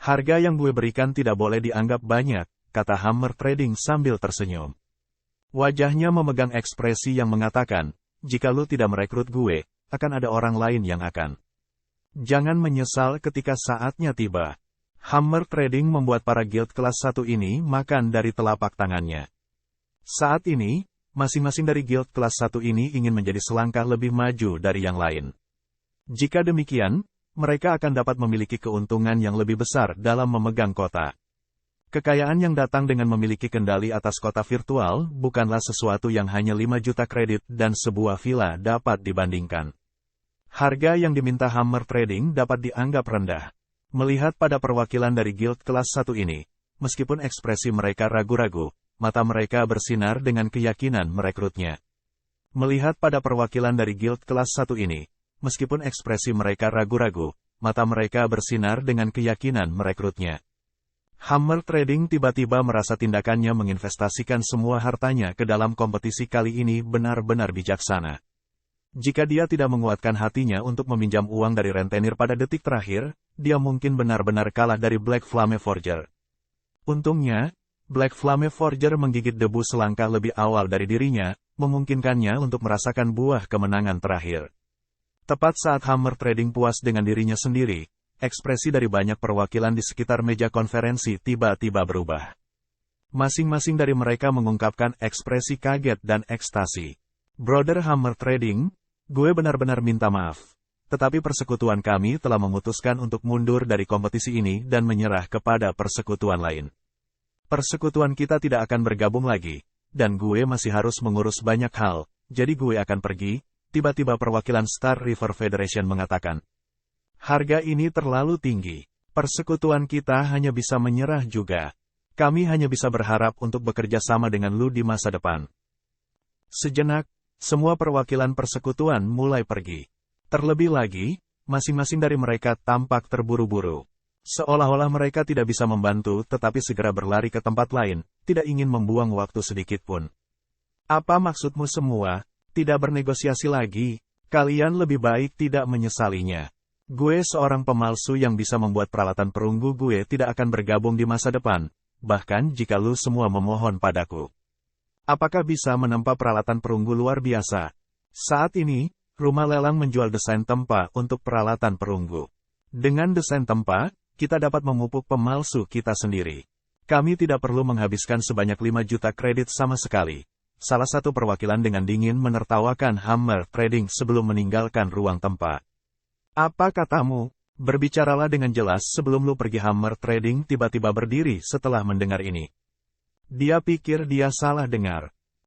Harga yang gue berikan tidak boleh dianggap banyak, kata Hammer Trading sambil tersenyum. Wajahnya memegang ekspresi yang mengatakan, jika lu tidak merekrut gue, akan ada orang lain yang akan. Jangan menyesal ketika saatnya tiba. Hammer Trading membuat para guild kelas 1 ini makan dari telapak tangannya. Saat ini, masing-masing dari guild kelas 1 ini ingin menjadi selangkah lebih maju dari yang lain. Jika demikian, mereka akan dapat memiliki keuntungan yang lebih besar dalam memegang kota. Kekayaan yang datang dengan memiliki kendali atas kota virtual bukanlah sesuatu yang hanya 5 juta kredit dan sebuah villa dapat dibandingkan. Harga yang diminta Hammer Trading dapat dianggap rendah. Melihat pada perwakilan dari guild kelas 1 ini, meskipun ekspresi mereka ragu-ragu, mata mereka bersinar dengan keyakinan merekrutnya. Melihat pada perwakilan dari guild kelas 1 ini, meskipun ekspresi mereka ragu-ragu, mata mereka bersinar dengan keyakinan merekrutnya. Hammer Trading tiba-tiba merasa tindakannya menginvestasikan semua hartanya ke dalam kompetisi kali ini benar-benar bijaksana. Jika dia tidak menguatkan hatinya untuk meminjam uang dari rentenir pada detik terakhir, dia mungkin benar-benar kalah dari Black Flame Forger. Untungnya, Black Flame Forger menggigit debu selangkah lebih awal dari dirinya, memungkinkannya untuk merasakan buah kemenangan terakhir. Tepat saat Hammer Trading puas dengan dirinya sendiri, ekspresi dari banyak perwakilan di sekitar meja konferensi tiba-tiba berubah. Masing-masing dari mereka mengungkapkan ekspresi kaget dan ekstasi. Brother Hammer Trading, gue benar-benar minta maaf. Tetapi persekutuan kami telah memutuskan untuk mundur dari kompetisi ini dan menyerah kepada persekutuan lain. Persekutuan kita tidak akan bergabung lagi, dan gue masih harus mengurus banyak hal, jadi gue akan pergi, tiba-tiba perwakilan Star River Federation mengatakan. Harga ini terlalu tinggi. Persekutuan kita hanya bisa menyerah juga. Kami hanya bisa berharap untuk bekerja sama dengan lu di masa depan. Sejenak, semua perwakilan persekutuan mulai pergi. Terlebih lagi, masing-masing dari mereka tampak terburu-buru. Seolah-olah mereka tidak bisa membantu tetapi segera berlari ke tempat lain, tidak ingin membuang waktu sedikit pun. Apa maksudmu semua? Tidak bernegosiasi lagi? Kalian lebih baik tidak menyesalinya. Gue seorang pemalsu yang bisa membuat peralatan perunggu, gue tidak akan bergabung di masa depan, bahkan jika lu semua memohon padaku. Apakah bisa menempa peralatan perunggu luar biasa? Saat ini, rumah lelang menjual desain tempa untuk peralatan perunggu. Dengan desain tempa, kita dapat memupuk pemalsu kita sendiri. Kami tidak perlu menghabiskan sebanyak 5 juta kredit sama sekali. Salah satu perwakilan dengan dingin menertawakan Hammer Trading sebelum meninggalkan ruang tempa. Apa katamu? Berbicaralah dengan jelas sebelum lu pergi. Hammer Trading tiba-tiba berdiri setelah mendengar ini. Dia pikir dia salah dengar.